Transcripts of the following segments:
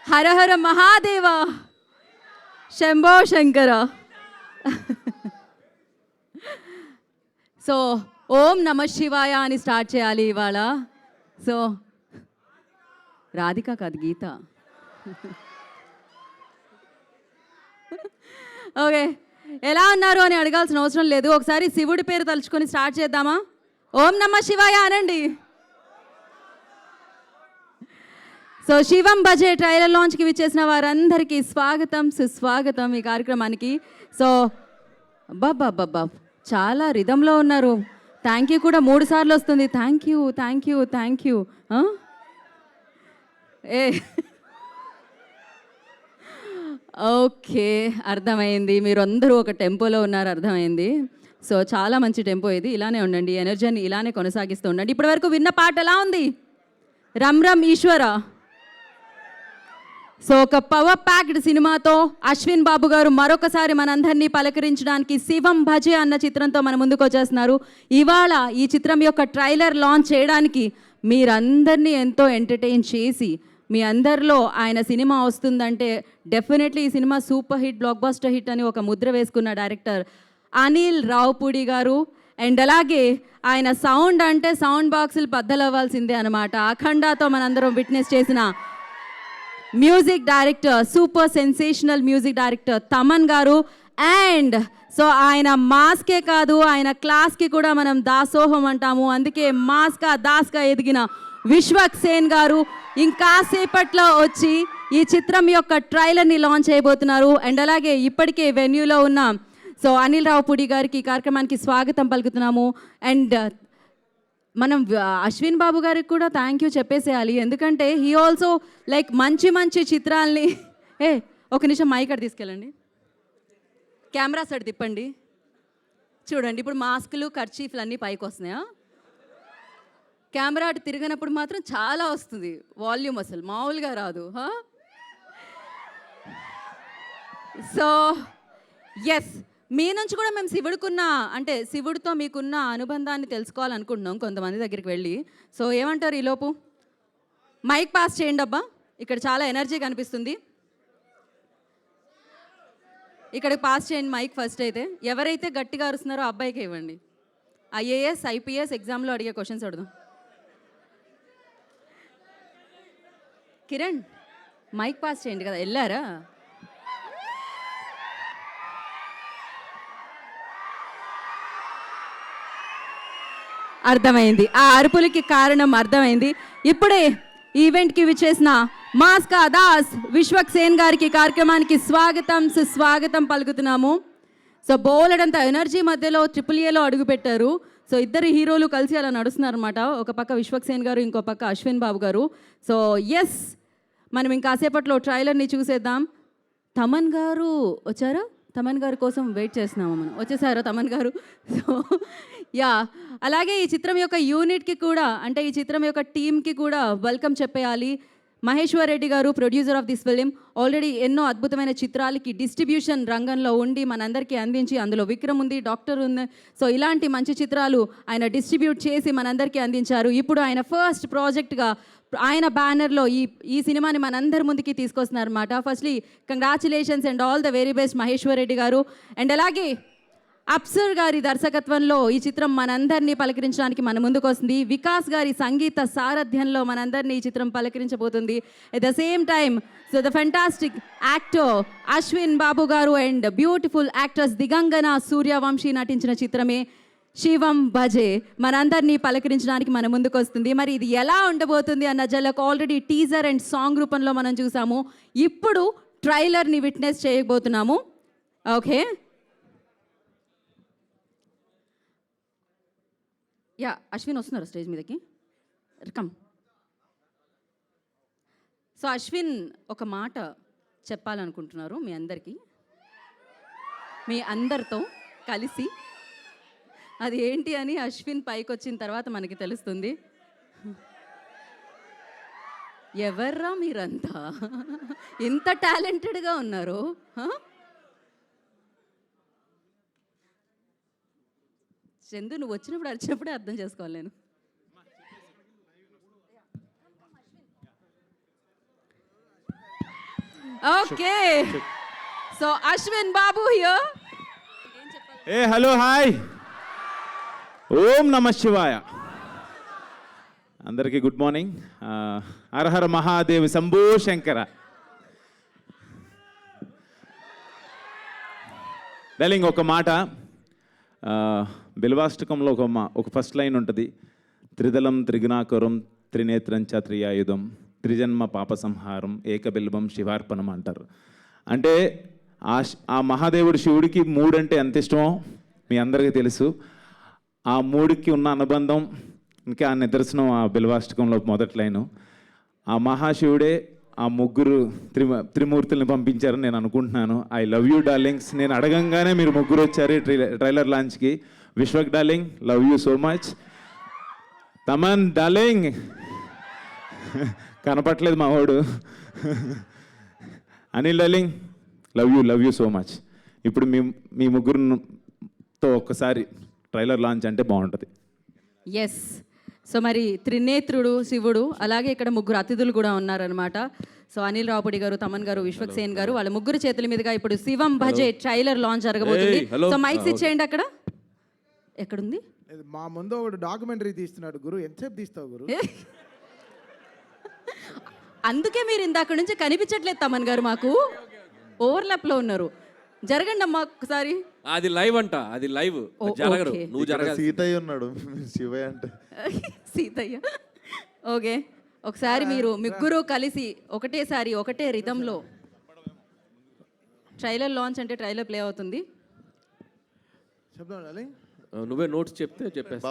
హర హర Mahadeva, Shambho Shankara. So ఓం నమ శివాయ అని స్టార్ట్ చేయాలి ఇవాళ. సో రాధిక కాదు, గీత. ఓకే, ఎలా ఉన్నారు అని అడగాల్సిన అవసరం లేదు. ఒకసారి శివుడి పేరు తలుచుకొని స్టార్ట్ చేద్దామా? ఓం నమ శివాయ అనండి. సో శివం భజే ట్రైలర్ లాంచ్కి విచ్చేసిన వారందరికీ స్వాగతం, సుస్వాగతం ఈ కార్యక్రమానికి. సో బాబా చాలా రిధంలో ఉన్నారు. థ్యాంక్ యూ కూడా 3 సార్లు వస్తుంది. Thank you, thank you, thank you. A okay, అర్థమైంది. మీరు అందరూ ఒక టెంపోలో ఉన్నారు, అర్థమైంది. సో చాలా మంచి టెంపో ఇది. ఇలానే ఉండండి, ఎనర్జీని ఇలానే కొనసాగిస్తూ ఉండండి. ఇప్పటి వరకు విన్న పాట ఎలా ఉంది? రమ్ రమ్ ఈశ్వర. సో ఒక పవర్ ప్యాక్డ్ సినిమాతో అశ్విన్ బాబు గారు మరొకసారి మనందరినీ పలకరించడానికి శివం భజే అన్న చిత్రంతో మన ముందుకు వచ్చేస్తున్నారు. ఇవాళ ఈ చిత్రం యొక్క ట్రైలర్ లాంచ్ చేయడానికి మీరందరినీ ఎంతో ఎంటర్టైన్ చేసి, మీ అందరిలో ఆయన సినిమా వస్తుందంటే డెఫినెట్లీ ఈ cinema super hit, block buster hit అని ఒక ముద్ర వేసుకున్న డైరెక్టర్ అనిల్ రావుపూడి గారు. అండ్ అలాగే ఆయన సౌండ్ అంటే సౌండ్ బాక్సులు బద్దలవ్వాల్సిందే అనమాట. అఖండాతో మనందరం విట్నెస్ చేసిన music director, super sensational music director Thaman గారు. అండ్ సో ఆయన మాస్కే కాదు, ఆయన క్లాస్కి కూడా మనం దాసోహం అంటాము. అందుకే మాస్కా దాస్గా ఎదిగిన విశ్వక్ సేన్ గారు ఇంకాసేపట్లో వచ్చి ఈ చిత్రం యొక్క ట్రైలర్ని లాంచ్ చేయబోతున్నారు. అండ్ అలాగే ఇప్పటికే వెన్యూలో ఉన్న సో అనిల్ రావుపూడి గారికి ఈ కార్యక్రమానికి స్వాగతం పలుకుతున్నాము. అండ్ మనం అశ్విన్ బాబు గారికి కూడా థ్యాంక్ యూ చెప్పేసేయాలి. ఎందుకంటే హీ ఆల్సో లైక్ మంచి మంచి చిత్రాల్ని ఒక నిమిషం మైక్ అటు తీసుకెళ్ళండి, కెమెరా సైడ్ తిప్పండి. చూడండి, ఇప్పుడు మాస్కులు కర్చీఫ్లు అన్నీ పైకి వస్తున్నాయా? కెమెరా అటు తిరిగినప్పుడు మాత్రం చాలా వస్తుంది వాల్యూమ్, అసలు మామూలుగా రాదు. సో ఎస్, మీ నుంచి కూడా మేము శివుడికున్న అంటే శివుడితో మీకున్న అనుబంధాన్ని తెలుసుకోవాలనుకుంటున్నాం కొంతమంది దగ్గరికి వెళ్ళి. సో ఏమంటారు? ఈలోపు మైక్ పాస్ చేయండి అబ్బా, ఇక్కడ చాలా ఎనర్జీ కనిపిస్తుంది. ఇక్కడికి పాస్ చేయండి మైక్ ఫస్ట్. అయితే ఎవరైతే గట్టిగా అరుస్తున్నారో అబ్బాయికి ఇవ్వండి. IAS IPS ఎగ్జామ్లో అడిగే క్వశ్చన్స్ అడుగుదాం. కిరణ్, మైక్ పాస్ చేయండి కదా, వెళ్ళారా? అర్థమైంది, ఆ అరుపులకి కారణం అర్థమైంది. ఇప్పుడే ఈవెంట్కి విచ్చేసిన మాస్కా దాస్ విశ్వక్ సేన్ గారికి కార్యక్రమానికి స్వాగతం, సుస్వాగతం పలుకుతున్నాము. సో బోలెడంత ఎనర్జీ మధ్యలో AAAలో అడుగుపెట్టారు. సో ఇద్దరు హీరోలు కలిసి అలా నడుస్తున్నారు అనమాట. ఒక పక్క విశ్వక్ సేన్ గారు, ఇంకో పక్క అశ్విన్ బాబు గారు. సో ఎస్, మనం ఇంకాసేపట్లో ట్రైలర్ని చూసేద్దాం. తమన్ గారు వచ్చారా? తమన్ గారి కోసం వెయిట్ చేస్తున్నాము మనం. వచ్చేసారా తమన్ గారు? సో యా, అలాగే ఈ చిత్రం యొక్క యూనిట్కి కూడా, అంటే ఈ చిత్రం యొక్క టీమ్కి కూడా వెల్కమ్ చెప్పేయాలి. మహేశ్వర్ రెడ్డి గారు, producer of this film, already ఎన్నో అద్భుతమైన చిత్రాలకి డిస్ట్రిబ్యూషన్ రంగంలో ఉండి మనందరికీ అందించి, అందులో విక్రమ్ ఉంది, డాక్టర్ ఉంది. సో ఇలాంటి మంచి చిత్రాలు ఆయన డిస్ట్రిబ్యూట్ చేసి మనందరికీ అందించారు. ఇప్పుడు ఆయన ఫస్ట్ ప్రాజెక్ట్గా ఆయన బ్యానర్లో ఈ సినిమాని మనందరి ముందుకి తీసుకొస్తున్నారు అనమాట. Firstly congratulations and all the very best Maheshwar Reddy గారు. అండ్ అలాగే అప్సర్ గారి దర్శకత్వంలో ఈ చిత్రం మనందరినీ పలకరించడానికి మన ముందుకు వస్తుంది. వికాస్ గారి సంగీత సారథ్యంలో మనందరినీ ఈ చిత్రం పలకరించబోతుంది. At the same time so the fantastic actor Ashwin Babu గారు and beautiful actors Digangana Suryavanshi నటించిన చిత్రమే శివం భజే మనందరినీ పలకరించడానికి మన ముందుకు వస్తుంది. మరి ఇది ఎలా ఉండబోతుంది అన్న జలకు ఆల్రెడీ టీజర్ అండ్ సాంగ్ రూపంలో మనం చూసాము. ఇప్పుడు ట్రైలర్ని విట్నెస్ చేయబోతున్నాము. ఓకే, యా, అశ్విన్ వస్తున్నారు స్టేజ్ మీదకి, కమ్. సో అశ్విన్ ఒక మాట చెప్పాలనుకుంటున్నారు మీ అందరికీ, మీ అందరితో కలిసి. అది ఏంటి అని అశ్విన్ పైకి వచ్చిన తర్వాత మనకి తెలుస్తుంది. ఎవర్రా మీరంతా ఇంత టాలెంటెడ్గా ఉన్నారు? చందు, నువ్వు వచ్చినప్పుడు అరిచినప్పుడే అర్థం చేసుకోవాలి నేను. Okay so Ashwin Babu here. Hey hello hi, ఓం నమ శివాయ. అందరికీ గుడ్ మార్నింగ్. హరహర మహాదేవి శంభో శంకర. డార్లింగ్ ఒక మాట, బిల్వాష్టకంలో ఒక ఫస్ట్ లైన్ ఉంటుంది. త్రిదళం త్రిగుణాకరం త్రినేత్రం చ త్రియాయుధం త్రిజన్మ పాప సంహారం ఏకబిల్వం శివార్పణం అంటారు. అంటే ఆ మహాదేవుడు శివుడికి మూడంటే ఎంత ఇష్టమో మీ అందరికీ తెలుసు. ఆ మూడికి ఉన్న అనుబంధం ఇంకా నిదర్శనం ఆ బిల్వాష్టకంలో మొదటి లైను. ఆ మహాశివుడే ఆ ముగ్గురు త్రిమూర్తుల్ని పంపించారని నేను అనుకుంటున్నాను. I love you darlings. నేను అడగంగానే మీరు ముగ్గురు వచ్చారు ట్రైలర్ లాంచ్కి. Vishwak darling, love you so much. Thaman darling, కనపట్లేదు మా వాడు. Anil darling, love you so much. ఇప్పుడు మీ ముగ్గురుతో ఒక్కసారి ట్రైలర్ లాంచ్ అంటే బాగుంటుంది. ఎస్. సో మరి త్రినేత్రుడు శివుడు, అలాగే ఇక్కడ ముగ్గురు అతిథులు కూడా ఉన్నారనమాట. సో అనిల్ రావుపూడి గారు, తమన్ గారు, విశ్వక్ సేన్ గారు, వాళ్ళ ముగ్గురు చేతుల మీదుగా ఇప్పుడు శివం భజే ట్రైలర్ లాంచ్ జరగబోతుంది. సో మైక్స్ ఇచ్చేయండి. అక్కడ ఎక్కడుంది? మా ముందు ఒకడు డాక్యుమెంటరీ తీస్తున్నాడు గురు. ఎంతసేపు తీస్తావు గురు? అందుకే మీరు ఇందాక నుంచి కనిపించట్లేదు తమన్ గారు, మాకు ఓవర్లాప్లో ఉన్నారు. జరగండి అమ్మా ఒకసారి. అది లైవ్ అంట, అది లైవ్ జరగరు. నువ్వు జరగాలి. సీతయ్య ఉన్నాడు, శివయ్య అంటే సీతయ్య. ఓకే, ఒకసారి మీరు ముగ్గురు కలిసి ఒకటేసారి ఒకటే రిథంలో ట్రైలర్ లాంచ్ అంటే ట్రైలర్ ప్లే అవుతుంది. చెప్తాం డార్లింగ్. నువ్వే నోట్స్ చెప్తే చెప్పేస్తా.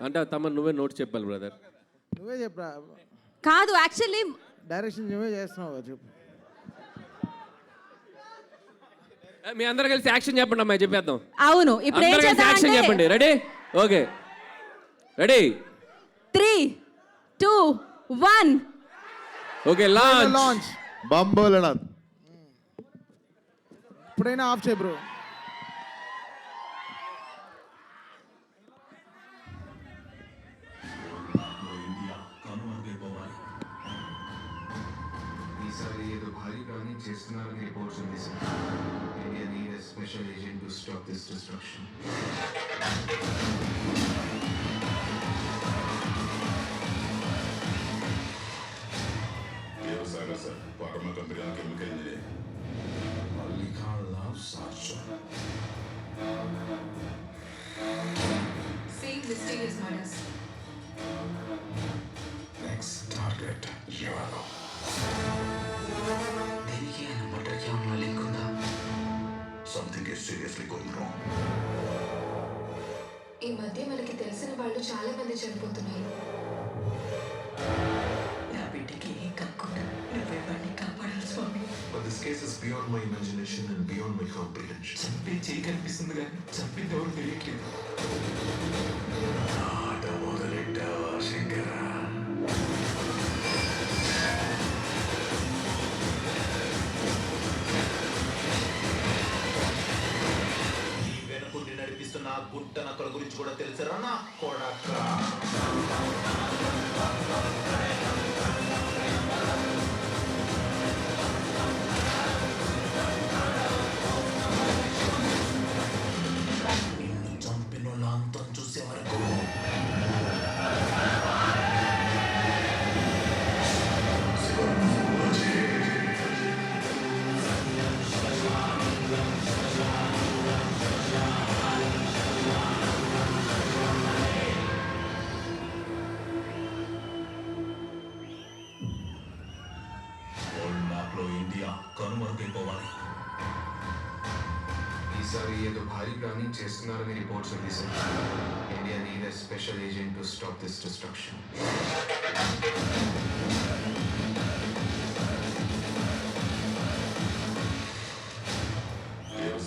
అంటే తమ నువ్వే నోట్స్ చెప్పాలి బ్రదర్. నువ్వే చెప్పరా. కాదు, యాక్చువల్లీ డైరెక్షన్ నువ్వే చేస్తున్నావు. చెప్పు. మీ అందరు కలిసి యాక్షన్ చెప్పండి అమ్మాయి, చెప్పేద్దాం. అవును, ఇప్పుడు ఏం చేద్దాం యాక్షన్ అంటే చెప్పండి. Ready? Okay, ready. 3, 2, 1. Okay, launch. Launch. బంబోలనాథ్. ఇప్పుడైనా ఆఫ్ చేయి బ్రో. ఈసారి ఏదో భారీ ప్లానింగ్ చేస్తున్నారని రిపోర్ట్స్ ఉంది sir. India need a special agent to stop this destruction. Saga sir, Parma company का chemical engineer. Malika loves Sarcho. Same mysterious murders. Next target, Yaro. దీనికి ఆయన మర్డర్కి ఏమన్నా లింక్ ఉందా? Something is seriously going wrong. ఈ మధ్య మనకి తెలిసిన వాళ్ళు చాలా మంది చనిపోతున్నారు. నా బిడ్డకి ఏం కాకుండా నువ్వే వాడిని కాపాడాలి స్వామి. But this case is beyond my imagination and beyond my comprehension. చంపే చేయి కనిపిస్తుంది కానీ చంపింది ఎవరు తెలియట్లేదు. ఆట మొదలెట్టావా శంకర? వెనుకుండి నడిపిస్తున్న గుట్ట నక్కల గురించి కూడా తెలుసరా నా కొడక? నిన్ను చంపిన అంతం చూసే వరకు ఇండియా కనుమరుగైపోవాలి. ఈసారి ఏదో భారీ ప్లానింగ్ చేస్తున్నారని రిపోర్ట్స్ ఉంది sir. India need a special agent to stop this destruction.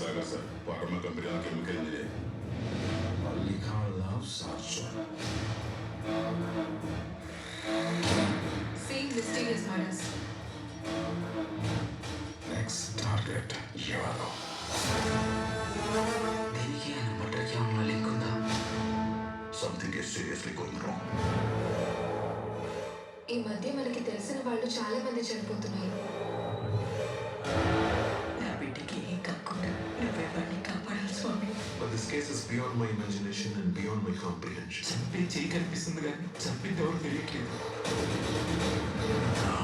Saga sir, Parma company का chemical engineer. Malika loves Sarcho. Same mysterious murders. Next target, Yaro. దీనికి ఆయన మర్డర్కి ఏమన్నా లింక్ ఉందా? Something is seriously going wrong. ఈ మధ్య మనకి తెలిసిన తెలిసిన వాళ్ళు చాలా మంది చనిపోతున్నారు. నా బిడ్డకి ఏం కాకుండా నువ్వే వాడిని కాపాడాలి స్వామి. But this case is beyond my imagination and beyond my comprehension. చంపే చేయి కనిపిస్తుంది కానీ చంపింది ఎవరు తెలియట్లేదు.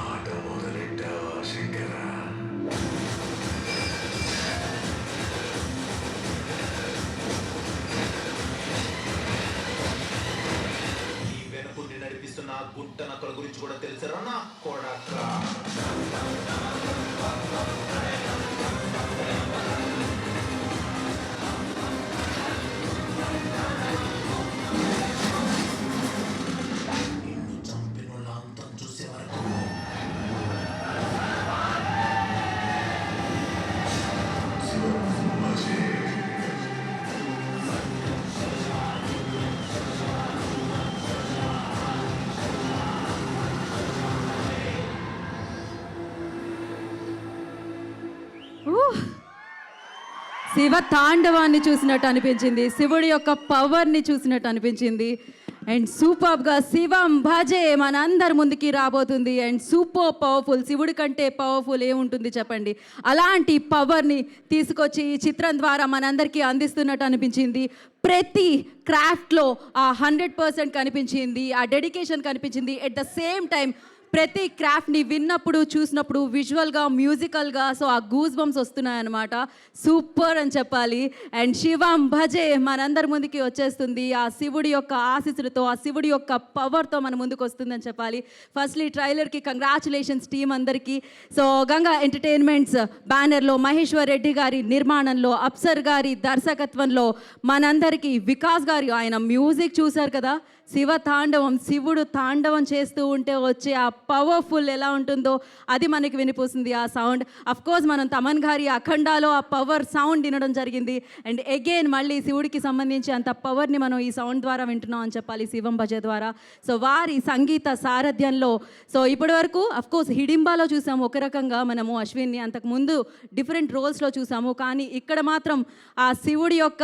ఆట మొదలెట్టావా శంకర? ఈ వెనకుండి నడిపిస్తున్న ఆ గుంట నక్కల గురించి కూడా తెలుసరా నా కొడక? నిన్ను చంపిన వాళ్ళ అంతం చూసే వరకు శివ తాండవాన్ని చూసినట్టు అనిపించింది, శివుడి యొక్క పవర్ని చూసినట్టు అనిపించింది. అండ్ సూపర్గా శివం భజే మనందరి ముందుకి రాబోతుంది. అండ్ సూపర్ పవర్ఫుల్, శివుడి కంటే పవర్ఫుల్ ఏముంటుంది చెప్పండి. అలాంటి పవర్ని తీసుకొచ్చి ఈ చిత్రం ద్వారా మనందరికీ అందిస్తున్నట్టు అనిపించింది. ప్రతి క్రాఫ్ట్లో ఆ 100% కనిపించింది, ఆ డెడికేషన్ కనిపించింది. ఎట్ ద సేమ్ టైం ప్రతి క్రాఫ్ట్ని విన్నప్పుడు చూసినప్పుడు విజువల్గా మ్యూజికల్గా ఆ గూస్ బంప్స్ వస్తున్నాయన్నమాట. సూపర్ అని చెప్పాలి. అండ్ శివం భజే మనందరి ముందుకి వచ్చేస్తుంది ఆ శివుడి యొక్క ఆశీస్సులతో, ఆ శివుడి యొక్క పవర్తో మన ముందుకు వస్తుందని చెప్పాలి. ఫస్ట్లీ ట్రైలర్కి కంగ్రాచులేషన్స్ టీం అందరికీ. గంగా ఎంటర్టైన్మెంట్స్ బ్యానర్లో మహేశ్వర్ రెడ్డి గారి నిర్మాణంలో, అప్సర్ గారి దర్శకత్వంలో మనందరికీ వికాస్ గారి ఆయన మ్యూజిక్ చూశారు కదా. శివ తాండవం, శివుడు తాండవం చేస్తూ ఉంటే వచ్చే ఆ పవర్ఫుల్ ఎలా ఉంటుందో అది మనకి వినిపిస్తుంది ఆ సౌండ్. కోర్స్ మనం తమన్ గారి అఖండాలో ఆ పవర్ సౌండ్ వినడం జరిగింది. అండ్ అగైన్ మళ్ళీ శివుడికి సంబంధించి అంత పవర్ని మనం ఈ సౌండ్ ద్వారా వింటున్నాం అని చెప్పాలి, శివం భజే ద్వారా. వారి సంగీత సారథ్యంలో ఇప్పటి వరకు కోర్స్ హిడింబాలో చూసాము ఒక రకంగా మనము అశ్విన్ని, అంతకుముందు డిఫరెంట్ రోల్స్లో చూసాము. కానీ ఇక్కడ మాత్రం ఆ శివుడి యొక్క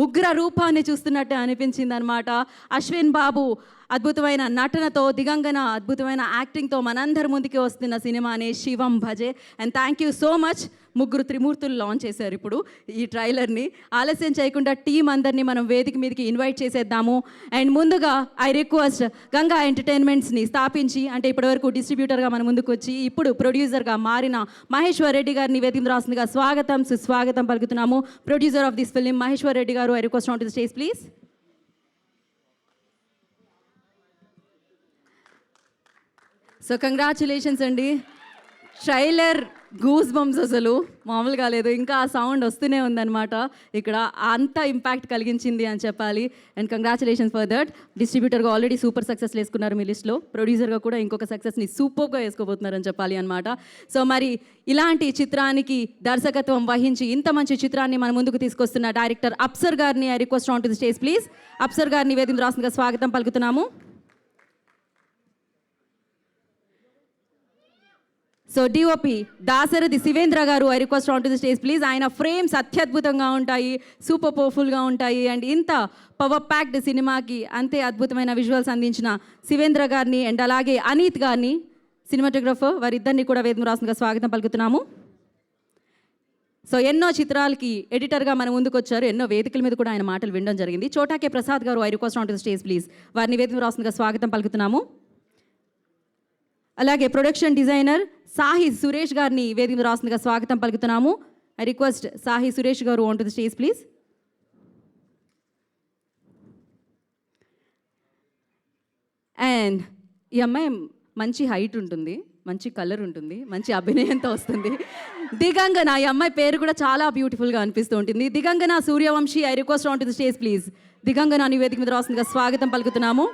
ఉగ్ర రూపాన్ని చూస్తున్నట్టే అనిపించింది అనమాట. అశ్విన్ బాబు అద్భుతమైన నటనతో, దిగంగన అద్భుతమైన యాక్టింగ్తో మనందరి ముందుకి వస్తున్న సినిమానే శివం భజే. And thank you so much. ముగ్గురు త్రిమూర్తులు లాంచ్ చేశారు ఇప్పుడు ఈ ట్రైలర్ని. ఆలస్యం చేయకుండా టీం అందరినీ మనం వేదిక మీదకి ఇన్వైట్ చేసేద్దాము. అండ్ ముందుగా ఐ రిక్వెస్ట్ గంగా ఎంటర్టైన్మెంట్స్ని స్థాపించి, అంటే ఇప్పటివరకు డిస్ట్రిబ్యూటర్గా మన ముందుకు వచ్చి ఇప్పుడు ప్రొడ్యూసర్గా మారిన మహేశ్వర్ రెడ్డి గారిని వేదిక రాస్తుందిగా స్వాగతం సుస్వాగతం పలుకుతున్నాము. Producer of this film Maheshwar Reddy గారు, I request on to the stage please. Congratulations అండి. ట్రైలర్ గూస్ బంప్స్ అసలు మామూలుగా లేదు, ఇంకా ఆ సౌండ్ వస్తూనే ఉందన్నమాట. ఇక్కడ అంత ఇంపాక్ట్ కలిగించింది అని చెప్పాలి. And congratulations for that. డిస్ట్రిబ్యూటర్గా ఆల్రెడీ సూపర్ సక్సెస్ వేసుకున్నారు మీ లిస్ట్లో, ప్రొడ్యూసర్గా కూడా ఇంకొక సక్సెస్ని సూపర్గా వేసుకోబోతున్నారని చెప్పాలి అనమాట. మరి ఇలాంటి చిత్రానికి దర్శకత్వం వహించి ఇంత మంచి చిత్రాన్ని మన ముందుకు తీసుకొస్తున్న డైరెక్టర్ అప్సర్ గారిని I request on to the stage please. అప్సర్ గారిని వేదిక రాస్తుందిగా స్వాగతం పలుకుతున్నాము. డిఓపి దాశరథి శివేంద్ర గారు, I request on to the stage please. ఆయన ఫ్రేమ్స్ అత్యద్భుతంగా ఉంటాయి, సూపర్ పవర్ఫుల్గా ఉంటాయి. అండ్ ఇంత పవర్ ప్యాక్డ్ సినిమాకి అంతే అద్భుతమైన విజువల్స్ అందించిన శివేంద్ర గారిని అండ్ అలాగే అనీత్ గారిని సినిమాటోగ్రఫర్, వారిద్దరిని కూడా వేదిక రాస్తుందిగా స్వాగతం పలుకుతున్నాము. ఎన్నో చిత్రాలకి ఎడిటర్గా మన ముందుకు వచ్చారు, ఎన్నో వేదికల మీద కూడా ఆయన మాటలు వినడం జరిగింది. చోటాకే ప్రసాద్ గారు, I request on to the stage please. వారిని వేదిక రాస్తుందిగా స్వాగతం పలుకుతున్నాము. అలాగే ప్రొడక్షన్ డిజైనర్ సాహి సురేష్ గారిని వేదిక రాస్తుందిగా స్వాగతం పలుకుతున్నాము. ఐ రిక్వెస్ట్ సాహి సురేష్ గారు on to the stage please. And ఈ అమ్మాయి మంచి హైట్ ఉంటుంది, మంచి కలర్ ఉంటుంది, మంచి అభినయంతో వస్తుంది. దిగంగన, ఈ అమ్మాయి పేరు కూడా చాలా బ్యూటిఫుల్గా అనిపిస్తూ ఉంటుంది. Digangana Suryavanshi, I request on to the stage please. Digangana వేదిక మీద రాస్తుందిగా స్వాగతం పలుకుతున్నాము.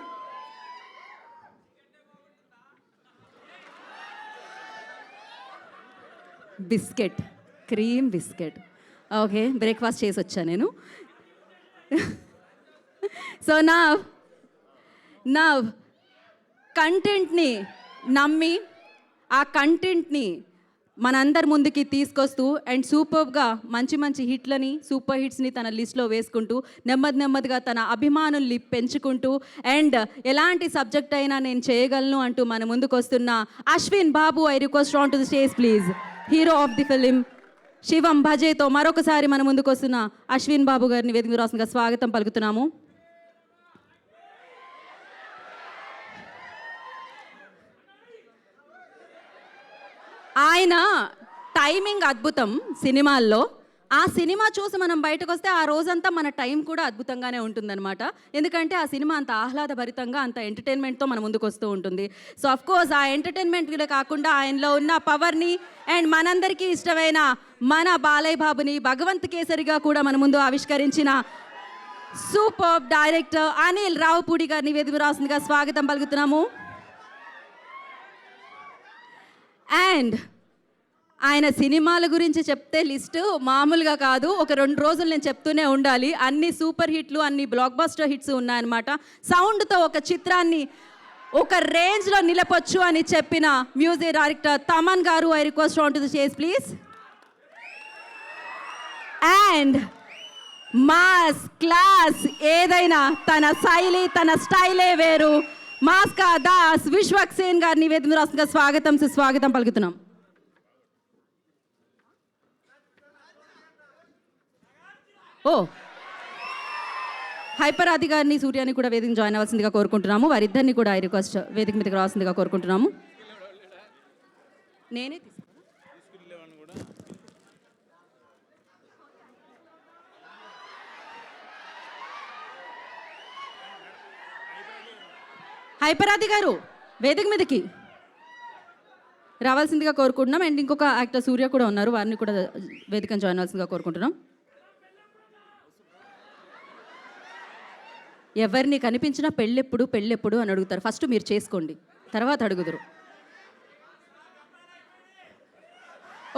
Biscuit, cream biscuit. Okay, breakfast చేసి వచ్చా నేను. నా కంటెంట్ని నమ్మి ఆ కంటెంట్ని మనందరి ముందుకి తీసుకొస్తూ అండ్ సూపర్గా మంచి మంచి హిట్లని సూపర్ హిట్స్ని తన లిస్ట్లో వేసుకుంటూ నెమ్మదిగా తన అభిమానుల్ని పెంచుకుంటూ అండ్ ఎలాంటి సబ్జెక్ట్ అయినా నేను చేయగలను అంటూ మన ముందుకు వస్తున్న Ashwin Babu, I request on to the stage please. Hero of the film Shivam భజేతో మరొకసారి మన ముందుకు వస్తున్న అశ్విన్ బాబు గారిని వేదిక మీద రాసిందిగా స్వాగతం పలుకుతున్నాము. ఆయన టైమింగ్ అద్భుతం సినిమాల్లో. ఆ సినిమా చూసి మనం బయటకు వస్తే ఆ రోజంతా మన టైం కూడా అద్భుతంగానే ఉంటుందన్నమాట. ఎందుకంటే ఆ సినిమా అంత ఆహ్లాదభరితంగా అంత ఎంటర్టైన్మెంట్తో మన ముందుకు వస్తూ ఉంటుంది. సో అఫ్ కోర్స్ ఆ ఎంటర్టైన్మెంట్ కాకుండా ఆయనలో ఉన్న పవర్ని అండ్ మనందరికీ ఇష్టమైన మన బాలయ్య బాబుని భగవంత్ కేసరిగా కూడా మన ముందు ఆవిష్కరించిన సూపర్ డైరెక్టర్ అనిల్ రావుపూడి గారిని వేదిక రాసిందిగా స్వాగతం పలుకుతున్నాము. అండ్ ఆయన సినిమాల గురించి చెప్తే లిస్టు మామూలుగా కాదు. ఒక 2 రోజులు నేను చెప్తూనే ఉండాలి. అన్ని సూపర్ హిట్లు, అన్ని బ్లాక్ బస్టర్ హిట్స్ ఉన్నాయన్నమాట. సౌండ్తో ఒక చిత్రాన్ని ఒక రేంజ్లో నిలపొచ్చు అని చెప్పిన మ్యూజిక్ డైరెక్టర్ తమన్ గారు, I request on to the stage please. And mass class ఏదైనా తన శైలి, తన స్టైలే వేరు. మాస్కా దాస్ విశ్వక్ సేన్ గారిని వేదిక రాష్ట్రంగా స్వాగతం సుస్వాగతం పలుకుతున్నాం. ఓ హైపర్ ఆది గారిని, సూర్యాని కూడా వేదిక జాయిన్ అవ్వాల్సిందిగా కోరుకుంటున్నాము. వారిద్దరిని కూడా ఐ రిక్వెస్ట్ వేదిక మీదకి రావాల్సిందిగా కోరుకుంటున్నాము. నేనే హైపర్ ఆది గారు వేదిక మీదకి రావాల్సిందిగా కోరుకుంటున్నాం. అండ్ ఇంకొక యాక్టర్ సూర్య కూడా ఉన్నారు, వారిని కూడా వేదికను జాయిన్ అవ్వాల్సిందిగా కోరుకుంటున్నాం. ఎవరిని కనిపించినా పెళ్ళెప్పుడు అని అడుగుతారు. ఫస్ట్ మీరు చేసుకోండి, తర్వాత అడుగుదురు.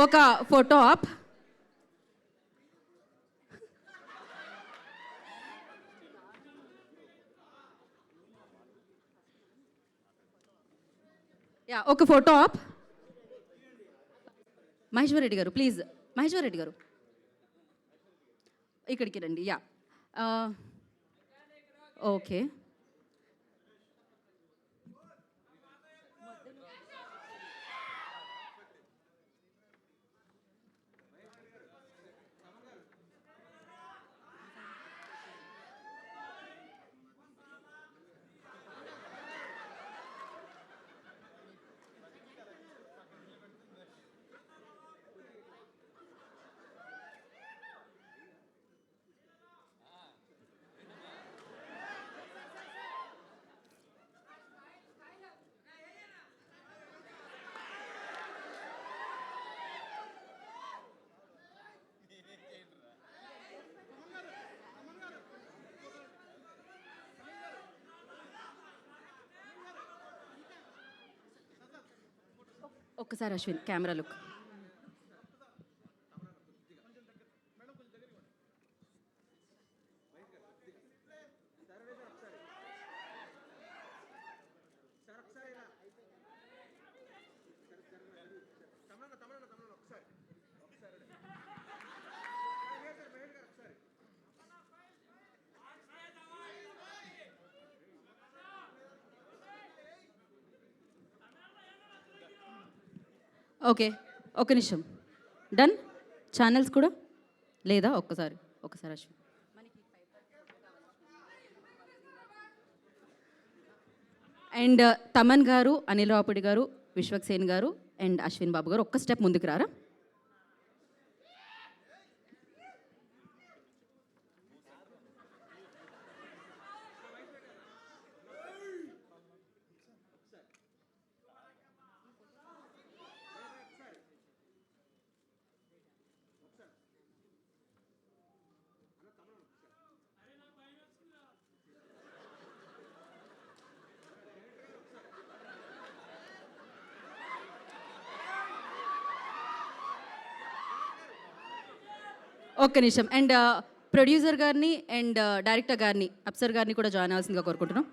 ఒక ఫోటో ఆప్. ఒక ఫోటో ఆప్. మహేశ్వర్ రెడ్డి గారు ప్లీజ్, మహేశ్వర్ రెడ్డి గారు ఇక్కడికి రండి. ఓకే, ఒక్కసారి అశ్విన్ కెమెరా లుక్. ఓకే, ఒక నిమిషం. డన్. ఛానల్స్ కూడా లేదా? ఒక్కసారి అశ్విన్. అండ్ తమన్ గారు, అనిల్ రావుపూడి గారు, విశ్వక్ సేన్ గారు అండ్ అశ్విన్ బాబు గారు ఒక్క స్టెప్ ముందుకు రారా. ఒక్క నిమిషం. అండ్ ప్రొడ్యూసర్ గారిని అండ్ డైరెక్టర్ గారిని, అప్సర్ గారిని కూడా జాయిన్ అవ్వాల్సిందిగా కోరుకుంటున్నాం.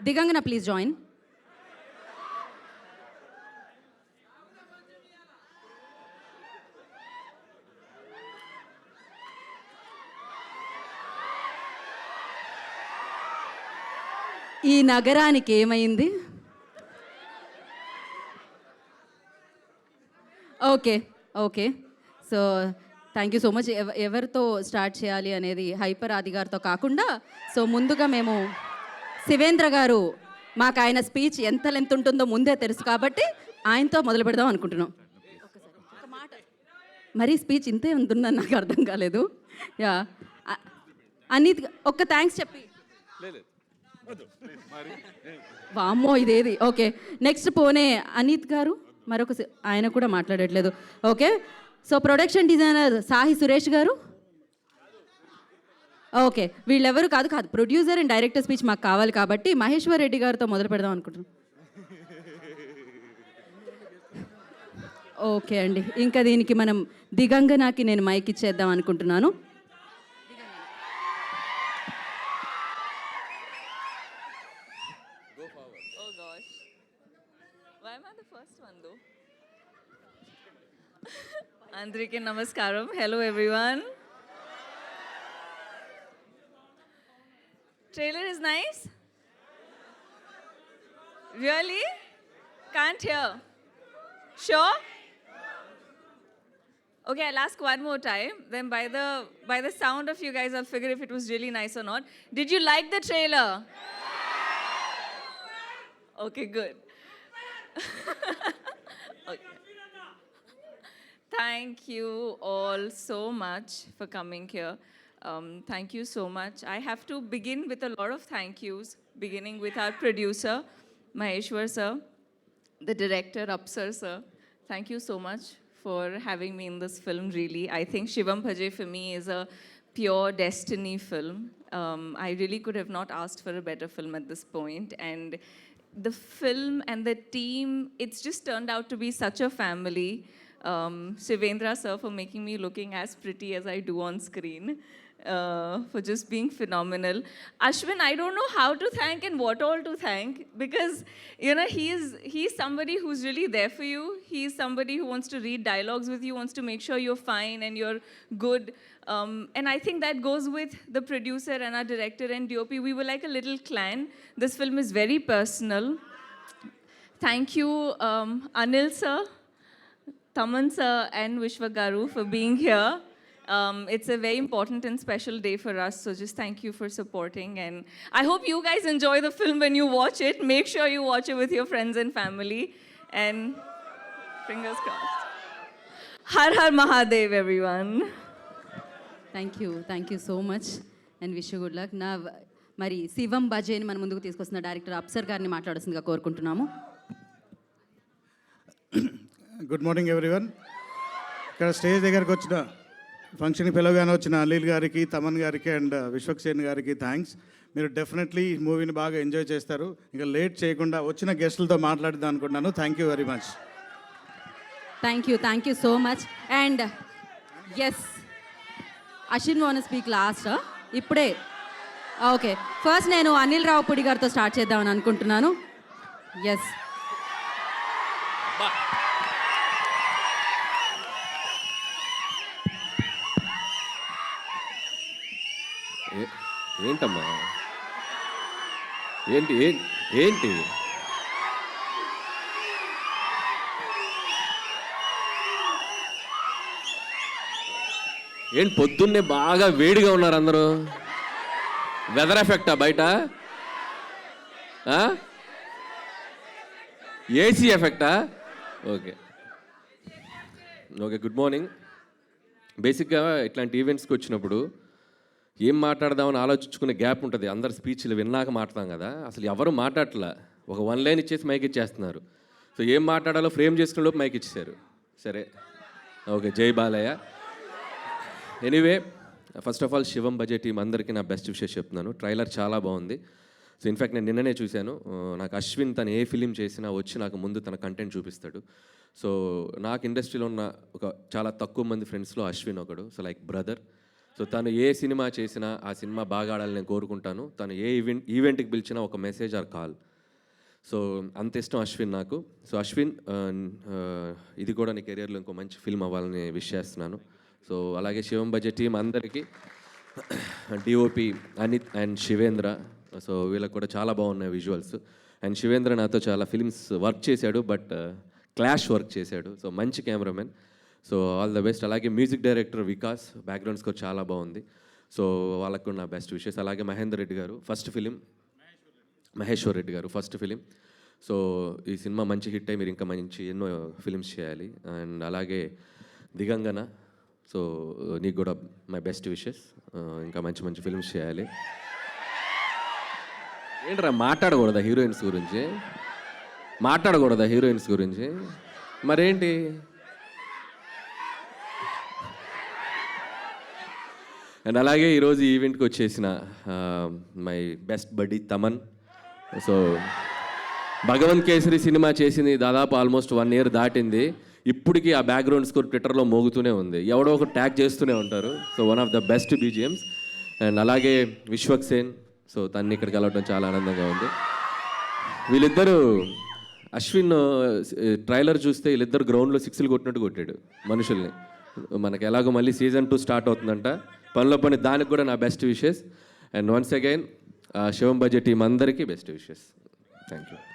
Digangana please join. ఈ నగరానికి ఏమైంది? Okay okay, so thank you so much. ఎవరితో స్టార్ట్ చేయాలి అనేది హైపర్ ఆది గారితో కాకుండా, సో ముందుగా మేము శివేంద్ర గారు, మాకు ఆయన స్పీచ్ ఎంత లెంత్ ఉంటుందో ముందే తెలుసు కాబట్టి ఆయనతో మొదలు పెడదాం అనుకుంటున్నాం. ఒక మాట, మరీ స్పీచ్ ఇంతే ఉంటుందని నాకు అర్థం కాలేదు. యా, అనిత్ ఒక్క థ్యాంక్స్ చెప్పి. వామ్మో ఇదేది. ఓకే, నెక్స్ట్ పోనే అనిత్ గారు, మరొక ఆయన కూడా మాట్లాడట్లేదు. Okay, so production designer Sahi Suresh గారు. ఓకే, వీళ్ళెవరు కాదు ప్రొడ్యూసర్ అండ్ డైరెక్టర్ స్పీచ్ మాకు కావాలి కాబట్టి మహేశ్వర్ రెడ్డి గారితో మొదలు పెడదాం అనుకుంటున్నాం. ఓకే అండి, ఇంకా దీనికి మనం దిగంగనాకి నేను మైక్ ఇచ్చేద్దాం అనుకుంటున్నాను. Oh gosh. Why am I the first one though? Andrike namaskaram. Hello everyone. Trailer is nice? Really? Can't hear. Sure? Okay, I'll ask one more time. Then by the sound of you guys, I'll figure if it was really nice or not. Did you like the trailer? Okay, good. Okay. Thank you all so much for coming here. Thank you so much. I have to begin with a lot of thank yous, beginning with our producer, Maheshwar sir, the director, Apsar sir. Thank you so much for having me in this film, really. I think Shivam Bhaje for me is a pure destiny film. I really could have not asked for a better film at this point. And the film and the team, it's just turned out to be such a family. Shivendra sir for making me looking as pretty as I do on screen, for just being phenomenal. Ashwin, I don't know how to thank and what all to thank, because you know he's somebody who's really there for you. He's somebody who wants to read dialogues with you, wants to make sure you're fine and you're good. And I think that goes with the producer and our director and DOP. We were like a little clan. This film is very personal. Thank you, Anil sir, Taman sir and Vishwa Garu for being here. It's a very important and special day for us, so just thank you for supporting. And I hope you guys enjoy the film when you watch it. Make sure you watch it with your friends and family. And fingers crossed. Har Har Mahadev, everyone. Thank you so much and wish you good luck. నా మరి శివం బజేని మన ముందుకు తీసుకొస్తున్న director అప్సర్ గారిని మాట్లాడాల్సిందిగా కోరుకుంటున్నాము. Good morning everyone. ఇక్కడ స్టేజ్ దగ్గరకు వచ్చిన ఫంక్షన్కి పిలవగానే వచ్చిన అనిల్ గారికి, తమన్ గారికి అండ్ విశ్వక్సేన్ గారికి థ్యాంక్స్. మీరు డెఫినెట్లీ ఈ మూవీని బాగా ఎంజాయ్ చేస్తారు. ఇంకా లేట్ చేయకుండా వచ్చిన గెస్టులతో మాట్లాడిద్దాం అనుకుంటున్నాను. Thank you very much. Thank you so much. And yes, Ashwin want speak last. ఇప్పుడే ఓకే, ఫస్ట్ నేను అనిల్ రావుపూడి గారితో స్టార్ట్ చేద్దామని అనుకుంటున్నాను. ఎస్, ఏంటమ్మా, ఏంటి ఏంటి ఏంటి పొద్దున్నే బాగా వేడిగా ఉన్నారు అందరూ. వెదర్ ఎఫెక్టా బయట? ఏసీ ఎఫెక్టా? Okay okay, good morning. బేసిక్గా ఇట్లాంటి ఈవెంట్స్కి వచ్చినప్పుడు ఏం మాట్లాడదామని ఆలోచించుకునే గ్యాప్ ఉంటుంది. అందరు స్పీచ్లు విన్నాక మాట్లాడతాం కదా, అసలు ఎవరు మాట్లాడట్లా. ఒక వన్ లైన్ ఇచ్చేసి మైక్ ఇచ్చేస్తున్నారు. సో ఏం మాట్లాడాలో ఫ్రేమ్ చేసుకునే లోపు మైక్ ఇచ్చేసారు. సరే okay, Jai Balayya. Anyway, first of all Shivam Bhaje team అందరికీ నా బెస్ట్ విషెస్ చెప్తున్నాను. ట్రైలర్ చాలా బాగుంది. సో ఇన్ఫ్యాక్ట్ నేను నిన్ననే చూశాను. నాకు అశ్విన్ తను ఏ ఫిలిం చేసినా వచ్చి నాకు ముందు తన కంటెంట్ చూపిస్తాడు. సో నాకు ఇండస్ట్రీలో ఉన్న ఒక చాలా తక్కువ మంది ఫ్రెండ్స్లో అశ్విన్ ఒకడు. So like brother. సో తను ఏ సినిమా చేసినా ఆ సినిమా బాగా ఆడాలని నేను కోరుకుంటాను. తను ఏ ఈవెంట్కి పిలిచినా ఒక మెసేజ్ ఆర్ కాల్. సో అంత ఇష్టం అశ్విన్ నాకు. సో అశ్విన్, ఇది కూడా నీ కెరియర్లో ఇంకో మంచి ఫిల్మ్ అవ్వాలని విష్ చేస్తున్నాను. సో అలాగే శివం బడ్జెట్ టీం అందరికీ, DOP Anith and Shivendra, so వీళ్ళకి కూడా చాలా బాగున్నాయి విజువల్స్. అండ్ శివేంద్ర నాతో చాలా ఫిల్మ్స్ వర్క్ చేశాడు, బట్ క్లాష్ వర్క్ చేశాడు. సో మంచి cameraman. So all the best. అలాగే music director Vikas, background score చాలా బాగుంది. సో వాళ్ళకు కూడా నా బెస్ట్ విషెస్. అలాగే మహేందర్ రెడ్డి గారు ఫస్ట్ ఫిలిం, మహేశ్వర్ రెడ్డి గారు ఫస్ట్ ఫిలిం. సో ఈ సినిమా మంచి హిట్ అయ్యి మీరు ఇంకా మంచి ఎన్నో ఫిలిమ్స్ చేయాలి. అండ్ అలాగే దిగంగన, సో నీకు కూడా మై బెస్ట్ విషెస్. ఇంకా మంచి మంచి ఫిలిమ్స్ చేయాలి. ఏంట్రా మాట్లాడకూడదా హీరోయిన్స్ గురించి? మాట్లాడకూడదా హీరోయిన్స్ గురించి? మరేంటి? అండ్ అలాగే ఈరోజు ఈ ఈవెంట్కి వచ్చేసిన మై బెస్ట్ బడ్డీ తమన్. సో భగవంత్ కేసరి సినిమా చేసింది దాదాపు ఆల్మోస్ట్ 1 year దాటింది. ఇప్పటికీ ఆ బ్యాక్గ్రౌండ్ స్కోర్ ట్విట్టర్లో మోగుతూనే ఉంది, ఎవడో ఒక ట్యాగ్ చేస్తూనే ఉంటారు. So one of the best BGMs. And అలాగే విశ్వక్ సేన్, సో తన్ని ఇక్కడ కలవడం చాలా ఆనందంగా ఉంది. వీళ్ళిద్దరూ, అశ్విన్ ట్రైలర్ చూస్తే వీళ్ళిద్దరు గ్రౌండ్లో 6లు కొట్టినట్టు కొట్టాడు మనుషుల్ని. మనకి ఎలాగో మళ్ళీ సీజన్ 2 స్టార్ట్ అవుతుందంట, పనిలో పని. దానికి కూడా నా best wishes. And once again Shivam budget team అందరికీ best wishes.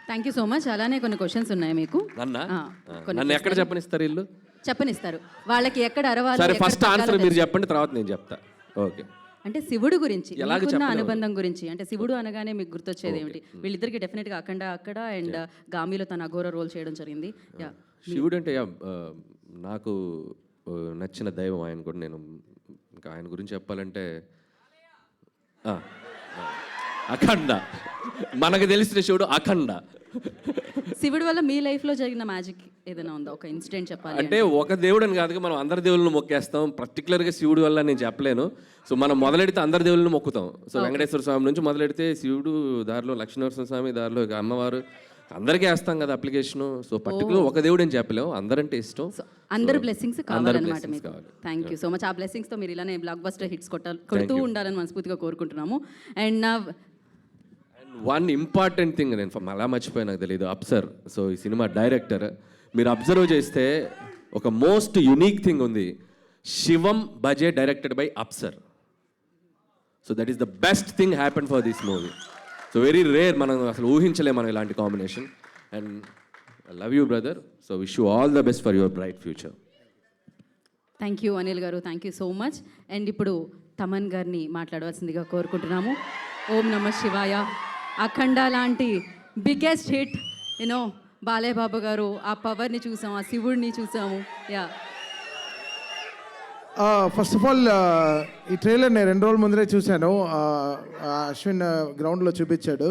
Thank you so much. అలానే కొన్ని క్వశ్చన్స్ ఉన్నాయి మీకు. నన్ను ఎక్కడ చెప్పనిస్తారు వీళ్ళు? చెప్పనిస్తారు. వాళ్ళకి ఎక్కడ అరవాలి. సరే, ఫస్ట్ ఆన్సర్ మీరు చెప్పండి, తర్వాత నేను చెప్తా. ఓకే. అంటే శివుడు గురించి మీకున్న అనుబంధం గురించి, అంటే శివుడు అనగానే మీకు గుర్తొచ్చేది ఏమిటి? వీళ్ళిద్దరికి డెఫినెట్గా అక్కడ అండ్ గామిలో తన అఘోర రోల్ చేయడం జరిగింది. శివుడు అంటే నాకు నచ్చిన దైవం ఆయన కూడా. నేను ఇంకా ఆయన గురించి చెప్పాలంటే అఖండ, మనకు తెలిసిన శివుడు అఖండ. శివుడు వల్ల మీ లైఫ్లో జరిగిన మ్యాజిక్ ఏదైనా ఉందా? ఒక ఇన్సిడెంట్ చెప్పాలి అంటే ఒక దేవుడు అని కాదు, మనం అందరి దేవుళ్ళని మొక్కేస్తాం. పర్టికులర్గా శివుడు వల్ల నేను చెప్పలేను. సో మనం మొదలెడితే అందరి దేవుళ్ళని మొక్కుతాం. సో వెంకటేశ్వర స్వామి నుంచి మొదలెడితే శివుడు, దారిలో లక్ష్మీనరసింహ స్వామి, దారిలో అమ్మవారు, అందరికీ వేస్తాం కదా అప్లికేషన్. సో పర్టికులర్ ఒక దేవుడు అని చెప్పలేము, అందరంటే ఇష్టం. అందరి బ్లెస్సింగ్స్ కావాలన్నమాట మీకు. Thank you so much. ఆ బ్లెస్సింగ్స్తో మీరు ఇలానే బ్లాక్ బస్టర్ హిట్స్ కొడుతూ ఉండాలని మనస్ఫూర్తిగా కోరుకుంటున్నాము. అండ్ వన్ ఇంపార్టెంట్ థింగ్ నేను అలా మర్చిపోయి, నాకు తెలియదు, అప్సర్. సో ఈ సినిమా డైరెక్టర్, మీరు అబ్జర్వ్ చేస్తే ఒక మోస్ట్ యునీక్ థింగ్ ఉంది. Shivam budget directed by Apsar. So that is the best thing happen for this movie. So very rare, మనం అసలు ఊహించలేము మనం ఇలాంటి combination. And I love you brother. So wish you all the best for your bright future. Thank you Anil గారు, thank you so much. And ఇప్పుడు తమన్ గారిని మాట్లాడవలసిందిగా కోరుకుంటున్నాము. ఓం నమ శివాయ, అఖండ లాంటి biggest hit, you know Balayya Babu గారు ఆ పవర్ని చూసాము, ఆ శివుడిని చూసాము. యా, ఫస్ట్ ఆఫ్ ఆల్ ఈ ట్రైలర్ నేను 2 రోజుల ముందరే చూశాను. అశ్విన్ గ్రౌండ్లో చూపించాడు.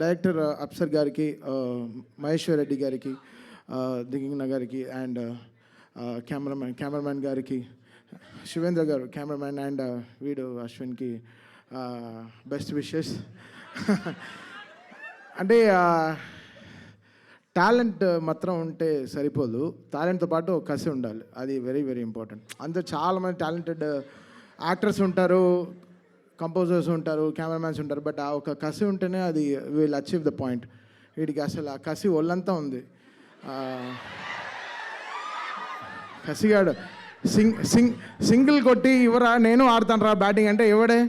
డైరెక్టర్ అప్సర్ గారికి, మహేశ్వర్ రెడ్డి గారికి, దిగంగన గారికి, అండ్ కెమెరామ్యాన్ గారికి, శివేంద్ర గారు కెమెరామ్యాన్, అండ్ వీడు అశ్విన్కి బెస్ట్ విషెస్. అంటే టాలెంట్ మాత్రం ఉంటే సరిపోదు, టాలెంట్తో పాటు కసి ఉండాలి. అది వెరీ వెరీ ఇంపార్టెంట్. అంతే, చాలామంది టాలెంటెడ్ యాక్టర్స్ ఉంటారు, కంపోజర్స్ ఉంటారు, కెమెరామ్యాన్స్ ఉంటారు, బట్ ఆ ఒక కసి ఉంటేనే అది విల్ అచీవ్ ద పాయింట్. వీడికి అసలు ఆ కసి ఒళ్ళంతా ఉంది. కసిగాడు సింగిల్ కొట్టి ఇవరా నేను ఆడతాను రా బ్యాటింగ్ అంటే ఎవడే,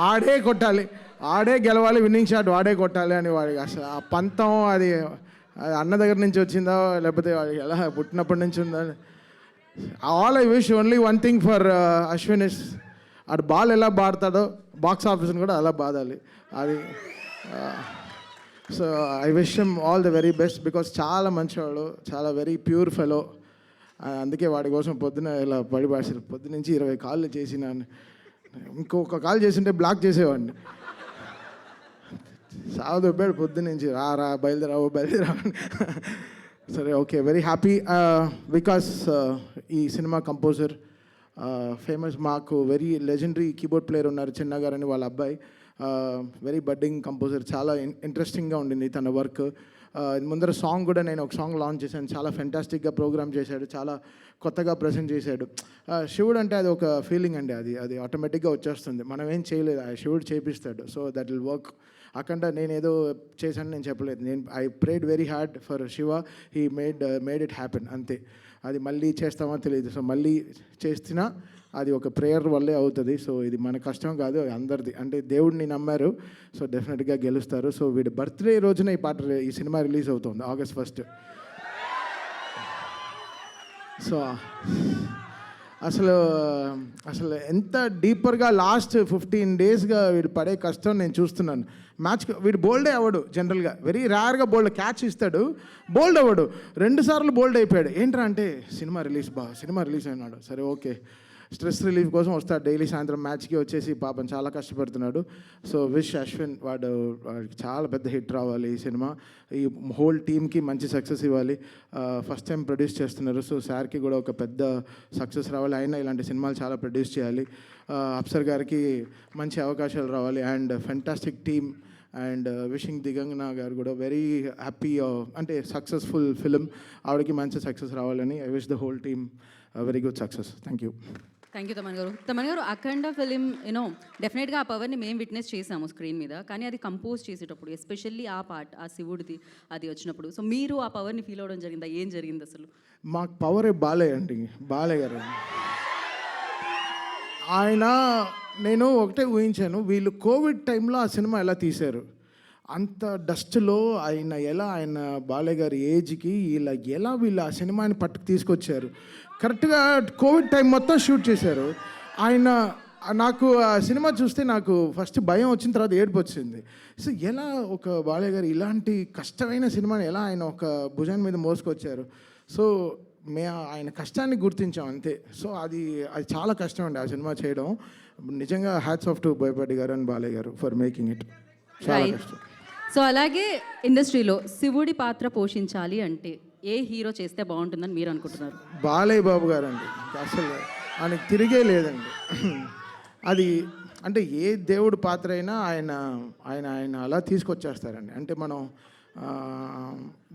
ఆడే కొట్టాలి, ఆడే గెలవాలి, విన్నింగ్ షాట్ వాడే కొట్టాలి అని వాడికి అసలు ఆ పంతం. అది అన్న దగ్గర నుంచి వచ్చిందా లేకపోతే వాడికి ఎలా పుట్టినప్పటి నుంచి ఉందా? All I wish only one thing for Ashwin is, అటు బాల్ ఎలా బాడతాడో బాక్స్ ఆఫీస్ని కూడా అలా బాదాలి అది. So I wish him all the very best, because చాలా మంచివాడు, చాలా వెరీ ప్యూర్ ఫెలో. అందుకే వాడి కోసం పొద్దున ఇలా పడిపాడారు. పొద్దున నుంచి 20 కాళ్ళు చేసిన, ఇంకొక కాల్ చేసింటే బ్లాక్ చేసేవాడిని. సాగు దొబ్బాడు పొద్దున్నుంచి, రా బయలుదేరా. సరే, ఓకే, వెరీ హ్యాపీ. బికాస్ ఈ సినిమా కంపోజర్ ఫేమస్, మాకు వెరీ లెజెండరీ కీబోర్డ్ ప్లేయర్ ఉన్నారు చిన్న గారని, వాళ్ళ అబ్బాయి వెరీ బడ్డింగ్ కంపోజర్. చాలా ఇంట్రెస్టింగ్గా ఉండింది తన వర్క్. ముందర సాంగ్ కూడా నేను ఒక సాంగ్ లాంచ్ చేశాను, చాలా ఫెంటాస్టిక్గా ప్రోగ్రామ్ చేశాడు, చాలా కొత్తగా ప్రజెంట్ చేశాడు. శివుడు అంటే అది ఒక ఫీలింగ్ అండి, అది ఆటోమేటిక్గా వచ్చేస్తుంది, మనం ఏం చేయలేదు, ఆ శివుడు చేపిస్తాడు. So that will work. అక్కడ నేను ఏదో చేశాను నేను చెప్పలేదు, నేను I prayed very hard for Shiva, he made it happen అంతే. అది మళ్ళీ చేస్తామో తెలియదు, సో మళ్ళీ చేస్తున్నా అది ఒక ప్రేయర్ వల్లే అవుతుంది. సో ఇది మన కష్టం కాదు, అందరిది, అంటే దేవుడిని నమ్మారు, సో డెఫినెట్గా గెలుస్తారు. సో వీడి బర్త్డే రోజున ఈ సినిమా రిలీజ్ అవుతుంది August 1. సో అసలు ఎంత డీపర్గా లాస్ట్ 15 డేస్గా వీడు పడే కష్టం నేను చూస్తున్నాను. వీడు బోల్డే అవ్వడు జనరల్గా, వెరీ రేర్గా బోల్డ్ క్యాచ్ ఇస్తాడు, బోల్డ్ అవ్వడు. 2 సార్లు బోల్డ్ అయిపోయాడు. ఏంట్రా అంటే సినిమా రిలీజ్ అయినాడు, సరే ఓకే, స్ట్రెస్ రిలీఫ్ కోసం వస్తాడు డైలీ సాయంత్రం మ్యాచ్కి వచ్చేసి, పాపం చాలా కష్టపడుతున్నాడు. సో విష్ అశ్విన్, వాడికి చాలా పెద్ద హిట్ రావాలి ఈ సినిమా, ఈ హోల్ టీమ్కి మంచి సక్సెస్ ఇవ్వాలి. ఫస్ట్ టైం ప్రొడ్యూస్ చేస్తున్నారు, సో సార్కి కూడా ఒక పెద్ద సక్సెస్ రావాలి, అయినా ఇలాంటి సినిమాలు చాలా ప్రొడ్యూస్ చేయాలి. అప్సర్ గారికి మంచి అవకాశాలు రావాలి, and fantastic team, and wishing Digangana గారు కూడా వెరీ హ్యాపీ, అంటే సక్సెస్ఫుల్ ఫిలిం, ఆవిడకి మంచి సక్సెస్ రావాలని I wish the whole team very good success. Thank you Thaman గారు అఖండ ఫిలిం యూనో డెఫినెట్గా ఆ పవర్ని మేము విట్నెస్ చేసాము స్క్రీన్ మీద, కానీ అది కంపోజ్ చేసేటప్పుడు ఎస్పెషల్లీ ఆ పార్ట్, ఆ శివుడిది అది వచ్చినప్పుడు, సో మీరు ఆ పవర్ని ఫీల్ అవ్వడం జరిగిందా, ఏం జరిగింది అసలు? మాకు పవరే బాలయ్య గారు. నేను ఒకటే ఊహించాను, వీళ్ళు కోవిడ్ టైంలో ఆ సినిమా ఎలా తీశారు, అంత డస్ట్లో ఆయన బాలయ్య గారి ఏజ్కి వీళ్ళు ఆ సినిమాని పట్టుకు తీసుకొచ్చారు. కరెక్ట్గా కోవిడ్ టైం మొత్తం షూట్ చేశారు. నాకు ఆ సినిమా చూస్తే నాకు ఫస్ట్ భయం వచ్చిన తర్వాత ఏడుపు వచ్చింది. సో ఎలా ఒక బాలయ్య గారు ఇలాంటి కష్టమైన సినిమాని ఎలా ఆయన ఒక భుజాన్ని మీద మోసుకొచ్చారు. సో ఆయన కష్టాన్ని గుర్తించాం అంతే. సో అది చాలా కష్టం అండి ఆ సినిమా చేయడం. నిజంగా హ్యాట్స్ ఆఫ్ టు బోయపాటి గారు అండ్ బాలయ్య గారు ఫర్ మేకింగ్ ఇట్. చాలా కష్టం. సో అలాగే ఇండస్ట్రీలో శివుడి పాత్ర పోషించాలి అంటే ఏ హీరో చేస్తే బాగుంటుందని మీరు అనుకుంటున్నారు? బాలయ్య బాబు గారు అండి, అసలు ఆయనకి తిరిగే లేదండి. అది అంటే ఏ దేవుడి పాత్ర అయినా ఆయన అలా తీసుకొచ్చేస్తారండి. అంటే మనం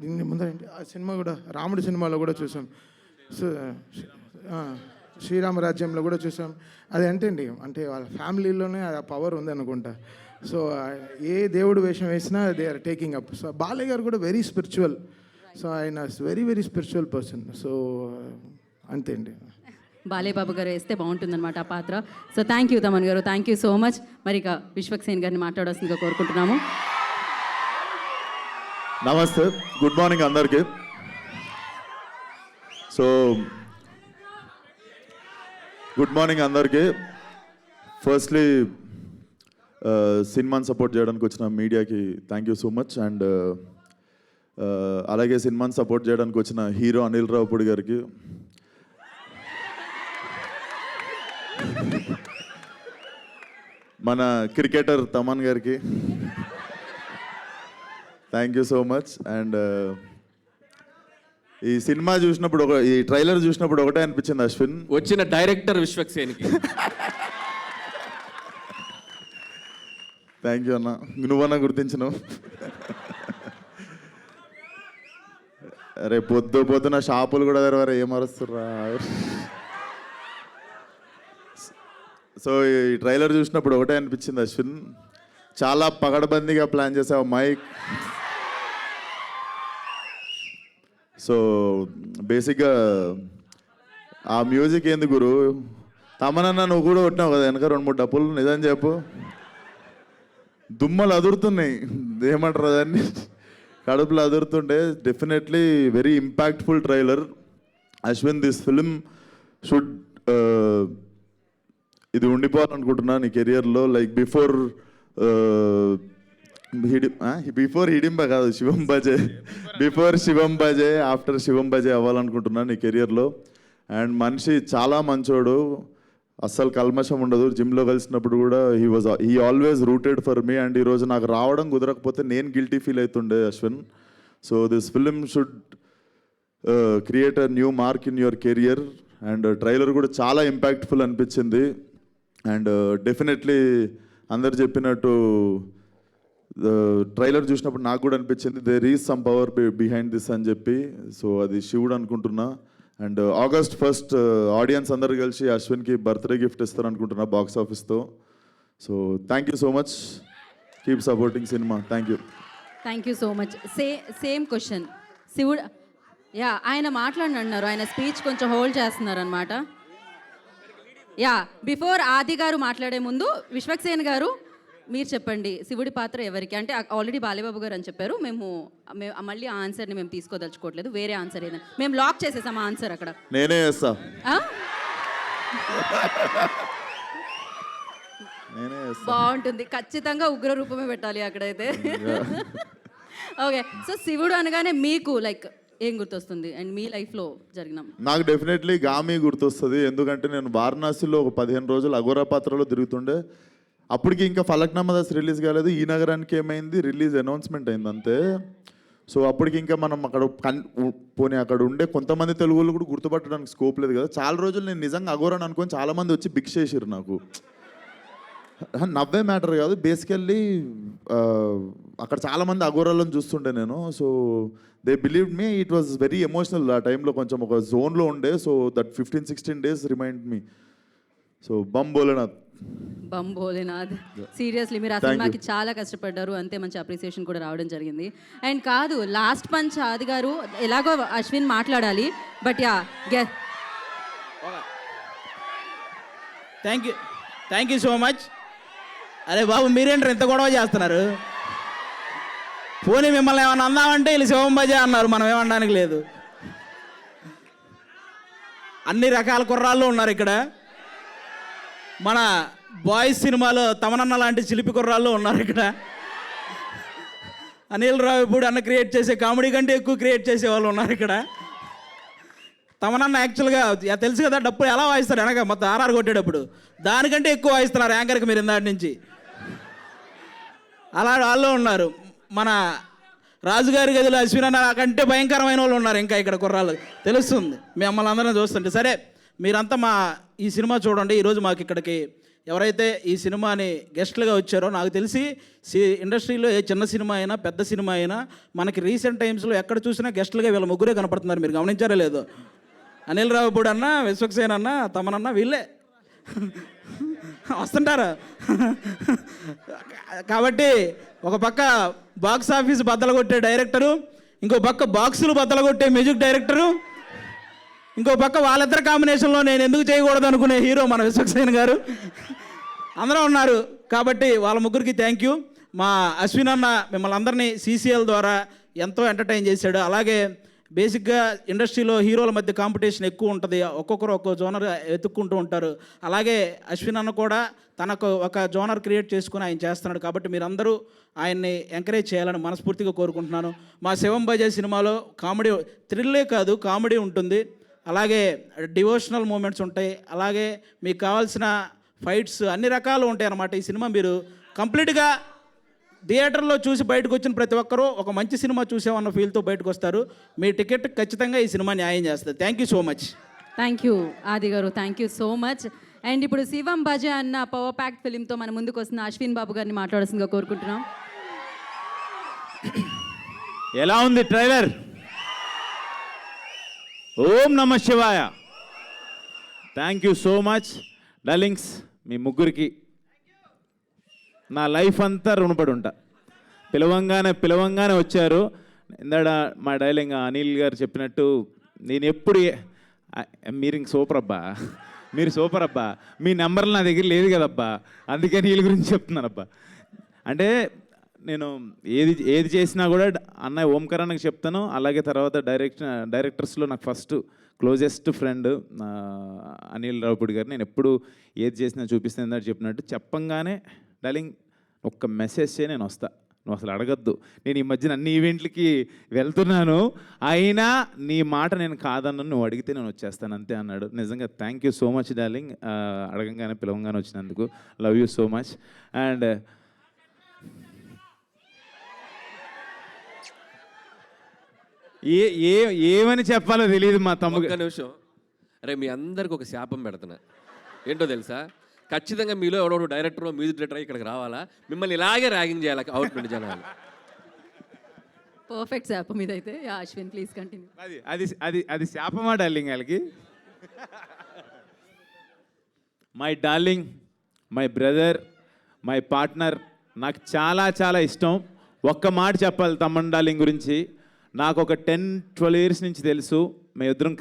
దీని ముందర ఆ సినిమా కూడా రాముడి సినిమాలో కూడా చూసాం, శ్రీరామరాజ్యంలో కూడా చూసాం. అది అంటే వాళ్ళ ఫ్యామిలీలోనే ఆ పవర్ ఉందనుకుంటా. సో ఏ దేవుడు వేషం వేసినా they are taking up. So Balayya గారు కూడా వెరీ స్పిరిచువల్, సో ఆయన వెరీ స్పిరిచువల్ పర్సన్. సో అంతే అండి, బాలయ్య బాబు గారు వేస్తే బాగుంటుందన్నమాట ఆ పాత్ర. సో థ్యాంక్ యూ తమన్ గారు, థ్యాంక్ యూ సో మచ్. మరి ఇక విశ్వక్సేన్ గారిని మాట్లాడాల్సిందిగా కోరుకుంటున్నాము. నమస్తే, గుడ్ మార్నింగ్ అందరికీ. సో గుడ్ మార్నింగ్ అందరికీ. ఫస్ట్లీ సినిమాని సపోర్ట్ చేయడానికి వచ్చిన మీడియాకి thank you so much. And అలాగే సినిమాని సపోర్ట్ చేయడానికి వచ్చిన హీరో అనిల్ రావుపూడి గారికి, మన క్రికెటర్ తమన్ గారికి thank you so much. And ఈ సినిమా చూసినప్పుడు ఈ ట్రైలర్ చూసినప్పుడు ఒకటే అనిపించింది అశ్విన్, వచ్చిన డైరెక్టర్ విశ్వక్సేన్కి థ్యాంక్ యూ అన్న, నువ్వన్నా గుర్తించినావు. అరే పొద్దున షాపులు కూడా తెరవారు, ఏం అరుస్తుర్రా. సో ఈ ట్రైలర్ చూసినప్పుడు ఒకటే అనిపించింది అశ్విన్, చాలా పగడబందీగా ప్లాన్ చేసావు మైక్. సో బేసిక్గా ఆ మ్యూజిక్ ఏంది గురు, తమనన్నా నువ్వు కూడా కొట్టినావు కదా వెనక 2-3 డప్పులు, నిజం చెప్పు దుమ్మలు అదురుతున్నాయి, ఏమంటారు దాన్ని, కడుపులు అదురుతుండే. Definitely very impactful trailer. Ashwin, this film should ఇది ఉండిపోవాలనుకుంటున్నా నీ కెరియర్లో. లైక్ బిఫోర్ హిడింబ కాదు, శివం బజే, బిఫోర్ శివం బజే, ఆఫ్టర్ శివం బజే అవ్వాలనుకుంటున్నా నీ కెరియర్లో. అండ్ మనిషి చాలా మంచోడు, అస్సలు కల్మషం ఉండదు. జిమ్లో కలిసినప్పుడు కూడా he always rooted for me. And ఈరోజు నాకు రావడం కుదరకపోతే నేను గిల్టీ ఫీల్ అవుతుండే Ashwin. So this film should create a new mark in your career. And trailer కూడా చాలా ఇంపాక్ట్ఫుల్ అనిపించింది. అండ్ డెఫినెట్లీ అందరు చెప్పినట్టు ట్రైలర్ చూసినప్పుడు నాకు కూడా అనిపించింది there is some power behind this అని చెప్పి. సో అది శివుడు అనుకుంటున్నా. అండ్ August 1st ఆడియన్స్ అందరు కలిసి అశ్విన్కి బర్త్డే గిఫ్ట్ ఇస్తారు అనుకుంటున్నా బాక్స్ ఆఫీస్తో. So thank you so much, keep supporting cinema. Thank you. Thank you so much. Same question శివుడు. యా, ఆయన మాట్లాడినారు, ఆయన స్పీచ్ కొంచెం హోల్డ్ చేస్తున్నారు అనమాట. యా, బిఫోర్ ఆది గారు మాట్లాడే ముందు విశ్వక్సేన్ గారు మీరు చెప్పండి, శివుడి పాత్ర ఎవరికి? అంటే ఆల్రెడీ బాలేబాబు గారు అని చెప్పారు. మేము మళ్ళీ ఆ ఆన్సర్ని మేము తీసుకోదలుచుకోవట్లేదు, వేరే ఆన్సర్ ఏదైనా. మేము లాక్ చేసేసాం ఆ ఆన్సర్ అక్కడ. నేనే చేస్తా. ఆ? నేనే చేస్తా. బాగుంటుంది, ఖచ్చితంగా ఉగ్ర రూపమే పెట్టాలి అక్కడైతే. ఓకే, సో శివుడు అనగానే మీకు లైక్ ఏం గుర్తొస్తుంది అండ్ మీ లైఫ్లో జరిగిన? నాకు డెఫినెట్లీ గామి గుర్తొస్తుంది. ఎందుకంటే నేను వారణాసిలో ఒక 15 రోజులు అఘోరా పాత్రలో తిరుగుతుండే. అప్పటికి ఇంకా ఫలక్నామా దాస్ రిలీజ్ కాలేదు. ఈ నగరానికి ఏమైంది, రిలీజ్ అనౌన్స్మెంట్ అయింది అంతే. సో అప్పటికి ఇంకా మనం అక్కడ పోనీ అక్కడ ఉండే కొంతమంది తెలుగు వాళ్ళు కూడా గుర్తుపట్టడానికి స్కోప్ లేదు కదా. చాలా రోజులు నేను నిజంగా అఘోరాని అనుకొని చాలామంది వచ్చి భిక్ష చేసిర్రు నాకు. నవ్వే మ్యాటర్ కాదు, బేసికల్లీ అక్కడ చాలామంది అఘోరాలను చూస్తుండే నేను. So they believe me, it was very emotional. ఆ టైంలో కొంచెం ఒక జోన్లో ఉండే. So that 15-16 days remind me. So Bam Bholenath. Bam Bholenath. Seriously మీరు ఆ సినిమాకి చాలా కష్టపడ్డారు, అంతే మంచి అప్రిసియేషన్ కూడా రావడం జరిగింది. అండ్ కాదు, లాస్ట్ పంచ్ ఆది గారు ఎలాగో అశ్విన్ మాట్లాడాలి, but yeah thank you so much. అరే బాబు, మీరేంటారు ఇంత గొడవ చేస్తున్నారు? పోనీ మిమ్మల్ని ఏమన్నా అందామంటే వీళ్ళు శివం భజ అన్నారు, మనం ఏమనడానికి లేదు. అన్ని రకాల కుర్రాళ్ళు ఉన్నారు ఇక్కడ. మన బాయ్స్ సినిమాలో తమనన్న లాంటి చిలిపి కుర్రాళ్ళు ఉన్నారు ఇక్కడ. అనిల్ రావిపూడి అన్న క్రియేట్ చేసే కామెడీ కంటే ఎక్కువ క్రియేట్ చేసే వాళ్ళు ఉన్నారు ఇక్కడ. తమనన్న యాక్చువల్గా తెలుసు కదా, డప్పు ఎలా వాయిస్తారు వెనక మొత్తం ఆర్ఆర్ కొట్టేటప్పుడు, దానికంటే ఎక్కువ వాయిస్తున్నారు యాంకర్కి మీరు ఇందాటి నుంచి. అలా వాళ్ళు ఉన్నారు. మన రాజుగారి గదిలో అశ్విన్ అన్న కంటే భయంకరమైన వాళ్ళు ఉన్నారు ఇంకా ఇక్కడ కుర్రాళ్ళు, తెలుస్తుంది మిమ్మల్ని అందరం చూస్తుంటే. సరే, మీరంతా మా ఈ సినిమా చూడండి. ఈరోజు మాకు ఇక్కడికి ఎవరైతే ఈ సినిమాని గెస్ట్లుగా వచ్చారో, నాకు తెలిసి ఇండస్ట్రీలో ఏ చిన్న సినిమా అయినా పెద్ద సినిమా అయినా మనకి రీసెంట్ టైమ్స్లో ఎక్కడ చూసినా గెస్ట్లుగా వీళ్ళ ముగ్గురే కనపడుతున్నారు. మీరు గమనించారో లేదో? అనిల్ రావిపూడి అన్న, విశ్వక్సేన్ అన్న, తమనన్న, వీళ్ళే వస్తుంటారు. కాబట్టి ఒక పక్క బాక్స్ ఆఫీస్ బద్దలు కొట్టే డైరెక్టరు, ఇంకో పక్క బాక్సులు బద్దలు కొట్టే మ్యూజిక్ డైరెక్టరు, ఇంకో పక్క వాళ్ళిద్దరు కాంబినేషన్లో నేను ఎందుకు చేయకూడదు అనుకునే హీరో మన విశ్వక్సేన్ గారు, అందరూ ఉన్నారు. కాబట్టి వాళ్ళ ముగ్గురికి థ్యాంక్ యూ. మా అశ్విన్ అన్న మిమ్మల్ని అందరినీ CCL ద్వారా ఎంతో ఎంటర్టైన్ చేశాడు. అలాగే బేసిక్గా ఇండస్ట్రీలో హీరోల మధ్య కాంపిటీషన్ ఎక్కువ ఉంటుంది, ఒక్కొక్కరు ఒక్కో జోనర్ వెతుక్కుంటూ ఉంటారు. అలాగే అశ్విన్ అన్న కూడా తనకు ఒక జోనర్ క్రియేట్ చేసుకుని ఆయన చేస్తున్నాడు. కాబట్టి మీరందరూ ఆయన్ని ఎంకరేజ్ చేయాలని మనస్ఫూర్తిగా కోరుకుంటున్నాను. మా శివం భజ సినిమాలో కామెడీ, థ్రిల్లే కాదు కామెడీ ఉంటుంది, అలాగే డివోషనల్ మూమెంట్స్ ఉంటాయి, అలాగే మీకు కావాల్సిన ఫైట్స్ అన్ని రకాలు ఉంటాయి అన్నమాట. ఈ సినిమా మీరు కంప్లీట్గా థియేటర్లో చూసి బయటకు వచ్చిన ప్రతి ఒక్కరూ ఒక మంచి సినిమా చూసామన్న ఫీల్తో బయటకు వస్తారు. మీ టికెట్ ఖచ్చితంగా ఈ సినిమా న్యాయం చేస్తుంది. Thank you so much. Thank you ఆది గారు, thank you so much. And ఇప్పుడు శివం భజ అన్న పవర్ ప్యాక్ ఫిలింతో మన ముందుకు వస్తున్న అశ్విన్ బాబు గారిని మాట్లాడాల్సిందిగా కోరుకుంటున్నాం. ఎలా ఉంది ట్రైలర్? ఓం నమ శివాయ. Thank you so much darlings. మీ ముగ్గురికి నా లైఫ్ అంతా రుణపడి ఉంటా. పిలవంగానే వచ్చారు. ఇందాడ మా డైలింగ్ అనిల్ గారు చెప్పినట్టు నేను ఎప్పుడు మీరు ఇంక సూపర్ అబ్బా, మీరు సూపర్ అబ్బా, మీ నెంబర్లు నా దగ్గర లేదు కదబ్బా, అందుకని వీళ్ళ గురించి చెప్తున్నానబ్బా. అంటే నేను ఏది చేసినా కూడా అన్నయ్య ఓంకార్ అన్నకి చెప్తాను. అలాగే తర్వాత డైరెక్టర్స్లో నాకు first closest friend Anil Ravipudi గారు. నేను ఎప్పుడు ఏది చేసినా చూపిస్తాను ఇందాక చెప్పినట్టు. చెప్పంగానే డార్లింగ్ ఒక్క మెసేజ్ చేయి, నేను వస్తా, నువ్వు అసలు అడగద్దు. నేను ఈ మధ్యన అన్ని ఈవెంట్లకి వెళ్తున్నాను, అయినా నీ మాట నేను కాదన్నాను, నువ్వు అడిగితే నేను వచ్చేస్తాను అంతే అన్నాడు. నిజంగా thank you so much darling, అడగంగానే పిలవంగానే వచ్చినందుకు. Love you so much. And ఏమని చెప్పాలో తెలియదు మా తమ్ముడు. ఒక్క నిమిషం. అరే మీ అందరికి ఒక శాపం పెడుతున్నా. ఏంటో తెలుసా? ఖచ్చితంగా మీలో ఎవడో డైరెక్టర్ మ్యూజిక్ డైరెక్టర్ ఇక్కడికి రావాలా, మిమ్మల్ని ఇలాగే ర్యాగింగ్ చేయాలి అవుట్ నుండి జనాలు. పర్ఫెక్ట్ శాపం ఇదైతే. Ashwin please continue. అది అది అది అది శాపమా డార్లింగ్ వాళ్ళకి? My darling, my brother, my partner, నాకు చాలా చాలా ఇష్టం. ఒక్క మాట చెప్పాలి తమ్మన్ డార్లింగ్ గురించి. నాకు ఒక 10-12 ఇయర్స్ నుంచి తెలుసు. మేము ఇద్దరం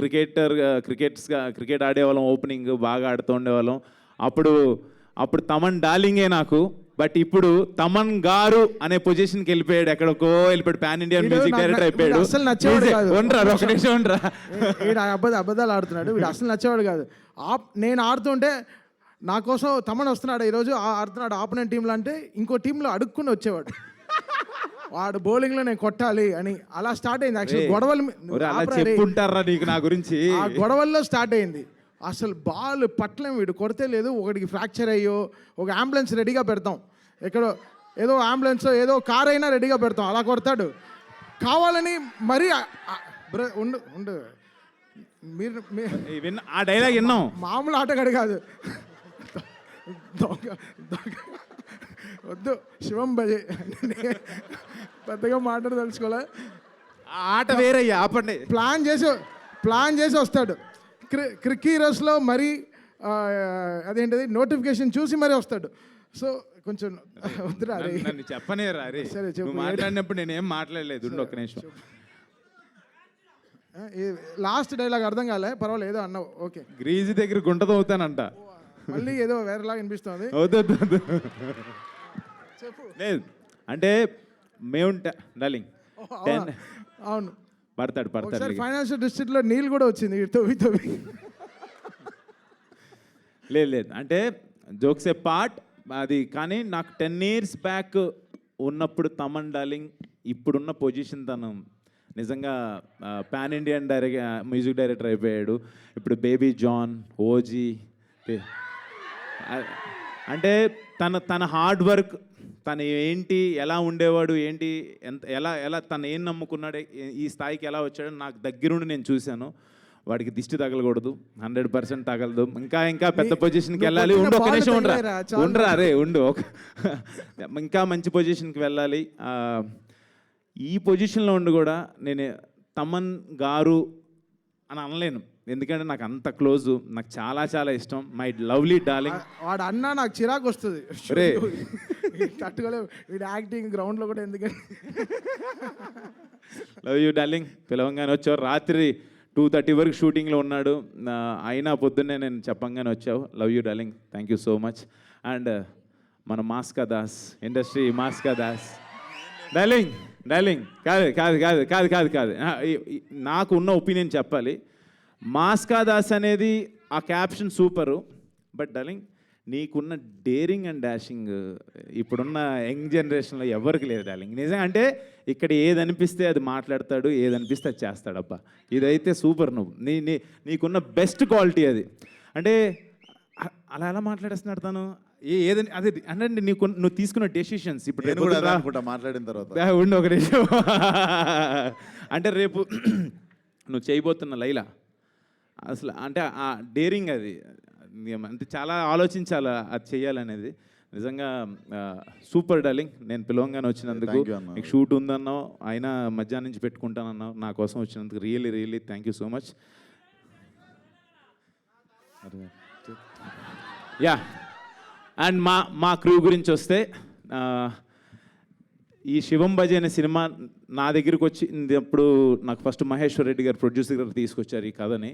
క్రికెట్ ఆడేవాళ్ళం, ఓపెనింగ్ బాగా ఆడుతూ ఉండేవాళ్ళం. అప్పుడు తమన్ డార్లింగే నాకు. బట్ ఇప్పుడు తమన్ గారు అనే పొజిషన్కి వెళ్ళిపోయాడు, ఎక్కడికో వెళ్ళిపోయాడు, పాన్ ఇండియన్ మ్యూజిక్ డైరెక్టర్ అయిపోయాడు. అసలు నచ్చేవాడు కాదు. ఒక నిమిషం ఉండరా. వీడు అబద్ధాలు ఆడుతున్నాడు. వీడు అసలు నచ్చేవాడు కాదు. నేను ఆడుతుంటే నా కోసం తమన్ వస్తున్నాడు, ఈరోజు ఆడుతున్నాడు ఆపోనెంట్ టీంలో అంటే ఇంకో టీంలో అడుక్కుని వచ్చేవాడు. వాడు బౌలింగ్లో నేను కొట్టాలి అని అలా స్టార్ట్ అయింది. యాక్చువల్లీ గొడవలు చెప్పుంటారా నీకు నా గురించి? ఆ గొడవల్లో స్టార్ట్ అయింది. అసలు బాల్ పట్లేం, వీడు కొడితే లేదు. ఒకటికి ఫ్రాక్చర్ అయ్యో, ఒక అంబులెన్స్ రెడీగా పెడతాం, ఎక్కడో ఏదో అంబులెన్స్ ఏదో కార్ అయినా రెడీగా పెడతాం, అలా కొడతాడు కావాలని. మరీ ఉండు మీరు ఆ డైలాగ్ విన్నాం. మామూలు ఆటగాడు కాదు, వద్దు శివం భజే పెద్దగా మాట్లాడదలుచుకోలే. ఆట వేరయ్యా, ఆపండి. ప్లాన్ చేసి వస్తాడు. క్రిక్ హీరోస్లో మరీ అదేంటిది నోటిఫికేషన్ చూసి మరీ వస్తాడు. సో కొంచెం వద్దురా రే. నన్ను చెప్పనేరా రే. సరే చెప్పు. మాట్లాడినప్పుడు నేనేం మాట్లాడలేదు. ఒక్క నిమిషం. లాస్ట్ డైలాగ్ అర్థం కాలే, పర్వాలేదు ఏదో అన్నావు, ఓకే. గ్రీజు దగ్గర గుంటతో అవుతానంట. మళ్ళీ ఏదో వేరేలాగా అనిపిస్తుంది. వద్దు చెప్పు. లేదు అంటే మేము డార్లింగ్ అవును పడతాడు. ఫైనాన్షియల్ డిస్ట్రిక్ట్లో నీళ్ళు కూడా వచ్చింది తవ్వి. లేదు అంటే జోక్స్ ఏ పార్ట్ అది. కానీ నాకు 10 years బ్యాక్ ఉన్నప్పుడు తమన్ డార్లింగ్ ఇప్పుడున్న పొజిషన్ తను నిజంగా పాన్ ఇండియన్ మ్యూజిక్ డైరెక్టర్ అయిపోయాడు. ఇప్పుడు బేబీ జాన్, ఓజీ, అంటే తన హార్డ్ వర్క్, తను ఏంటి, ఎలా ఉండేవాడు, ఏంటి, ఎలా తను ఏం నమ్ముకున్నాడు, ఈ స్థాయికి ఎలా వచ్చాడో నాకు దగ్గరుండి నేను చూశాను. వాడికి దిష్టి తగలకూడదు, 100% తగలదు. ఇంకా పెద్ద పొజిషన్కి వెళ్ళాలి. ఒక నిమిషం ఉండరా రే, ఇంకా మంచి పొజిషన్కి వెళ్ళాలి. ఈ పొజిషన్లో ఉండి కూడా నేను తమన్ గారు అని అనలేను, ఎందుకంటే నాకు అంత క్లోజ్, నాకు చాలా చాలా ఇష్టం. My lovely darling. వాడు అన్నా నాకు చిరాకు వస్తుంది రే. తట్టుకోలేవు. వీడు యాక్టింగ్ గ్రౌండ్లో కూడా ఎందుకంటే. Love you darling. పిలవంగానే వచ్చావు. రాత్రి 2:30 వరకు షూటింగ్లో ఉన్నాడు, అయినా పొద్దున్నే నేను చెప్పంగానే వచ్చావు. Love you darling, thank you so much. And మన మాస్కా దాస్, ఇండస్ట్రీ మాస్కా దాస్. డార్లింగ్ కాదు నాకు ఉన్న ఒపీనియన్ చెప్పాలి. మాస్కా దాస్ అనేది ఆ క్యాప్షన్ సూపరు. బట్ డార్లింగ్ నీకున్న డేరింగ్ అండ్ డాషింగ్ ఇప్పుడున్న యంగ్ జనరేషన్లో ఎవరికి లేదు డార్లింగ్. నిజంగా అంటే ఇక్కడ ఏదనిపిస్తే అది మాట్లాడతాడు, ఏదనిపిస్తే అది చేస్తాడబ్బా. ఇదైతే సూపర్. నీకున్న బెస్ట్ క్వాలిటీ అది. అంటే అలా ఎలా మాట్లాడేస్తున్నాడు తను, ఏదని అదే అంటే నువ్వు తీసుకున్న డెసిషన్స్. ఇప్పుడు మాట్లాడిన తర్వాత ఉండి ఒక నిమిషం. అంటే రేపు నువ్వు చేయబోతున్న లైలా అసలు అంటే ఆ డేరింగ్ అది అంటే చాలా ఆలోచించాలి అది చేయాలనేది. నిజంగా సూపర్ డార్లింగ్. నేను పిలవంగానే వచ్చినందుకు, నీకు షూట్ ఉందన్నావు, అయినా మధ్యాహ్నం నుంచి పెట్టుకుంటానన్నావు, నా కోసం వచ్చినందుకు really thank you so much. Yeah. And మా క్రూ గురించి వస్తే, ఈ శివం భజే అనే సినిమా నా దగ్గరికి వచ్చినప్పుడు నాకు ఫస్ట్ మహేశ్వర్ రెడ్డి గారు ప్రొడ్యూసర్ గారు తీసుకొచ్చారు ఈ కథని.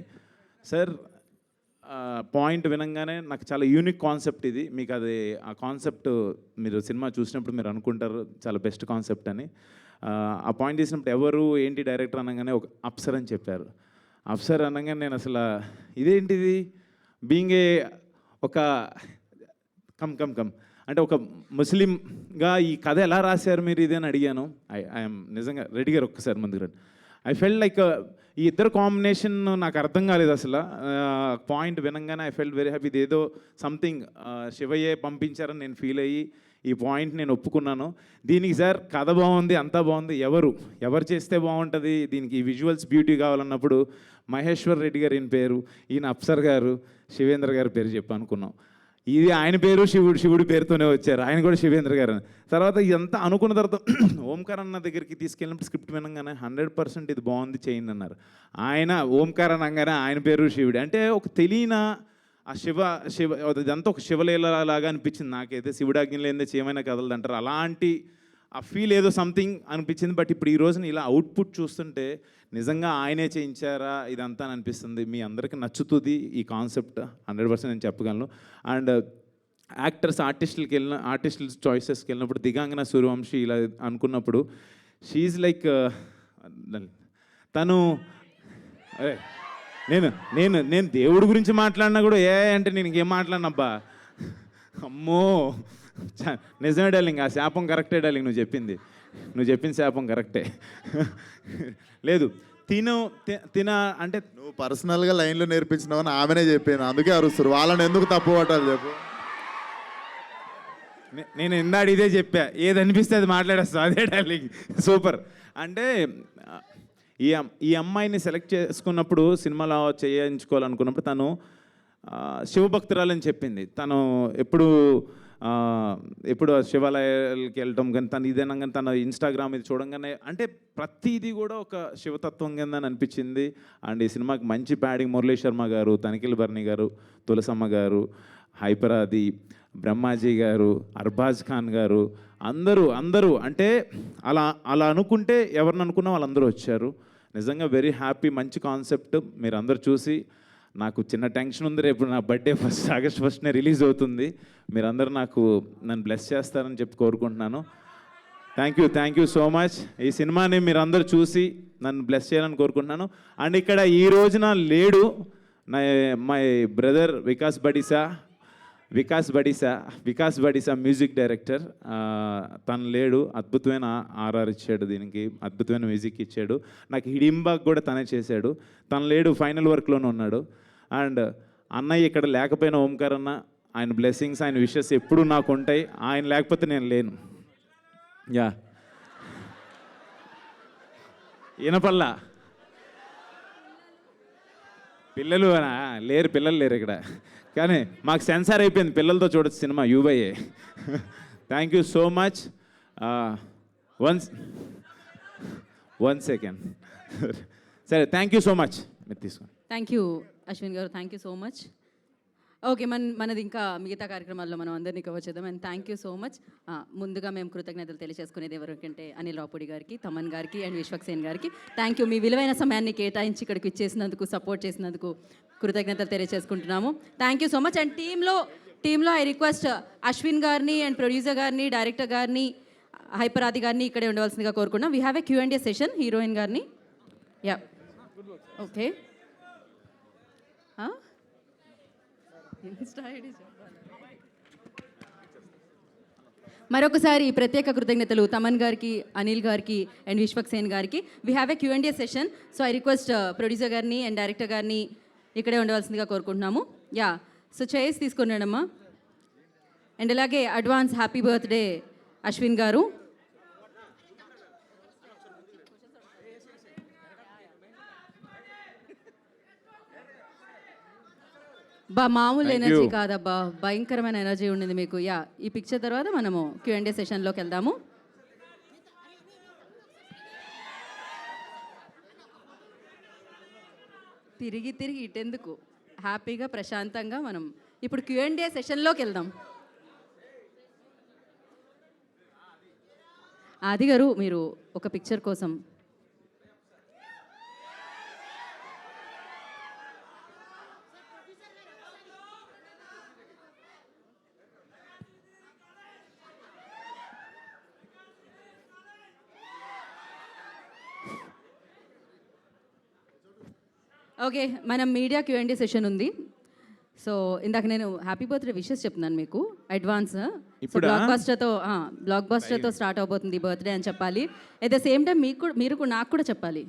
సార్ పాయింట్ వినంగానే నాకు చాలా యూనిక్ కాన్సెప్ట్ ఇది, మీకు అది ఆ కాన్సెప్ట్ మీరు సినిమా చూసినప్పుడు మీరు అనుకుంటారు చాలా బెస్ట్ కాన్సెప్ట్ అని. ఆ పాయింట్ తీసినప్పుడు ఎవరు ఏంటి డైరెక్టర్ అనగానే ఒక అప్సర్ అని చెప్పారు. అప్సర్ అనగానే నేను అసలు ఇదేంటిది బీయింగ్ ఏ ఒక కమ్ అంటే ఒక ముస్లింగా ఈ కథ ఎలా రాశారు మీరు ఇది అని అడిగాను. ఐఎమ్ నిజంగా రెడ్డి గారు ఒక్కసారి ముందుకు రండి. ఐ ఫెల్ట్ లైక్ ఈ ఇద్దరు కాంబినేషన్ నాకు అర్థం కాలేదు అసలు. పాయింట్ వినంగానే ఐ ఫెల్ట్ వెరీ హ్యాపీ. ఇదేదో సంథింగ్ శివయ్యే పంపించారని నేను ఫీల్ అయ్యి ఈ పాయింట్ నేను ఒప్పుకున్నాను. దీనికి సార్ కథ బాగుంది, అంతా బాగుంది, ఎవరు చేస్తే బాగుంటుంది, దీనికి విజువల్స్ బ్యూటీ కావాలన్నప్పుడు మహేశ్వర్ రెడ్డి గారు ఈయన పేరు, ఈయన అప్సర్ గారు, శివేంద్ర గారి పేరు చెప్పి అనుకున్నాం. ఇది ఆయన పేరు శివుడి పేరుతోనే వచ్చారు, ఆయన కూడా శివేంద్ర గారు అని. తర్వాత ఇదంతా అనుకున్న తర్వాత ఓంకార్ అన్న దగ్గరికి తీసుకెళ్ళినప్పుడు స్క్రిప్ట్ వినగానే 100% ఇది బాగుంది చేయండి అన్నారు. ఆయన ఓంకార్ అనగానే ఆయన పేరు శివుడు అంటే ఒక తెలియన ఆ శివ ఇదంతా ఒక శివలీలలాగా అనిపించింది నాకైతే. శివుడాజ్ఞ లేనిదే చేయమైనా కదలదు అంటారు, అలాంటి ఆ ఫీల్ ఏదో సంథింగ్ అనిపించింది. బట్ ఇప్పుడు ఈ రోజున ఇలా అవుట్పుట్ చూస్తుంటే నిజంగా ఆయనే చేయించారా ఇదంతా అని అనిపిస్తుంది. మీ అందరికీ నచ్చుతుంది ఈ కాన్సెప్ట్ 100% నేను చెప్పగలను. అండ్ ఆర్టిస్టుల చాయిసెస్కి వెళ్ళినప్పుడు దిగాంగన సూర్యవంశీ ఇలా అనుకున్నప్పుడు షీఈ్ లైక్ తను అరే నేను దేవుడి గురించి మాట్లాడినా కూడా అంటే నేను ఇంకేం మాట్లాడినబ్బా, అమ్మో నిజమే డార్లింగ్, ఆ శాపం కరెక్టే డార్లింగ్, నువ్వు చెప్పిన శాపం కరెక్టే. లేదు తిన అంటే నువ్వు పర్సనల్గా లైన్లో నేర్పించినావని ఆమెనే చెప్పాను, అందుకే అరుస్తారు. వాళ్ళని ఎందుకు తప్పు పట్టాలి చెప్పు? నేను ఇందాడు ఇదే చెప్పా, ఏది అనిపిస్తే అది మాట్లాడేస్తాను, అదే డార్లింగ్. సూపర్. అంటే ఈ అమ్మాయిని సెలెక్ట్ చేసుకున్నప్పుడు సినిమాలో చేయించుకోవాలనుకున్నప్పుడు తను శివభక్తురాలని చెప్పింది. తను ఎప్పుడు శివాలయాలకి వెళ్ళటం కానీ తను ఇదేనా కానీ తన ఇన్స్టాగ్రామ్ ఇది చూడంగానే అంటే ప్రతిదీ కూడా ఒక శివతత్వం కింద అనిపించింది. అండ్ ఈ సినిమాకి మంచి ప్యాడింగ్ మురళీ శర్మ గారు, తనిఖీల్ బర్ని గారు, తులసమ్మ గారు, హైపరాది, బ్రహ్మాజీ గారు, అర్బాజ్ ఖాన్ గారు, అందరూ అంటే అలా అనుకుంటే ఎవరిని అనుకున్నా వాళ్ళందరూ వచ్చారు. నిజంగా వెరీ హ్యాపీ. మంచి కాన్సెప్ట్. మీరు అందరూ చూసి, నాకు చిన్న టెన్షన్ ఉంది, రేపు నా బర్త్డే ఆగస్ట్ 1నే రిలీజ్ అవుతుంది. మీరందరూ నన్ను బ్లెస్ చేస్తారని చెప్పి కోరుకుంటున్నాను. Thank you so much. ఈ సినిమాని మీరందరూ చూసి నన్ను బ్లెస్ చేయాలని కోరుకుంటున్నాను. అండ్ ఇక్కడ ఈ రోజున లేడు my brother Vikas Badisa music director. తను లేడు. అద్భుతమైన ఆర్ఆర్ ఇచ్చాడు, దీనికి అద్భుతమైన మ్యూజిక్ ఇచ్చాడు. నాకు హిడింబాగ్ కూడా తనే చేశాడు. తను లేడు, ఫైనల్ వర్క్లోనే ఉన్నాడు. అండ్ అన్నయ్య ఇక్కడ లేకపోయినా ఓంకార్ అన్న, ఆయన బ్లెస్సింగ్స్, ఆయన విషెస్ ఎప్పుడూ నాకు ఉంటాయి. ఆయన లేకపోతే నేను లేను. యా ఈనపల్లా పిల్లలు లేరు ఇక్కడ, కానీ మాకు సెన్సార్ అయిపోయింది, పిల్లలతో చూడొచ్చు cinema యూబైఏ. Thank you so much. One second సరే, థ్యాంక్ యూ సో మచ్. మీరు తీసుకోండి. థ్యాంక్ యూ అశ్విన్ గారు, thank you so much. Okay, మనది ఇంకా మిగతా కార్యక్రమాల్లో మనం అందరినీ కవర్ చేద్దాం. And thank you so much. ముందుగా మేము కృతజ్ఞతలు తెలియజేసుకునేది ఎవరికంటే అనిల్ రావుపూడి గారికి, తమన్ గారికి అండ్ విశ్వక్సేన్ గారికి థ్యాంక్ యూ. మీ విలువైన సమయాన్ని కేటాయించి ఇక్కడికి ఇచ్చేసినందుకు, సపోర్ట్ చేసినందుకు కృతజ్ఞతలు తెలియజేసుకుంటున్నాము. Thank you so much. And టీంలో ఐ రిక్వెస్ట్ అశ్విన్ గారిని అండ్ ప్రొడ్యూసర్ గారిని, డైరెక్టర్ గారిని, హైపరాది గారిని ఇక్కడే ఉండవలసిందిగా కోరుకున్నాం. We have a Q&A session. Heroine గారిని ఓకే మరొకసారి ప్రత్యేక కృతజ్ఞతలు తమన్ గారికి, అనిల్ గారికి అండ్ విశ్వక్సేన్ గారికి. We have a Q&A session. So I request producer గారిని అండ్ డైరెక్టర్ గారిని ఇక్కడే ఉండవలసిందిగా కోరుకుంటున్నాము. సో చైర్స్ తీసుకున్నాడమ్మా. అండ్ అలాగే అడ్వాన్స్ హ్యాపీ బర్త్డే అశ్విన్ గారు. మామూలు ఎనర్జీ కాదబ్బా, భయంకరమైన ఎనర్జీ ఉండింది మీకు. ఈ పిక్చర్ తర్వాత మనము Q&A సెషన్లోకి వెళ్దాము. తిరిగి ఇటెందుకు, హ్యాపీగా ప్రశాంతంగా మనం ఇప్పుడు Q&A సెషన్లోకి వెళ్దాం. ఆది గారు, మీరు ఒక పిక్చర్ కోసం ఓకే, మనం మీడియా Q&A సెషన్ ఉంది. సో ఇందాక నేను హ్యాపీ బర్త్డే విషెస్ చెప్తున్నాను మీకు అడ్వాన్స్. బ్లాక్ బస్టర్తో స్టార్ట్ అవబోతుంది బర్త్డే అని చెప్పాలి. ఎట్ ద సేమ్ టైం మీరు నాకు కూడా చెప్పాలి,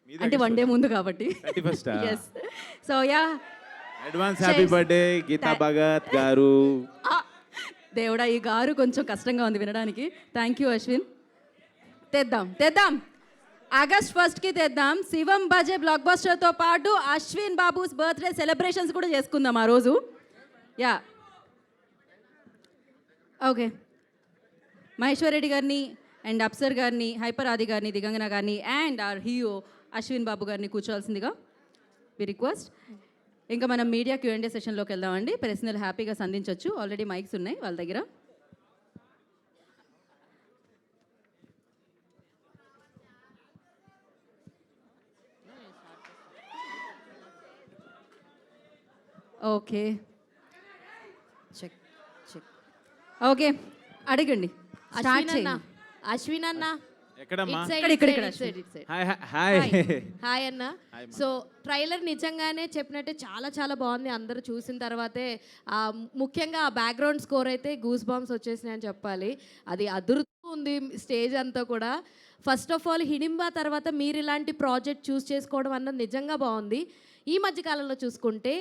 అంటే 1 డే ముందు కాబట్టి. Yes. So advance happy birthday Geetha Bhagat గారు. దేవుడా, ఈ గారు కొంచెం కష్టంగా ఉంది వినడానికి. Thank you Ashwin. తెద్దాం ఆగస్ట్ 1కి తెద్దాం. శివం బజే బ్లాక్ బస్టర్తో పాటు అశ్విన్ బాబుస్ బర్త్డే సెలబ్రేషన్స్ కూడా చేసుకుందాం ఆ రోజు. ఓకే, మహేశ్వర్ రెడ్డి గారిని అండ్ అప్సర్ గారిని, హైపర్ ఆది గారిని, దిగంగన గారిని అండ్ ఆర్ హీరో అశ్విన్ బాబు గారిని కూర్చోవాల్సిందిగా వి రిక్వెస్ట్. ఇంకా మనం మీడియా Q&A సెషన్లోకి వెళ్దామండి. ప్రశ్నలు హ్యాపీగా సంధించవచ్చు. ఆల్రెడీ మైక్స్ ఉన్నాయి వాళ్ళ దగ్గర. Okay, check check. ఓకే, అడగండి. స్టార్ట్ చేయండి. అశ్విన్ అన్న ఎక్కడమ్మా? హాయ్ హాయ్ అన్న. సో ట్రైలర్ నిజంగానే చెప్పినట్టే చాలా చాలా బాగుంది. అందరూ చూసిన తర్వాతే ముఖ్యంగా ఆ బ్యాక్గ్రౌండ్ స్కోర్ అయితే గూస్ బాంబ్స్ వచ్చేసినాయి అని చెప్పాలి. అది అదురుతూ ఉంది స్టేజ్ అంతా కూడా. ఫస్ట్ ఆఫ్ ఆల్ హిడింబా తర్వాత మీరు ఇలాంటి ప్రాజెక్ట్ చూస్ చేసుకోవడం అన్నది నిజంగా బాగుంది. ఈ మధ్యకాలంలో చూసుకుంటే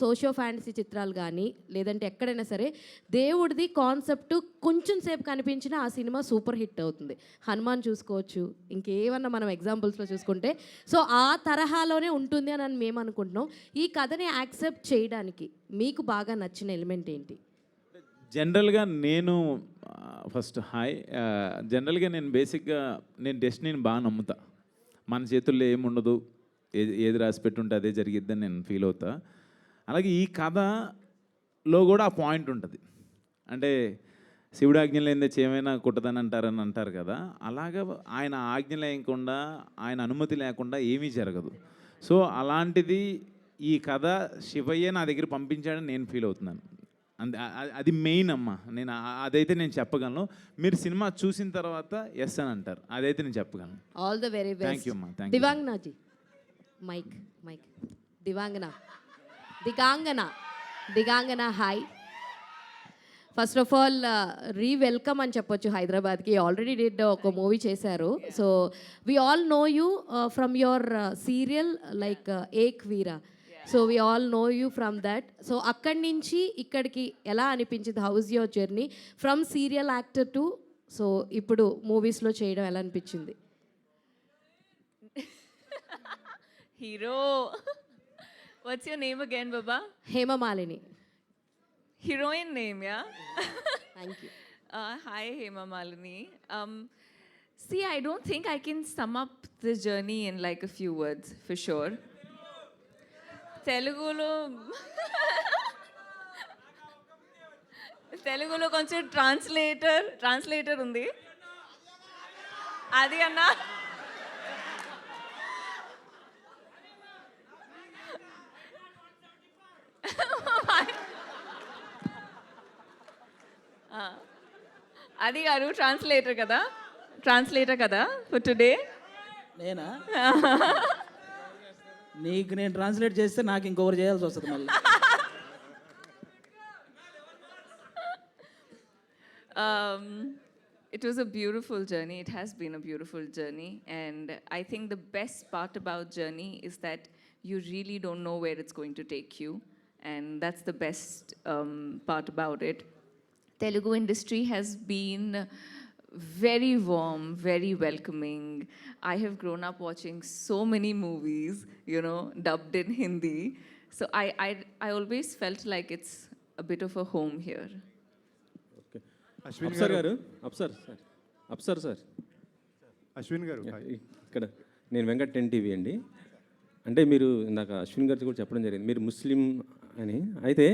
సోషియో ఫ్యాంటసీ చిత్రాలు కానీ లేదంటే ఎక్కడైనా సరే దేవుడిది కాన్సెప్ట్ కొంచెం సేపు కనిపించినా ఆ సినిమా సూపర్ హిట్ అవుతుంది. హనుమాన్ చూసుకోవచ్చు, ఇంకేమన్నా మనం ఎగ్జాంపుల్స్లో చూసుకుంటే. సో ఆ తరహాలోనే ఉంటుంది అని మేము అనుకుంటున్నాం. ఈ కథని యాక్సెప్ట్ చేయడానికి మీకు బాగా నచ్చిన ఎలిమెంట్ ఏంటి? జనరల్గా నేను ఫస్ట్ జనరల్గా నేను బేసిక్గా నేను డెస్టినీని బాగా నమ్ముతా. మన చేతుల్లో ఏముండదు, ఏది రాసి పెట్టుంటే అదే జరిగిద్దని నేను ఫీల్ అవుతా. అలాగే ఈ కథలో కూడా ఆ పాయింట్ ఉంటుంది. అంటే శివుడు ఆజ్ఞ లేనిదే ఏమైనా కుట్టదని అంటారు కదా, అలాగా ఆయన ఆజ్ఞ లేకుండా, ఆయన అనుమతి లేకుండా ఏమీ జరగదు. సో అలాంటిది ఈ కథ శివయ్య నా దగ్గర పంపించాడని నేను ఫీల్ అవుతున్నాను. అది మెయిన్ అమ్మా. నేను అదైతే నేను చెప్పగలను. మీరు సినిమా చూసిన తర్వాత ఎస్ అని అంటారు, అదైతే నేను చెప్పగలను. All the very best. Thank you అమ్మా. Thank you. దివాంగనాజీ mic mic Digangana hi. First of all welcome అని చెప్పొచ్చు హైదరాబాద్కి. ఆల్రెడీ డిడ్ ఒక మూవీ చేశారు. So we all know you from your serial like Ek Veera. So we all know you from that. So అక్కడి నుంచి ఇక్కడికి ఎలా అనిపించింది? How is your journey from serial actor to so ఇప్పుడు మూవీస్లో చేయడం ఎలా అనిపించింది? Hero. What's your name again, Baba? Hema Malini. Heroine name, yeah? Thank you. Hi, Hema Malini. See, I don't think I can sum up this journey in like a few words, for sure. Telugulo konచెం translator ఉంది. అది అన్నా అది గారు translator కదా for today. నేనా? నీకు నేను translate చేస్తే నాకు ఇంకొకరు చేయాల్సి వస్తుంది మళ్ళీ. It was a beautiful journey. It has been a beautiful journey. And I think the best part about journey is that you really don't know where it's going to take you. And that's the best part about it. Telugu industry has been very warm, very welcoming. I have grown up watching so many movies, dubbed in Hindi. So I always felt like it's a bit of a home here. Okay. అప్సర్ sir Ashwin గారు ఇక్కడ నేను Venkat 10TV అండి. అంటే మీరు ఇందాక అశ్విన్ గారితో కూడా చెప్పడం జరిగింది మీరు ముస్లిం అని. అయితే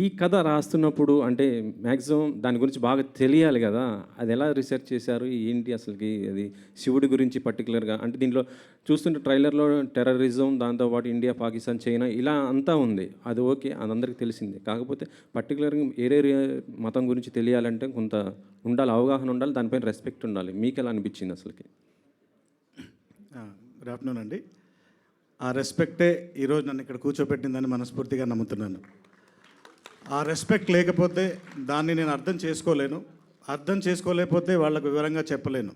ఈ కథ రాస్తున్నప్పుడు అంటే మ్యాక్సిమం దాని గురించి బాగా తెలియాలి కదా, అది ఎలా రీసెర్చ్ చేశారు ఏంటి అసలుకి? అది శివుడి గురించి పర్టికులర్గా అంటే దీంట్లో చూస్తుంటే ట్రైలర్లో టెర్రరిజం, దాంతోపాటు ఇండియా, పాకిస్తాన్, చైనా ఇలా అంతా ఉంది. అది ఓకే, అది అందరికీ తెలిసిందే. కాకపోతే పర్టికులర్గా ఏరే మతం గురించి తెలియాలంటే కొంత ఉండాలి, అవగాహన ఉండాలి, దానిపైన రెస్పెక్ట్ ఉండాలి. మీకు ఎలా అనిపించింది అసలుకి? గుడ్ ఆఫ్టర్నూన్ అండి. ఆ రెస్పెక్టే ఈరోజు నన్ను ఇక్కడ కూర్చోపెట్టిందని మనస్ఫూర్తిగా నమ్ముతున్నాను. ఆ రెస్పెక్ట్ లేకపోతే దాన్ని నేను అర్థం చేసుకోలేకపోతే వాళ్ళకు వివరంగా చెప్పలేను.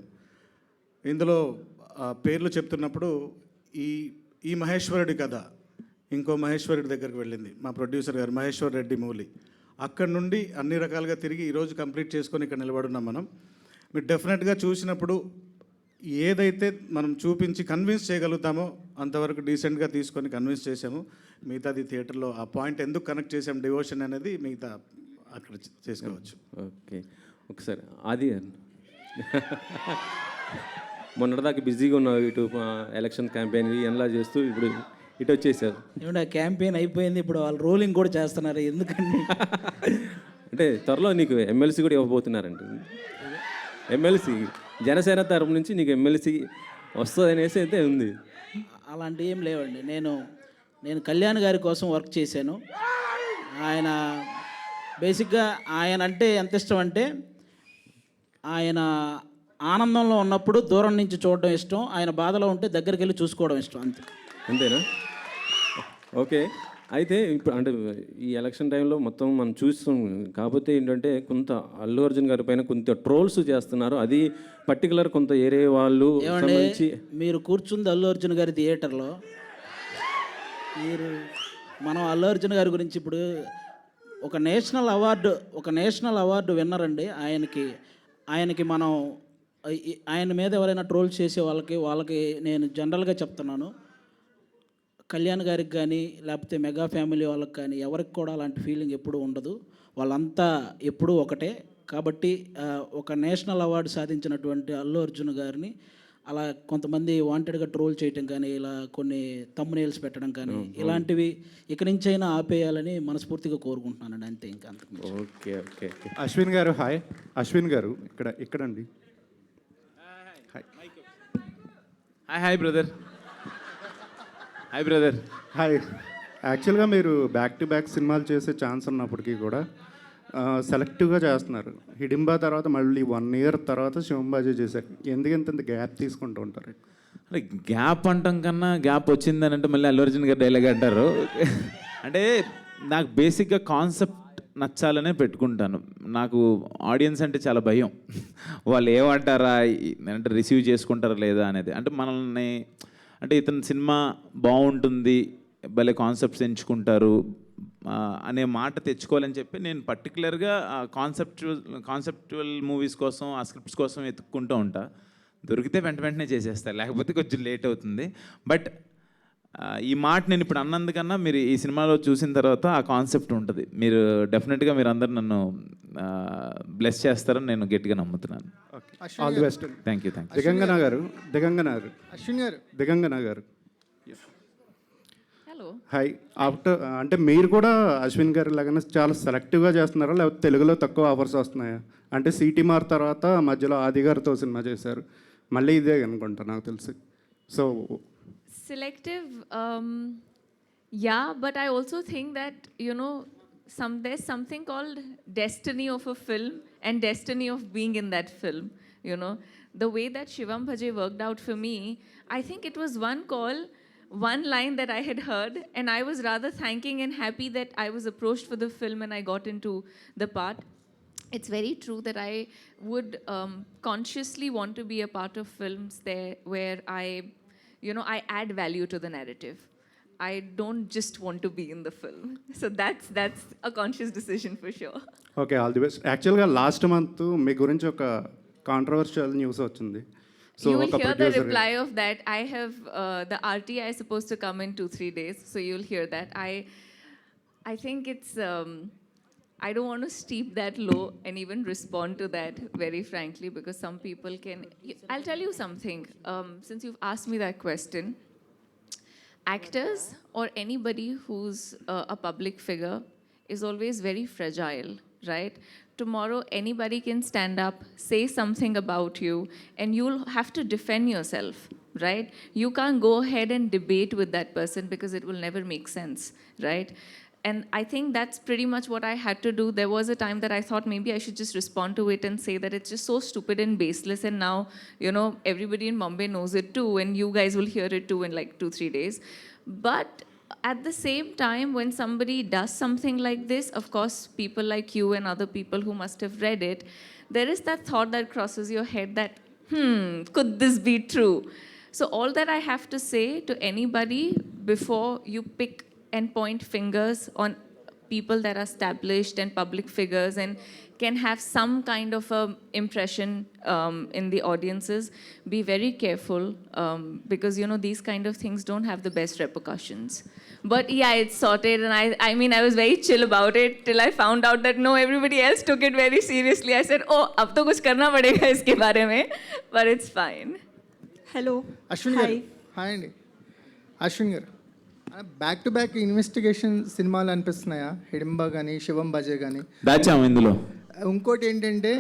ఇందులో పేర్లు చెప్తున్నప్పుడు ఈ మహేశ్వరుడి కథ ఇంకో మహేశ్వరుడి దగ్గరికి వెళ్ళింది, మా ప్రొడ్యూసర్ గారు మహేశ్వర్ రెడ్డి మూలి. అక్కడి నుండి అన్ని రకాలుగా తిరిగి ఈరోజు కంప్లీట్ చేసుకొని ఇక్కడ నిలబడున్నాం మనం. మీరు డెఫినెట్గా చూసినప్పుడు ఏదైతే మనం చూపించి కన్విన్స్ చేయగలుగుతామో అంతవరకు డీసెంట్గా తీసుకొని కన్విన్స్ చేసాము. మిగతాది థియేటర్లో ఆ పాయింట్ ఎందుకు కనెక్ట్ చేసాము డివోషన్ అనేది మిగతా అక్కడ చేసుకోవచ్చు. ఓకే, ఒకసారి ఆది మొన్నటిదాకా బిజీగా ఉన్నావు, ఇటు ఎలక్షన్ క్యాంపెయిన్ ఎలా చేస్తూ ఇప్పుడు ఇటు వచ్చేసారు. ఏమంటే ఆ క్యాంపెయిన్ అయిపోయింది, ఇప్పుడు వాళ్ళు రోలింగ్ కూడా చేస్తున్నారు. ఎందుకండి అంటే త్వరలో నీకు ఎమ్మెల్సీ కూడా ఇవ్వబోతున్నారంట. ఎమ్మెల్సీ జనసేన తరపు నుంచి నీకు ఎమ్మెల్సీ వస్తుంది అనేసి అయితే ఉంది. అలాంటివి ఏం లేవండి. నేను కళ్యాణ్ గారి కోసం వర్క్ చేశాను. ఆయన బేసిక్గా ఆయన అంటే ఎంత ఇష్టం అంటే, ఆయన ఆనందంలో ఉన్నప్పుడు దూరం నుంచి చూడడం ఇష్టం, ఆయన బాధలో ఉంటే దగ్గరికి వెళ్ళి చూసుకోవడం ఇష్టం, అంతే. అంతేనా? ఓకే. అయితే ఇప్పుడు అంటే ఈ ఎలక్షన్ టైంలో మొత్తం మనం చూస్తాం. కాకపోతే ఏంటంటే కొంత అల్లు అర్జున్ గారి పైన కొంత ట్రోల్స్ చేస్తున్నారు. అది పర్టికులర్ కొంత ఏరే వాళ్ళు సంబంధించి. మీరు కూర్చుంది అల్లు అర్జున్ గారి థియేటర్లో, మనం అల్లు అర్జున్ గారి గురించి ఇప్పుడు ఒక నేషనల్ అవార్డు విన్నర్ అండి. ఆయనకి మనం ఆయన మీద ఎవరైనా ట్రోల్ చేసే వాళ్ళకి నేను జనరల్గా చెప్తున్నాను, కళ్యాణ్ గారికి కానీ లేకపోతే మెగా ఫ్యామిలీ వాళ్ళకి కానీ ఎవరికి కూడా అలాంటి ఫీలింగ్ ఎప్పుడూ ఉండదు. వాళ్ళంతా ఎప్పుడూ ఒకటే. కాబట్టి ఒక నేషనల్ అవార్డు సాధించినటువంటి అల్లు అర్జున్ గారిని అలా కొంతమంది వాంటెడ్గా ట్రోల్ చేయటం కానీ, ఇలా కొన్ని థంబ్నెయిల్స్ పెట్టడం కానీ, ఇలాంటివి ఇక నుంచైనా ఆపేయాలని మనస్ఫూర్తిగా కోరుకుంటున్నానండి, అంతే. ఇంకా అంతకు. Okay okay. అశ్విన్ గారు హాయ్. అశ్విన్ గారు ఇక్కడండి. Hi brother. హాయ్. యాక్చువల్గా మీరు బ్యాక్ టు బ్యాక్ సినిమాలు చేసే ఛాన్స్ ఉన్నప్పటికీ కూడా సెలెక్టివ్గా చేస్తున్నారు. హిడింబా తర్వాత మళ్ళీ 1 year తర్వాత శివంబాజీ చేశారు. ఎందుకంత గ్యాప్ తీసుకుంటూ ఉంటారు? అంటే గ్యాప్ అంటాం కన్నా గ్యాప్ వచ్చిందని అంటే మళ్ళీ అల్లు అర్జున్ గారు డైలాగ్ అంటారు. అంటే నాకు బేసిక్గా కాన్సెప్ట్ నచ్చాలనే పెట్టుకుంటాను. నాకు ఆడియన్స్ అంటే చాలా భయం. వాళ్ళు ఏమంటారా అంటే రిసీవ్ చేసుకుంటారా లేదా అనేది. అంటే మనల్ని అంటే ఇతని సినిమా బాగుంటుంది, భలే కాన్సెప్ట్స్ ఎంచుకుంటారు అనే మాట తెచ్చుకోవాలని చెప్పి నేను పర్టికులర్గా కాన్సెప్చువల్ మూవీస్ కోసం, ఆ స్క్రిప్ట్స్ కోసం వెతుక్కుంటూ ఉంటా. దొరికితే వెంటనే చేసేస్తాను, లేకపోతే కొంచెం లేట్ అవుతుంది. బట్ ఈ మాట నేను ఇప్పుడు అన్నందుకన్నా మీరు ఈ సినిమాలో చూసిన తర్వాత ఆ కాన్సెప్ట్ ఉంటుంది. మీరు డెఫినెట్గా మీరు అందరు నన్ను బ్లెస్ చేస్తారని నేను గట్టిగా నమ్ముతున్నాను. All the best. Thank you. Digangana గారు హలో. హాయ్. ఆఫ్టర్ అంటే మీరు కూడా అశ్విన్ గారి లాగానే చాలా సెలెక్టివ్గా చేస్తున్నారా, లేకపోతే తెలుగులో తక్కువ ఆఫర్స్ వస్తున్నాయా? అంటే సిటీమార్ తర్వాత మధ్యలో ఆది గారితో సినిమా చేశారు, మళ్ళీ ఇదే అనుకుంటా నాకు తెలిసి. So Selective, yeah, but I also think that, there's something called destiny of a film and destiny of being in that film. The way that Shivam Bhaje worked out for me, I think it was one call, one line that I had heard, and I was rather thanking and happy that I was approached for the film and I got into the part. It's very true that I would consciously want to be a part of films there where I add value to the narrative. I don't just want to be in the film. So that's a conscious decision for sure. Okay, all the best. యాక్చువల్గా last month మీ గురించి ఒక controversial news వచ్చింది. So you will hear the reply of that. I have the RTI is supposed to come in 2-3 days, so you'll hear that. I think it's I don't want to steep that low and even respond to that very frankly, because some people can. I'll tell you something. Since you've asked me that question, actors or anybody who's a public figure is always very fragile, right? Tomorrow anybody can stand up, say something about you, and you'll have to defend yourself, right? You can't go ahead and debate with that person because it will never make sense, right? And I think that's pretty much what I had to do. There was a time that I thought maybe I should just respond to it and say that it's just so stupid and baseless. And now, everybody in Mumbai knows it too. And you guys will hear it too in like 2-3 days. But at the same time, when somebody does something like this, of course, people like you and other people who must have read it, there is that thought that crosses your head that, could this be true? So all that I have to say to anybody before you pick and point fingers on people that are established and public figures and can have some kind of a impression in the audiences, be very careful because you know these kind of things don't have the best repercussions. But yeah, it's sorted, and I mean I was very chill about it till I found out that no, everybody else took it very seriously. I said, oh, ab to kuch karna padega iske bare mein, but it's fine. Hello Ashwin గారు hi అండి. అశ్విన్ గారు back to back investigation సినిమాలు అనిపిస్తున్నాయా? హిడింబా కానీ శివం బజే కానీ దాచాము ఇందులో. ఇంకోటి ఏంటంటే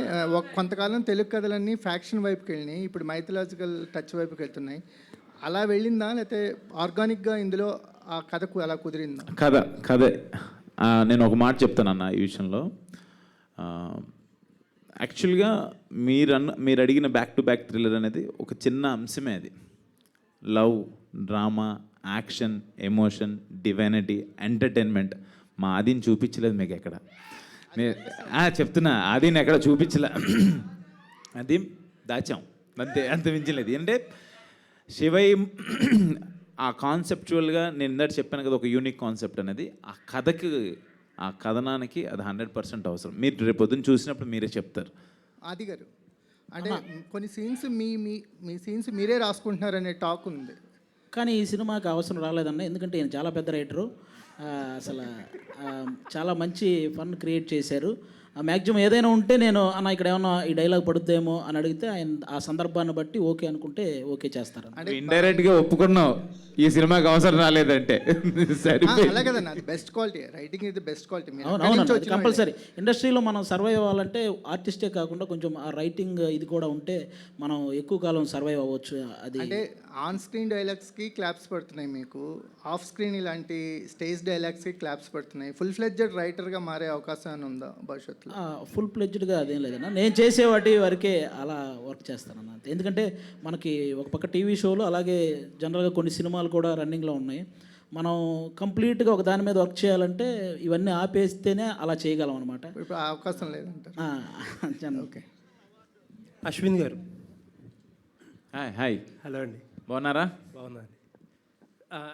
కొంతకాలం తెలుగు కథలన్నీ ఫ్యాక్షన్ వైపుకి వెళ్ళినాయి, ఇప్పుడు మైథలాజికల్ టచ్ వైపుకి వెళ్తున్నాయి. అలా వెళ్ళిందా లేకపోతే ఆర్గానిక్గా ఇందులో ఆ కథకు అలా కుదిరిందా? కథే. నేను ఒక మాట చెప్తానన్న ఈ విషయంలో. యాక్చువల్గా మీరు అడిగిన బ్యాక్ టు బ్యాక్ థ్రిల్లర్ అనేది ఒక చిన్న అంశమే. అది love, drama, action, emotion, divinity, entertainment. మా ఆదిని చూపించలేదు మీకు ఎక్కడ. చెప్తున్నా, ఆదిని ఎక్కడ చూపించలే. అది దాచాం అంతే, అంత మించలేదు. అంటే శివయ్య ఆ కాన్సెప్చువల్గా నేను ఇందాక చెప్పాను కదా, ఒక యూనిక్ కాన్సెప్ట్ అనేది ఆ కథకి, ఆ కథనానికి అది 100% అవసరం. మీరు రేపు పొద్దున్న చూసినప్పుడు మీరే చెప్తారు. ఆది గారు అంటే కొన్ని సీన్స్ మీ సీన్స్ మీరే రాసుకుంటున్నారనే టాక్ ఉంది, కానీ ఈ సినిమాకి అవసరం రాలేదన్న. ఎందుకంటే ఈయన చాలా పెద్ద రైటరు, అసలు చాలా మంచి ఫన్ క్రియేట్ చేశారు. మ్యాక్సిమం ఏదైనా ఉంటే నేను అన్న ఇక్కడ ఏమన్నా ఈ డైలాగ్ పడుద్దేమో అని అడిగితే ఆయన ఆ సందర్భాన్ని బట్టి ఓకే అనుకుంటే ఓకే చేస్తారు. ఇండైరెక్ట్గా ఒప్పుకున్నావు ఈ సినిమాకి అవసరం రాలేదంటే. అలా కదన్నా, అది బెస్ట్ క్వాలిటీ. రైటింగ్ ఇది బెస్ట్ క్వాలిటీ. అవునవును, కంపల్సరీ. ఇండస్ట్రీలో మనం సర్వైవ్ అవ్వాలంటే ఆర్టిస్టే కాకుండా కొంచెం ఆ రైటింగ్ ఇది కూడా ఉంటే మనం ఎక్కువ కాలం సర్వైవ్ అవ్వచ్చు. అది అంటే ఆన్ స్క్రీన్ డైలాగ్స్కి క్లాప్స్ పడుతున్నాయి, మీకు ఆఫ్ స్క్రీన్ ఇలాంటి స్టేజ్ డైలాగ్స్కి క్లాప్స్ పడుతున్నాయి. ఫుల్ ఫ్లెడ్జెడ్ రైటర్గా మారే అవకాశం ఏమైనా ఉందా భవిష్యత్తులో? ఫుల్ ప్లెడ్జ్డ్గా అదేం లేదన్నా. నేను చేసే వాటి వరకే అలా వర్క్ చేస్తానన్న. ఎందుకంటే మనకి ఒక పక్క టీవీ షోలు, అలాగే జనరల్గా కొన్ని సినిమాలు కూడా రన్నింగ్లో ఉన్నాయి. మనం కంప్లీట్గా ఒక దాని మీద వర్క్ చేయాలంటే ఇవన్నీ ఆపేస్తేనే అలా చేయగలం అనమాట. ఇప్పుడు అవకాశం లేదంటారు. ఓకే. అశ్విన్ గారు హాయ్. హలో అండి, బాగున్నారా? బాగున్నాను.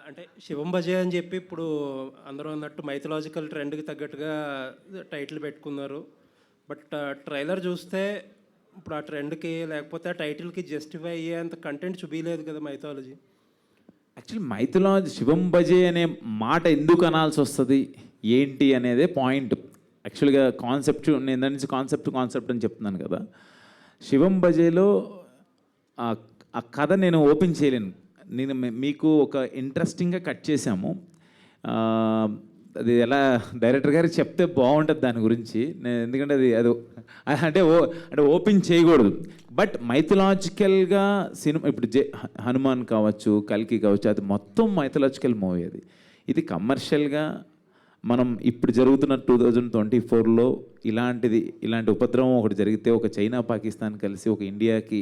అంటే శివం బజే అని చెప్పి ఇప్పుడు అందరూ అన్నట్టు మైథలాజికల్ ట్రెండ్కి తగ్గట్టుగా టైటిల్ పెట్టుకున్నారు. బట్ ట్రైలర్ చూస్తే ఇప్పుడు ఆ ట్రెండ్కి లేకపోతే ఆ టైటిల్కి జస్టిఫై అయ్యేంత కంటెంట్ చూపించలేదు కదా మైథాలజీ. యాక్చువల్లీ మైథలాజీ శివం బజే అనే మాట ఎందుకు అనాల్సి వస్తుంది ఏంటి అనేదే పాయింట్. యాక్చువల్గా కాన్సెప్ట్, నేను దాని నుంచి కాన్సెప్ట్ అని చెప్తున్నాను కదా. శివం బజేలో ఆ కథ నేను ఓపెన్ చేయలేను. నేను మీకు ఒక ఇంట్రెస్టింగ్గా కట్ చేశాము. అది ఎలా డైరెక్టర్ గారికి చెప్తే బాగుంటుంది దాని గురించి. ఎందుకంటే అది అంటే ఓపెన్ చేయకూడదు. బట్ మైథలాజికల్గా సినిమా ఇప్పుడు హనుమాన్ కావచ్చు, కల్కి కావచ్చు, అది మొత్తం మైథలాజికల్ మూవీ. అది ఇది కమర్షియల్గా మనం ఇప్పుడు జరుగుతున్న 2024లో ఇలాంటి ఉపద్రవం ఒకటి జరిగితే ఒక చైనా పాకిస్తాన్ కలిసి ఒక ఇండియాకి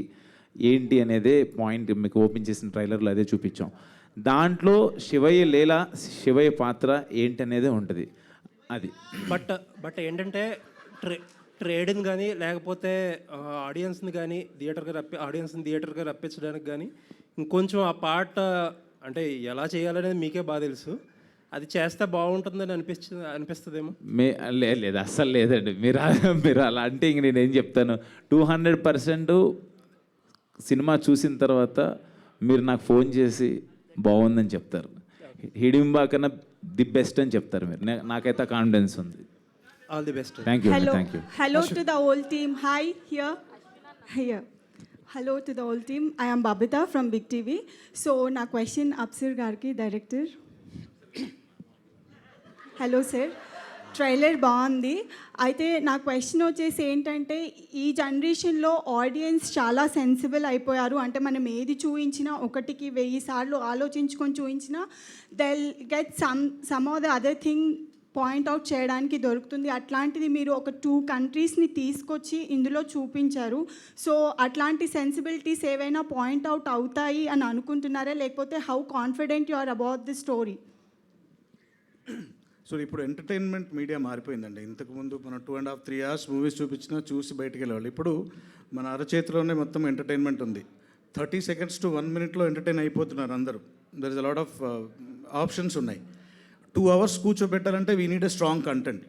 ఏంటి అనేదే పాయింట్ మీకు ఓపెన్ చేసిన ట్రైలర్లో అదే చూపించాం. దాంట్లో శివయ్య పాత్ర ఏంటి అనేదే ఉంటుంది. అది బట్ ఏంటంటే ట్రేడ్ని కానీ లేకపోతే ఆడియన్స్ని కానీ థియేటర్గా రప్పించడానికి కానీ ఇంకొంచెం ఆ పార్ట్ అంటే ఎలా చేయాలనేది మీకే బాగా తెలుసు. అది చేస్తే బాగుంటుందని అనిపిస్తుందేమో. లేదు, అస్సలు లేదండి. మీరు అలా అంటే ఇంక నేనేం చెప్తాను. 200% సినిమా చూసిన తర్వాత మీరు నాకు ఫోన్ చేసి బాగుందని చెప్తారు. హిడింబా కన్నా ది బెస్ట్ అని చెప్తారు మీరు. నాకైతే కాన్ఫిడెన్స్ ఉంది. All the best. Thank you. Thank you. Hello to the whole team. Hi, here. Hello to the whole team. I am Babita from Big TV. So, na question Apsir Garki, director. Hello, sir. Trailer బాగుంది. అయితే నా question వచ్చేసి ఏంటంటే, ఈ జనరేషన్లో audience చాలా sensible అయిపోయారు. అంటే మనం ఏది చూపించినా 1కి 1000 సార్లు ఆలోచించుకొని చూపించినా they'll get some of the other thing point out చేయడానికి దొరుకుతుంది. అట్లాంటిది మీరు ఒక 2 కంట్రీస్ని తీసుకొచ్చి ఇందులో చూపించారు. సో అట్లాంటి సెన్సిబిలిటీస్ ఏవైనా పాయింట్అవుట్ అవుతాయి అని అనుకుంటున్నారా, లేకపోతే how confident you are about the story? So ఇప్పుడు ఎంటర్టైన్మెంట్ మీడియా మారిపోయిందండి. ఇంతకుముందు మనం 2.5-3 hours మూవీస్ చూపించినా చూసి బయటికి వెళ్ళేవాళ్ళు. ఇప్పుడు మన అరచేతిలోనే మొత్తం ఎంటర్టైన్మెంట్ ఉంది. 30 seconds to 1 minute ఎంటర్టైన్ అయిపోతున్నారు అందరూ. There is a lot of options ఉన్నాయి. 2 hours కూర్చోబెట్టాలంటే we need a strong content.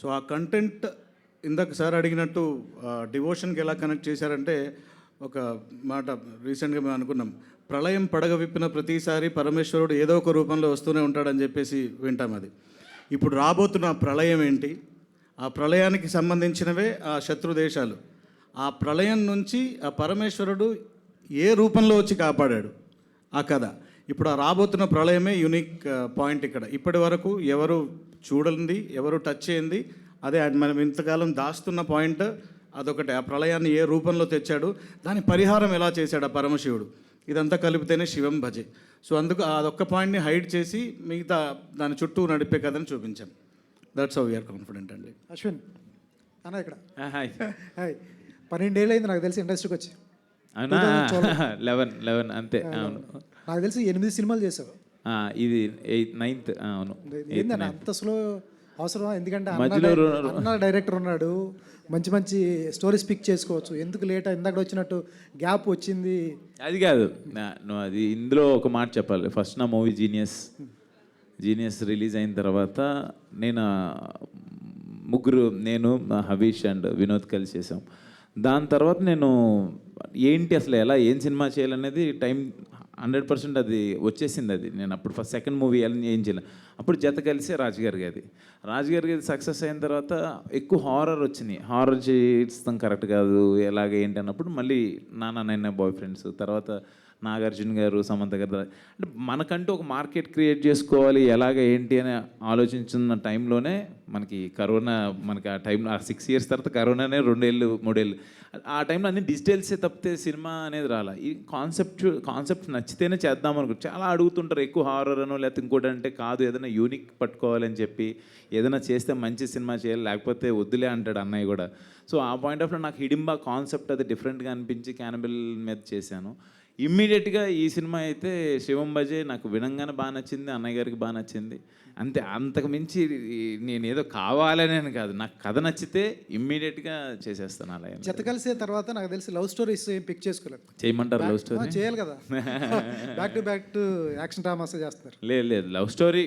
So ఆ కంటెంట్ ఇందాక సార్ అడిగినట్టు డివోషన్కి ఎలా కనెక్ట్ చేశారంటే, ఒక మాట రీసెంట్గా మేము అనుకున్నాం, ప్రళయం పడగ విప్పిన ప్రతిసారి పరమేశ్వరుడు ఏదో ఒక రూపంలో వస్తూనే ఉంటాడని చెప్పేసి వింటాం. అది ఇప్పుడు రాబోతున్న ప్రళయం ఏంటి, ఆ ప్రళయానికి సంబంధించినవే ఆ శత్రు దేశాలు. ఆ ప్రళయం నుంచి ఆ పరమేశ్వరుడు ఏ రూపంలో వచ్చి కాపాడాడు ఆ కథ. ఇప్పుడు ఆ రాబోతున్న ప్రళయమే యూనిక్ పాయింట్ ఇక్కడ. ఇప్పటి వరకు ఎవరు చూడండి, ఎవరు టచ్ చేయండి, అదే మనం ఇంతకాలం దాస్తున్న పాయింట్ అదొకటి. ఆ ప్రళయాన్ని ఏ రూపంలో తెచ్చాడు, దాని పరిహారం ఎలా చేశాడు ఆ పరమశివుడు, ఇదంతా కలిపితేనే శివం భజే. సో అందుకు అదొక్క పాయింట్ని హైడ్ చేసి మిగతా దాని చుట్టూ నడిపే కథని చూపించాం. దట్స్ హౌ వీఆర్ కాన్ఫిడెంట్ అండి. అశ్విన్ అన్న ఇక్కడ హాయ్ హాయ్ 12 ఏళ్ళు అయింది నాకు తెలిసి ఇండస్ట్రీకి వచ్చి. అవునా? 11 అంతే. అవును, నాకు తెలిసి 8 సినిమాలు చేసావు. ఇది 9th. అవును. ఏందన్న అంత స్లో అవసరమా? ఎందుకంటే మధ్యలో అన్న డైరెక్టర్ ఉన్నాడు, మంచి మంచి స్టోరీస్ పిక్ చేసుకోవచ్చు. ఎందుకు లేట్ ఇందాక వచ్చినట్టు గ్యాప్ వచ్చింది? అది కాదు, నువ్వు అది ఇందులో ఒక మాట చెప్పాలి. ఫస్ట్ నా మూవీ జీనియస్ రిలీజ్ అయిన తర్వాత నేను హవీష్ అండ్ వినోద్ కలిసి చేసాం. దాని తర్వాత నేను ఏంటి అసలు ఏం సినిమా చేయాలనేది టైం 100% అది వచ్చేసింది. అది నేను అప్పుడు ఫస్ట్ సెకండ్ మూవీ ఏం చేయలేదు. అప్పుడు జత కలిసి రాజుగారి గది సక్సెస్ అయిన తర్వాత ఎక్కువ హారర్ వచ్చినాయి. హారర్ చేస్తాం కరెక్ట్ కాదు, ఏంటి అన్నప్పుడు మళ్ళీ నాన్న బాయ్ ఫ్రెండ్స్, తర్వాత నాగార్జున గారు, సమంత గారు, అంటే మనకంటూ ఒక మార్కెట్ క్రియేట్ చేసుకోవాలి ఏంటి అని ఆలోచించిన టైంలోనే మనకి కరోనా, మనకి ఆ టైంలో 6 years తర్వాత కరోనానే 2 ఏళ్ళు 3 ఏళ్ళు. ఆ టైంలో అన్ని డిజిటల్సే తప్పితే సినిమా అనేది రాలా. ఈ కాన్సెప్ట్ నచ్చితేనే చేద్దాం అనుకుంటారు. చాలా అడుగుతుంటారు ఎక్కువ హారర్ అనో లేకపోతే ఇంకోటి అంటే కాదు, ఏదైనా యూనిక్ పట్టుకోవాలని చెప్పి ఏదైనా చేస్తే మంచి సినిమా చేయాలి, లేకపోతే వద్దులే అంటాడు అన్నయ్య కూడా. సో ఆ పాయింట్ ఆఫ్ నాకు హిడింబా కాన్సెప్ట్ అది డిఫరెంట్గా అనిపించి క్యానబిల్ మీద చేశాను. ఇమ్మీడియట్గా ఈ సినిమా అయితే శివం భజే నాకు వినంగానే బాగా నచ్చింది, అన్నయ్య గారికి బాగా నచ్చింది. అంతే, అంతకు మించి నేనేదో కావాలని కాదు, నాకు కథ నచ్చితే ఇమ్మీడియట్గా చేసేస్తాను. అలా జత కలిసే తర్వాత నాకు తెలిసి లవ్ స్టోరీస్ ఏం పిక్ చేసుకోలేదు. చేయమంటారు లవ్ స్టోరీ? చేయాలి కదా, బ్యాక్ టు యాక్షన్ డ్రామాస్ చేస్తారు. లేదు లవ్ స్టోరీ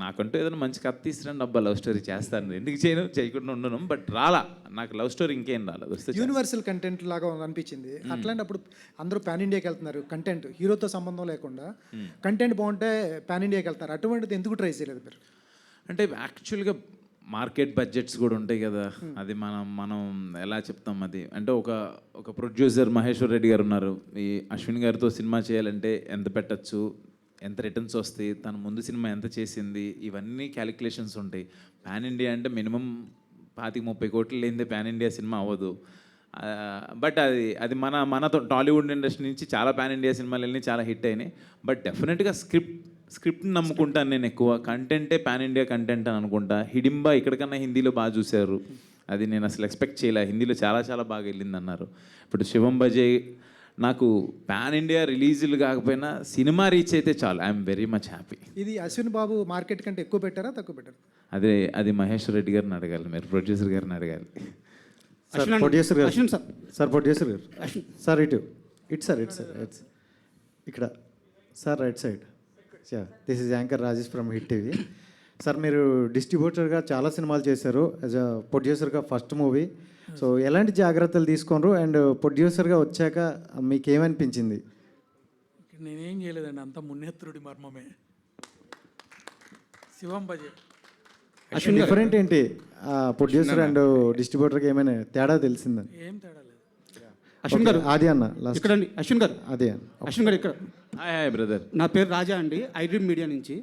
నాకంటూ ఏదైనా మంచి కథ తీసుకురండి అబ్బా, లవ్ స్టోరీ చేస్తాను, ఎందుకు చేయకుండా ఉండను. బట్ రాలా నాకు లవ్ స్టోరీ, ఇంకేం రాలేదు. యూనివర్సల్ కంటెంట్ లాగా అనిపించింది. అట్లాంటప్పుడు అందరూ పాన్ ఇండియాకి వెళ్తున్నారు, కంటెంట్ హీరోతో సంబంధం లేకుండా కంటెంట్ బాగుంటే పాన్ ఇండియాకి వెళ్తారు. అటువంటిది ఎందుకు ట్రై చేయలేదు మీరు? అంటే యాక్చువల్గా మార్కెట్ బడ్జెట్స్ కూడా ఉంటాయి కదా, అది మనం ఎలా చెప్తాం. అది అంటే ఒక ప్రొడ్యూసర్ మహేశ్వర్ రెడ్డి గారు ఉన్నారు, ఈ అశ్విన్ గారితో సినిమా చేయాలంటే ఎంత పెట్టచ్చు, ఎంత రిటర్న్స్ వస్తాయి, తన ముందు సినిమా ఎంత చేసింది, ఇవన్నీ క్యాలిక్యులేషన్స్ ఉంటాయి. పాన్ ఇండియా అంటే మినిమం 25-30 కోట్లు లేనిదే పాన్ ఇండియా సినిమా అవ్వదు. బట్ అది మన టాలీవుడ్ ఇండస్ట్రీ నుంచి చాలా పాన్ ఇండియా సినిమాలు వెళ్ళి చాలా హిట్ అయినాయి. బట్ డెఫినెట్గా స్క్రిప్ట్ని నమ్ముకుంటాను నేను ఎక్కువ. కంటెంటే పాన్ ఇండియా కంటెంట్ అని అనుకుంటా. హిడింబా ఇక్కడికన్నా హిందీలో బాగా చూశారు, అది నేను అసలు ఎక్స్పెక్ట్ చేయలే. హిందీలో చాలా చాలా బాగా వెళ్ళింది అన్నారు. ఇప్పుడు శివం భజే నాకు పాన్ ఇండియా రిలీజులు కాకపోయినా సినిమా రీచ్ అయితే చాలు, ఐఎమ్ వెరీ మచ్ హ్యాపీ. ఇది అశ్విన్ బాబు మార్కెట్ కంటే ఎక్కువ పెట్టారా తక్కువ పెట్టారా? అది మహేశ్వర్ రెడ్డి గారిని అడగాలి, మీరు ప్రొడ్యూసర్ గారిని అడగాలి. ప్రొడ్యూసర్ గారు ప్రొడ్యూసర్ గారు సార్ ఇటు సార్ ఇక్కడ sir right side. This is anchor Rajesh from hit TV. Sir మీరు డిస్ట్రిబ్యూటర్గా చాలా సినిమాలు చేశారు, యాజ్ అ ప్రొడ్యూసర్గా ఫస్ట్ మూవీ. సో ఎలాంటి జాగ్రత్తలు తీసుకున్నారు అండ్ ప్రొడ్యూసర్గా వచ్చాక మీకు ఏమనిపించింది? నేనేం చేయలేదండి, అంత మున్నేత్రుడి మర్మమే. శివం భజే డిఫరెంట్ ఏంటి ప్రొడ్యూసర్ అండ్ డిస్ట్రిబ్యూటర్కి ఏమైనా తేడా తెలిసిందని? ఏం తేడా లేదు. అశ్విన్ గారు ఆది అన్న ఇక్కడ అండి. అశ్విన్ గారు అదే అశ్విన్ గారు ఇక్కడ. హాయ్ బ్రదర్, నా పేరు రాజా అండి, ఐడ్రీమ్ మీడియా నుంచి.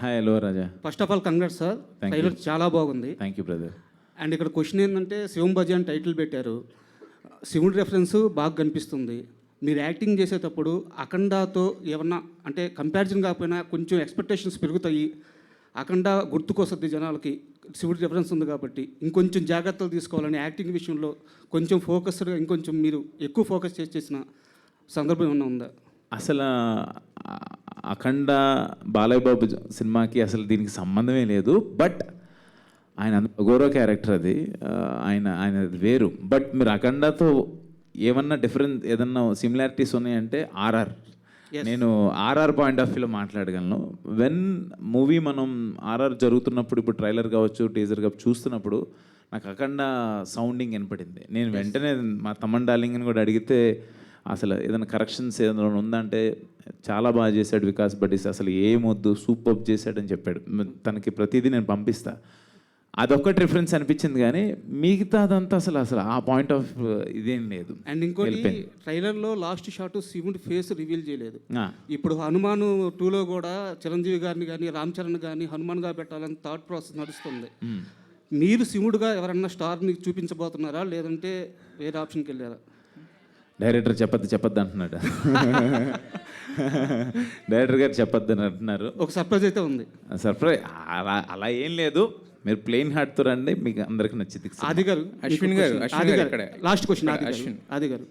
Hi hello Raja. First of all congrats sir, trailer చాలా బాగుంది. Thank you brother. అండ్ ఇక్కడ క్వశ్చన్ ఏంటంటే శివం భజే అని టైటిల్ పెట్టారు, శివుడి రెఫరెన్స్ బాగా కనిపిస్తుంది. మీరు యాక్టింగ్ చేసేటప్పుడు అఖండాతో ఏమన్నా అంటే కంపారిజన్ కాకపోయినా కొంచెం ఎక్స్పెక్టేషన్స్ పెరుగుతాయి, అఖండ గుర్తుకొస్తుంది జనాలకి, శివుడి రెఫరెన్స్ ఉంది కాబట్టి ఇంకొంచెం జాగ్రత్తలు తీసుకోవాలని యాక్టింగ్ విషయంలో కొంచెం ఫోకస్డ్గా ఇంకొంచెం మీరు ఎక్కువ ఫోకస్ చేసిన సందర్భం ఏమన్నా ఉందా? అసలు అఖండ బాలయ్య బాబు సినిమాకి అసలు దీనికి సంబంధమే లేదు. బట్ ఆయన గౌరవ క్యారెక్టర్ అది, ఆయన వేరు. బట్ మీరు అఖండతో ఏమన్నా ఏదన్నా సిమిలారిటీస్ ఉన్నాయంటే ఆర్ఆర్ నేను ఆర్ఆర్ పాయింట్ ఆఫ్ వ్యూలో మాట్లాడగలను. వెన్ మూవీ మనం ఆర్ఆర్ జరుగుతున్నప్పుడు, ఇప్పుడు ట్రైలర్ కావచ్చు, టీజర్ కావచ్చు చూస్తున్నప్పుడు నాకు అఖండ సౌండింగ్ వినపడింది. నేను వెంటనే మా తమ్మన్ డార్లింగ్ని కూడా అడిగితే అసలు ఏదైనా కరెక్షన్స్ ఏదైనా ఉందంటే చాలా బాగా చేశాడు వికాస్ బడ్డీస్, అసలు ఏమొద్దు సూపర్ చేశాడని చెప్పాడు. తనకి ప్రతిదీ నేను పంపిస్తా. అదొక్కటి రిఫరెన్స్ అనిపించింది, కానీ మిగతాదంతా అసలు ఆ పాయింట్ ఆఫ్ ఇదేం లేదు. అండ్ ఇంకోటి ట్రైలర్లో లాస్ట్ షాట్ శివుడి ఫేస్ రివీల్ చేయలేదు. ఇప్పుడు హనుమాన్ 2లో కూడా చిరంజీవి గారిని కానీ రామ్ చరణ్ కానీ హనుమాన్గా పెట్టాలని థాట్ ప్రాసెస్ నడుస్తుంది. మీరు శివుడుగా ఎవరన్నా స్టార్ని చూపించబోతున్నారా, లేదంటే వేరే ఆప్షన్కి వెళ్ళారా? డైరెక్టర్ చెప్పద్దు అంటున్నాడు. డైరెక్టర్ గారు చెప్పొద్దు అని అంటున్నారు. ఒక సర్ప్రైజ్ అయితే ఉంది. సర్ప్రైజ్ అలా ఏం లేదు, మీరు ప్లెయిన్ హార్ట్తో రండి, మీకు అందరికి నచ్చింది. ఆది గారు, లాస్ట్ క్వశ్చన్ ఆది గారు.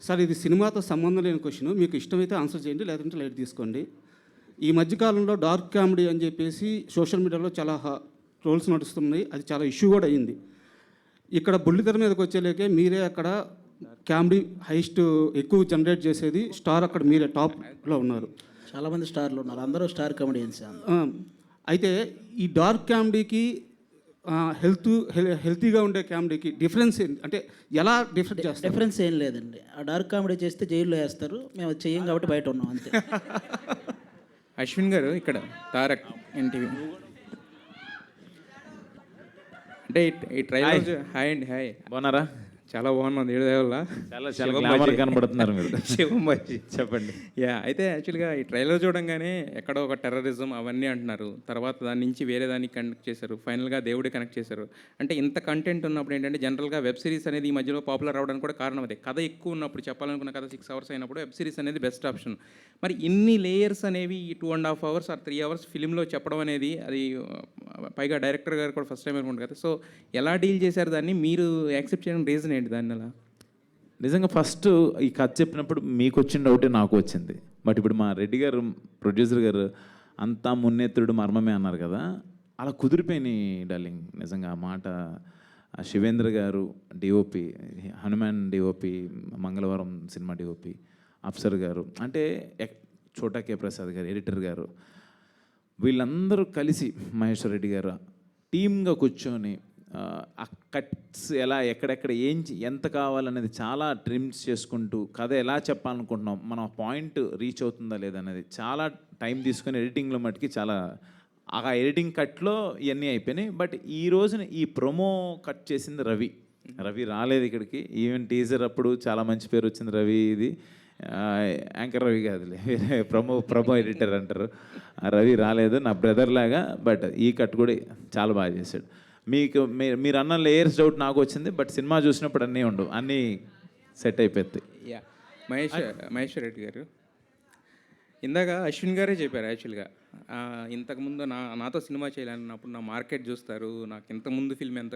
సార్, ఇది సినిమాతో సంబంధం లేని క్వశ్చన్, మీకు ఇష్టమైతే ఆన్సర్ చేయండి, లేదంటే లైట్ తీసుకోండి. ఈ మధ్యకాలంలో డార్క్ కామెడీ అని చెప్పేసి సోషల్ మీడియాలో చాలా ట్రోల్స్ నడుస్తున్నాయి, అది చాలా ఇష్యూ కూడా అయ్యింది. ఇక్కడ బుల్లితెర మీదకి వచ్చేలేకే మీరే అక్కడ కామెడీ హైస్ట్ ఎక్కువ జనరేట్ చేసేది స్టార్, అక్కడ మీరే టాప్లో ఉన్నారు. చాలామంది స్టార్లు ఉన్నారు, అందరూ స్టార్ కామెడియన్స్. అయితే ఈ డార్క్ కామెడీకి హెల్తీగా ఉండే కామెడీకి డిఫరెన్స్ ఏంటి, అంటే ఎలా డిఫరెన్స్ చేస్తారు? డిఫరెన్స్ ఏం లేదండి. ఆ డార్క్ కామెడీ చేస్తే జైల్లో వేస్తారు, మేము అది చెయ్యం కాబట్టి బయట ఉన్నాం అంతే. అశ్విన్ గారు ఇక్కడ తారక్ ఎన్టీవీ. అంటే ఈ ట్రైలర్ హాయ్ అండి. హాయ్, బాగున్నారా? చాలా బాగున్నాను, దేవుడి దయ వల్ల. చాలా గ్లామర్ కనబడుతున్నారు మీరు. శివంబాజీ చెప్పండి. అయితే యాక్చువల్గా ఈ ట్రైలర్ చూడంగానే ఎక్కడో ఒక టెర్రరిజం అవన్నీ అంటున్నారు, తర్వాత దాని నుంచి వేరే దానికి కనెక్ట్ చేశారు, ఫైనల్గా దేవుడి కనెక్ట్ చేశారు. అంటే ఇంత కంటెంట్ ఉన్నప్పుడు ఏంటంటే జనరల్గా వెబ్ సిరీస్ అనేది ఈ మధ్యలో పాపులర్ అవడానికి కూడా కారణం అదే. కథ ఎక్కువ ఉన్నప్పుడు, చెప్పాలనుకున్న కథ 6 hours అయినప్పుడు వెబ్ సిరీస్ అనేది బెస్ట్ ఆప్షన్. మరి ఇన్ని లేయర్స్ అనేవి ఈ 2.5 hours or 3 hours ఫిలింలో చెప్పడం అనేది, అది పైగా డైరెక్టర్ గారు కూడా ఫస్ట్ టైం అనుకుంటారు కదా, సో ఎలా డీల్ చేశారు దాన్ని, మీరు యాక్సెప్ట్ చేయడం రీజన్ ఏంటి దాన్ని? అలా నిజంగా ఫస్ట్ ఈ కథ చెప్పినప్పుడు మీకు వచ్చిన డౌటే నాకు వచ్చింది. బట్ ఇప్పుడు మా రెడ్డి గారు, ప్రొడ్యూసర్ గారు, అంతా మున్నెత్తుడు మర్మమే అన్నారు కదా, అలా కుదిరిపోయినాయి డార్లింగ్. నిజంగా ఆ మాట శివేంద్ర గారు డిఓపి, హనుమాన్ డిఓపి, మంగళవారం సినిమా డిఓపి, అఫ్సర్ గారు, అంటే చోటా కే ప్రసాద్ గారు ఎడిటర్ గారు, వీళ్ళందరూ కలిసి మహేశ్వర్ రెడ్డి గారు టీమ్గా కూర్చొని ఆ కట్స్ ఎలా, ఎక్కడెక్కడ ఎంత కావాలనేది చాలా ట్రిమ్స్ చేసుకుంటూ కథ ఎలా చెప్పాలనుకుంటున్నాం, మన పాయింట్ రీచ్ అవుతుందా లేదనేది చాలా టైం తీసుకొని ఎడిటింగ్లో మటుకి చాలా, ఆ ఎడిటింగ్ కట్లో ఇవన్నీ అయిపోయినాయి. బట్ ఈ రోజున ఈ ప్రొమో కట్ చేసింది రవి రాలేదు ఇక్కడికి. ఈవెన్ టీజర్ అప్పుడు చాలా మంచి పేరు వచ్చింది రవి, ఇది యాంకర్ రవి కాదులే, వేరే ప్రమో ఎడిటర్ అంటారు. రవి రాలేదు, నా బ్రదర్ లాగా. బట్ ఈ కట్ కూడా చాలా బాగా చేశాడు. మీరు అన్న లేయర్స్ డౌట్ నాకు వచ్చింది, బట్ సినిమా చూసినప్పుడు అన్నీ ఉండవు, అన్నీ సెట్ అయిపోతాయి. యా, మహేశ్వర్ రెడ్డి గారు ఇందాక అశ్విన్ గారే చెప్పారు యాక్చువల్గా, ఇంతకుముందు నాతో సినిమా చేయాలన్నప్పుడు నా మార్కెట్ చూస్తారు, నాకు ఇంతకుముందు ఫిల్మ్ ఎంత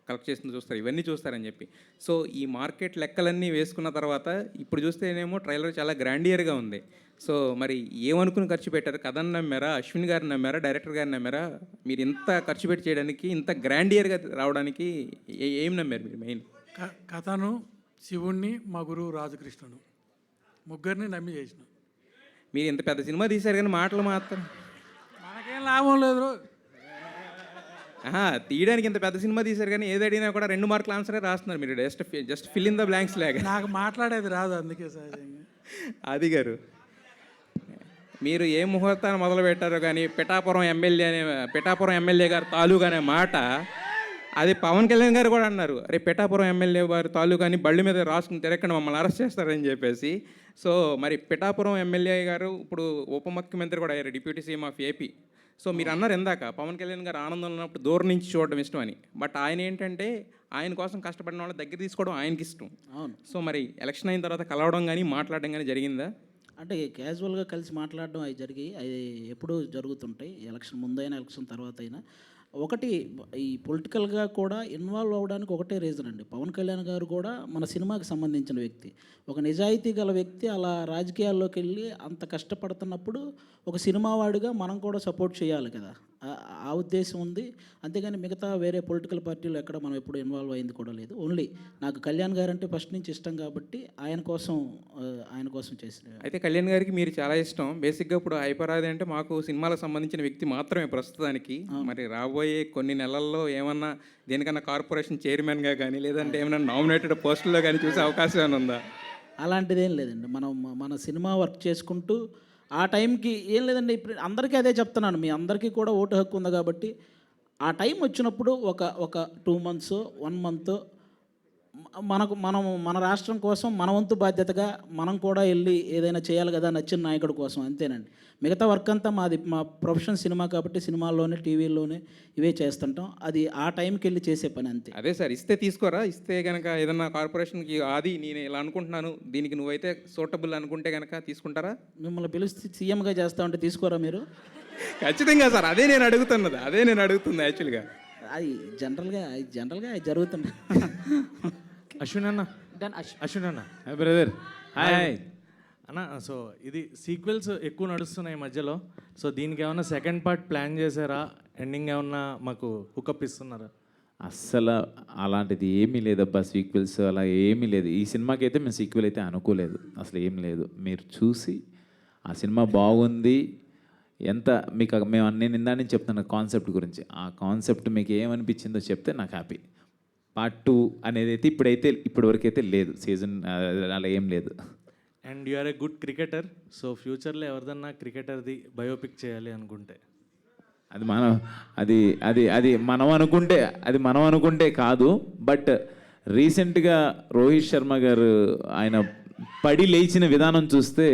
కలెక్ట్ చేస్తుందో చూస్తారు, ఇవన్నీ చూస్తారని చెప్పి. సో ఈ మార్కెట్ లెక్కలన్నీ వేసుకున్న తర్వాత ఇప్పుడు చూస్తేనేమో ట్రైలర్ చాలా గ్రాండియర్గా ఉంది. సో మరి ఏమనుకుని ఖర్చు పెట్టారు? కథను నమ్మారా, అశ్విన్ గారిని నమ్మారా, డైరెక్టర్ గారిని నమ్మారా? మీరు ఇంత ఖర్చు పెట్టి చేయడానికి, ఇంత గ్రాండియర్గా రావడానికి ఏం నమ్మారు మీరు? మెయిన్ కథను, శివుణ్ణి, మా గురువు రాజకృష్ణుడు, ముగ్గురిని నమ్మి చేసిన. మీరు ఇంత పెద్ద సినిమా తీశారు కానీ మాటలు మాత్రం మనకేం లాభం లేదు. తీయడానికి ఇంత పెద్ద సినిమా తీశారు కానీ ఏది అడిగినా కూడా 2 మార్కుల ఆన్సరే రాస్తున్నారు మీరు. Just fill in the blanks లాగా. నాకు మాట్లాడేది రాదు, అందుకే సహజంగా. ఆది గారు, మీరు ఏ ముహూర్తాన్ని మొదలు పెట్టారో కానీ పిఠాపురం ఎమ్మెల్యే గారు తాలూకా అనే మాట, అది పవన్ కళ్యాణ్ గారు కూడా అన్నారు, అరే పిఠాపురం ఎమ్మెల్యే వారి తాలూకా అని బళ్ళు మీద రాసుకుని తిరగకుండా మమ్మల్ని అరెస్ట్ చేస్తారని చెప్పేసి. సో మరి పిఠాపురం ఎమ్మెల్యే గారు ఇప్పుడు ఉప ముఖ్యమంత్రి కూడా అయ్యారు, deputy CM of AP. So మీరు అన్నారు ఇందాక పవన్ కళ్యాణ్ గారు ఆనందంలో ఉన్నప్పుడు దూరం నుంచి చూడడం ఇష్టం అని. బట్ ఆయన ఏంటంటే ఆయన కోసం కష్టపడిన వాళ్ళ దగ్గర తీసుకోవడం ఆయనకి ఇష్టం. అవును. సో మరి ఎలక్షన్ అయిన తర్వాత కలవడం కానీ మాట్లాడడం కానీ జరిగిందా? అంటే క్యాజువల్గా కలిసి మాట్లాడడం అవి అవి ఎప్పుడూ జరుగుతుంటాయి, ఎలక్షన్ ముందైనా ఎలక్షన్ తర్వాత అయినా. ఒకటి ఈ పొలిటికల్గా కూడా ఇన్వాల్వ్ అవ్వడానికి ఒకటే రీజన్ అండి. పవన్ కళ్యాణ్ గారు కూడా మన సినిమాకి సంబంధించిన వ్యక్తి, ఒక నిజాయితీ గల వ్యక్తి. అలా రాజకీయాల్లోకి వెళ్ళి అంత కష్టపడుతున్నప్పుడు ఒక సినిమా వాడిగా మనం కూడా సపోర్ట్ చేయాలి కదా, ఆ ఉద్దేశం ఉంది. అంతేగాని మిగతా వేరే పొలిటికల్ పార్టీలు ఎక్కడ మనం ఎప్పుడు ఇన్వాల్వ్ అయింది కూడా లేదు. ఓన్లీ నాకు కళ్యాణ్ గారు అంటే ఫస్ట్ నుంచి ఇష్టం కాబట్టి ఆయన కోసం చేసిన. అయితే కళ్యాణ్ గారికి మీరు చాలా ఇష్టం. బేసిక్గా ఇప్పుడు హైపరాది అంటే మాకు సినిమాలకు సంబంధించిన వ్యక్తి మాత్రమే ప్రస్తుతానికి. మరి రాబోయే కొన్ని నెలల్లో ఏమన్నా దేనికన్నా కార్పొరేషన్ చైర్మన్గా కానీ లేదంటే ఏమైనా నామినేటెడ్ పోస్టుల్లో కానీ చూసే అవకాశం ఏమైనా ఉందా? అలాంటిదేం లేదండి. మన సినిమా వర్క్ చేసుకుంటూ ఆ టైంకి ఏం లేదండి. ఇప్పుడు అందరికీ అదే చెప్తున్నాను, మీ అందరికీ కూడా ఓటు హక్కు ఉంది కాబట్టి ఆ టైం వచ్చినప్పుడు ఒక 2 months 1 month మన రాష్ట్రం కోసం మన వంతు బాధ్యతగా మనం కూడా వెళ్ళి ఏదైనా చేయాలి కదా నచ్చిన నాయకుడి కోసం, అంతేనండి. మిగతా వర్క్ అంతా మా ప్రొఫెషన్ సినిమా కాబట్టి సినిమాల్లోనే టీవీల్లోనే ఇవే చేస్తుంటాం. అది ఆ టైంకి వెళ్ళి చేసే పని అంతే. అదే సార్, ఇస్తే తీసుకోరా? ఇస్తే కనుక ఏదన్నా కార్పొరేషన్కి అది నేను ఇలా అనుకుంటున్నాను, దీనికి నువ్వైతే సూటబుల్ అనుకుంటే కనుక తీసుకుంటారా? మిమ్మల్ని పిలిస్తే సీఎంగా చేస్తామంటే తీసుకోరా మీరు? ఖచ్చితంగా సార్, అదే నేను అడుగుతుంది యాక్చువల్గా. అది జనరల్గా జరుగుతుంది. అశ్విన్ అన్న, బ్రదర్ హాయ్ అన్న. సో ఇది సీక్వెల్స్ ఎక్కువ నడుస్తున్నాయి మధ్యలో. సో దీనికి ఏమన్నా సెకండ్ పార్ట్ ప్లాన్ చేశారా? ఎండింగ్ ఏమన్నా మాకు హుకప్ ఇస్తున్నారా? అస్సలు అలాంటిది ఏమీ లేదబ్బా, సీక్వెల్స్ అలా ఏమీ లేదు. ఈ సినిమాకి అయితే మేము సీక్వెల్ అయితే అనుకోలేదు, అసలు ఏం లేదు. మీరు చూసి ఆ సినిమా బాగుంది, ఎంత మీకు నేను ఇందా నుంచి చెప్తున్నా కాన్సెప్ట్ గురించి, ఆ కాన్సెప్ట్ మీకు ఏమనిపించిందో చెప్తే నాకు హ్యాపీ. పార్ట్ 2 అనేది అయితే ఇప్పటివరకు అయితే లేదు, సీజన్ అలా ఏం లేదు. And you are a good cricketer. So ఫ్యూచర్లో ఎవరిదన్నా క్రికెటర్ది బయోపిక్ చేయాలి అనుకుంటే అది మనం అనుకుంటే కాదు. బట్ రీసెంట్గా రోహిత్ శర్మ గారు ఆయన పడి లేచిన విధానం చూస్తే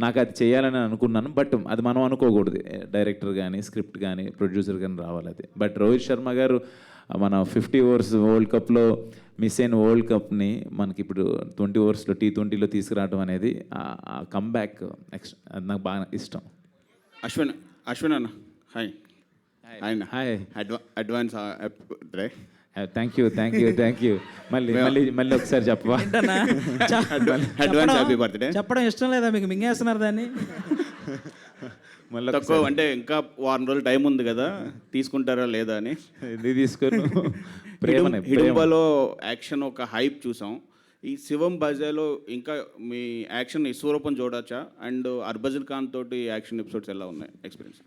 నాకు అది చేయాలని అనుకున్నాను. బట్ అది మనం అనుకోకూడదు, డైరెక్టర్ కానీ స్క్రిప్ట్ కానీ ప్రొడ్యూసర్ కానీ రావాలి అది. బట్ రోహిత్ శర్మ గారు మన 50 overs వరల్డ్ కప్లో మిస్ అయిన వరల్డ్ కప్ని మనకి ఇప్పుడు 20 overs T20లో తీసుకురావడం అనేది ఆ కమ్బ్యాక్ అది నాకు బాగా ఇష్టం. అశ్విన్ అన్న hi. Hi, advance thank you. మళ్ళీ ఒకసారి చెప్పవా? Advance happy birthday. చెప్పడం ఇష్టం లేదా మీకు? మింగేస్తున్నారు దాన్ని. తక్కువ అంటే ఇంకా 1 రోజులు టైం ఉంది కదా, తీసుకుంటారా లేదా అని. తీసుకోను. హిడింబాలో యాక్షన్ ఒక హైప్ చూసాం. ఈ శివం బజాలో ఇంకా మీ యాక్షన్ విశ్వరూపం చూడొచ్చా? అండ్ హర్భజన్ ఖాన్ తోటి యాక్షన్ ఎపిసోడ్స్ ఎలా ఉన్నాయి ఎక్స్పీరియన్స్?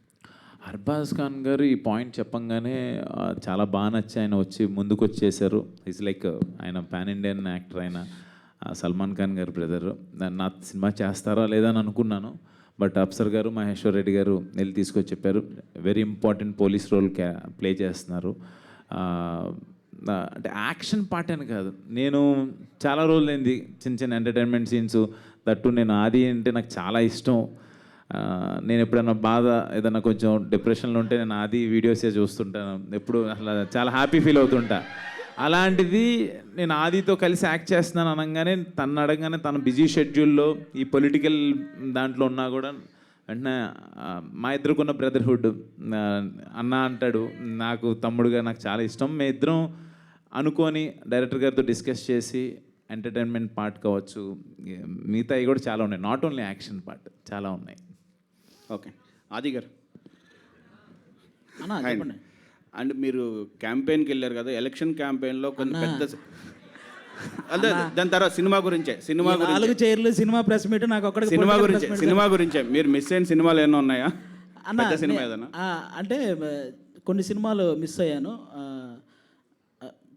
అర్బాజ్ ఖాన్ గారు ఈ పాయింట్ చెప్పంగానే చాలా బాగా నచ్చి ఆయన ముందుకు వచ్చేసారు. ఈజ్ లైక్ ఆయన పాన్ ఇండియన్ యాక్టర్, ఆయన సల్మాన్ ఖాన్ గారు బ్రదర్. నా సినిమా చేస్తారా లేదా అని అనుకున్నాను. బట్ అప్సర్ గారు మహేశ్వర్ రెడ్డి గారు వెళ్ళి తీసుకొచ్చి చెప్పారు, very important police role play చేస్తున్నారు. అంటే యాక్షన్ పార్ట్ అని కాదు, నేను చాలా రోజులైంది చిన్న ఎంటర్టైన్మెంట్ సీన్స్ దట్టు. నేను ఆది అంటే నాకు చాలా ఇష్టం. నేను ఎప్పుడైనా బాధ ఏదైనా కొంచెం డిప్రెషన్లో ఉంటే నేను ఆది వీడియోసే చూస్తుంటాను, ఎప్పుడు అసలు చాలా హ్యాపీ ఫీల్ అవుతుంటా. అలాంటిది నేను ఆదితో కలిసి యాక్ట్ చేస్తున్నాను అనగానే తను అడగగానే తన బిజీ షెడ్యూల్లో ఈ పొలిటికల్ దాంట్లో ఉన్నా కూడా వెంటనే మా ఇద్దరుకున్న బ్రదర్హుడ్ అన్న అంటాడు, నాకు తమ్ముడుగా నాకు చాలా ఇష్టం. మేము ఇద్దరం అనుకొని డైరెక్టర్ గారితో డిస్కస్ చేసి ఎంటర్టైన్మెంట్ పార్ట్ కావచ్చు, మిగతావి కూడా చాలా ఉన్నాయి, నాట్ ఓన్లీ యాక్షన్ పార్ట్ చాలా ఉన్నాయి. ఓకే, ఆది గారు చెప్పండి. అండ్ మీరు క్యాంపెయిన్కి వెళ్ళారు కదా, ఎలక్షన్ క్యాంపెయిన్లో కొన్ని పెద్ద అదే దాని తర్వాత సినిమా గురించే 4 చైర్లు సినిమా ప్రెస్ మీట్ నాకు ఒకటి సినిమా గురించే మీరు మిస్ అయిన సినిమాలు ఏమైనా ఉన్నాయా? పెద్ద సినిమా ఏదైనా? అంటే కొన్ని సినిమాలు మిస్ అయ్యాను,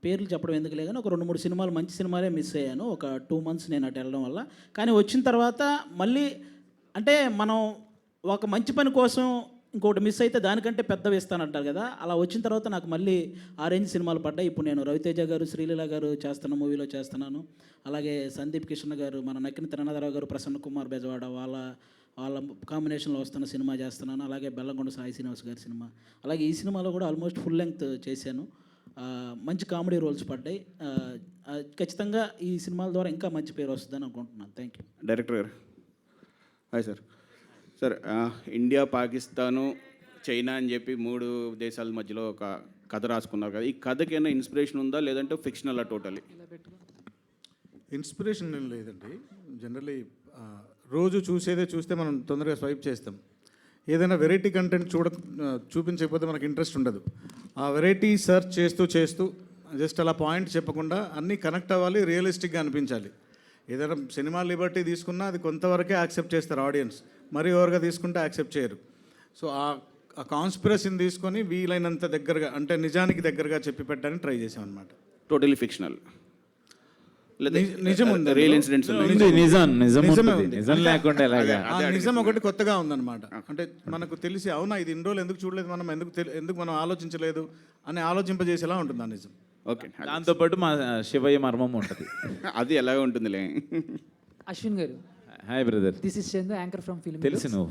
పేర్లు చెప్పడం ఎందుకు లేదు కానీ ఒక 2-3 సినిమాలు మంచి సినిమాలే మిస్ అయ్యాను. ఒక 2 months నేను అటు వెళ్ళడం వల్ల. కానీ వచ్చిన తర్వాత మళ్ళీ అంటే మనం ఒక మంచి పని కోసం ఇంకోటి మిస్ అయితే దానికంటే పెద్దవి ఇస్తానంటారు కదా, అలా వచ్చిన తర్వాత నాకు మళ్ళీ ఆ రేంజ్ సినిమాలు పడ్డాయి. ఇప్పుడు నేను రవితేజ గారు శ్రీలీల గారు చేస్తున్న మూవీలో చేస్తున్నాను. అలాగే సందీప్ కిషన్ గారు, మన నక్కిన తిరణాధరావు గారు, ప్రసన్న కుమార్ బెజవాడ వాళ్ళ కాంబినేషన్లో వస్తున్న సినిమా చేస్తున్నాను. అలాగే బెల్లంకొండ సాయి శ్రీనివాస్ గారి సినిమా. అలాగే ఈ సినిమాలో కూడా ఆల్మోస్ట్ ఫుల్ లెంగ్త్ చేశాను. మంచి కామెడీ రోల్స్ పడ్డాయి. ఖచ్చితంగా ఈ సినిమాల ద్వారా ఇంకా మంచి పేరు వస్తుందని అనుకుంటున్నాను. Thank you. డైరెక్టర్ గారు hi sir. Sir India Pakistan China అని చెప్పి 3 దేశాల మధ్యలో ఒక కథ రాసుకున్నారు కదా, ఈ కథకి ఏమైనా ఇన్స్పిరేషన్ ఉందా లేదంటే ఫిక్షనల్ టోటలీ? ఇన్స్పిరేషన్ ఏం లేదండి. జనరలీ రోజు చూస్తే మనం తొందరగా స్వైప్ చేస్తాం. ఏదైనా వెరైటీ కంటెంట్ చూపించకపోతే మనకి ఇంట్రెస్ట్ ఉండదు. ఆ వెరైటీ సెర్చ్ చేస్తూ జస్ట్ అలా పాయింట్ చెప్పకుండా అన్నీ కనెక్ట్ అవ్వాలి, రియలిస్టిక్గా అనిపించాలి. ఏదైనా సినిమా లిబర్టీ తీసుకున్నా అది కొంతవరకే యాక్సెప్ట్ చేస్తారు ఆడియన్స్, మరీ ఓవర్గా తీసుకుంటే యాక్సెప్ట్ చేయరు. సో ఆ కాన్స్పిరసీని తీసుకొని వీలైనంత దగ్గరగా, అంటే నిజానికి దగ్గరగా చెప్పి పెట్టడానికి ట్రై చేసాం అనమాట. టోటలీ ఫిక్షనల్ నిజం ఉంది, రియల్ ఇన్సిడెంట్స్ నిజం లేకుండా ఎలాగా? నిజం ఒకటి కొత్తగా ఉందన్నమాట. అంటే మనకు తెలిసి అవునా ఇది ఇన్ని రోజులు ఎందుకు చూడలేదు, మనం ఎందుకు మనం ఆలోచించలేదు అని ఆలోచింపజేసేలా ఉంటుంది ఆ నిజం. ఓకే, దాంతోపాటు మా శివయ్య మర్మం ఉంటుంది. అది ఎలాగ ఉంటుందిలే. అశ్విన్ గారు, hi brother. This is Chandu, anchor from film. తెలుసు నువ్వు.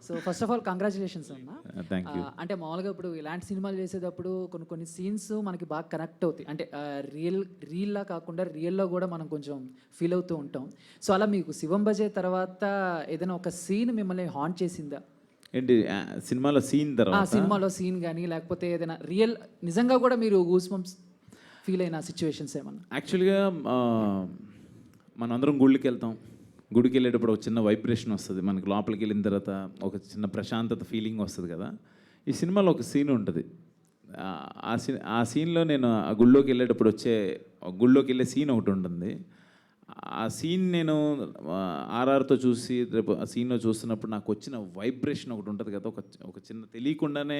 So first of all congratulations అన్న. Thank you. అంటే మామూలుగా ఇప్పుడు ఇలాంటి సినిమాలు చేసేటప్పుడు కొన్ని సీన్స్ మనకి బాగా కనెక్ట్ అవుతాయి. అంటే రియల్లా కాకుండా రియల్లో కూడా మనం కొంచెం ఫీల్ అవుతూ ఉంటాం. సో అలా మీకు శివం బజే తర్వాత ఏదైనా ఒక సీన్ మిమ్మల్ని హాంట్ చేసిందా? ఏంటి సినిమాలో సీన్ తర్వాత? సినిమాలో సీన్ కానీ లేకపోతే ఏదైనా నిజంగా కూడా మీరు గూస్ బంప్స్ ఫీల్ అయిన సిచ్యువేషన్స్ ఏమన్నా? యాక్చువల్గా మనందరం గుడికి వెళ్తాం. గుడికి వెళ్ళేటప్పుడు ఒక చిన్న వైబ్రేషన్ వస్తుంది మనకి. లోపలికి వెళ్ళిన తర్వాత ఒక చిన్న ప్రశాంతత ఫీలింగ్ వస్తుంది కదా. ఈ సినిమాలో ఒక సీన్ ఉంటుంది. ఆ సీన్లో నేను ఆ గుళ్ళోకి వెళ్ళేటప్పుడు గుళ్ళోకి వెళ్ళే సీన్ ఒకటి ఉంటుంది. ఆ సీన్ నేను ఆర్ఆర్తో చూసి రేపు ఆ సీన్లో చూస్తున్నప్పుడు నాకు వచ్చిన వైబ్రేషన్ ఒకటి ఉంటుంది కదా, ఒక చిన్న తెలియకుండానే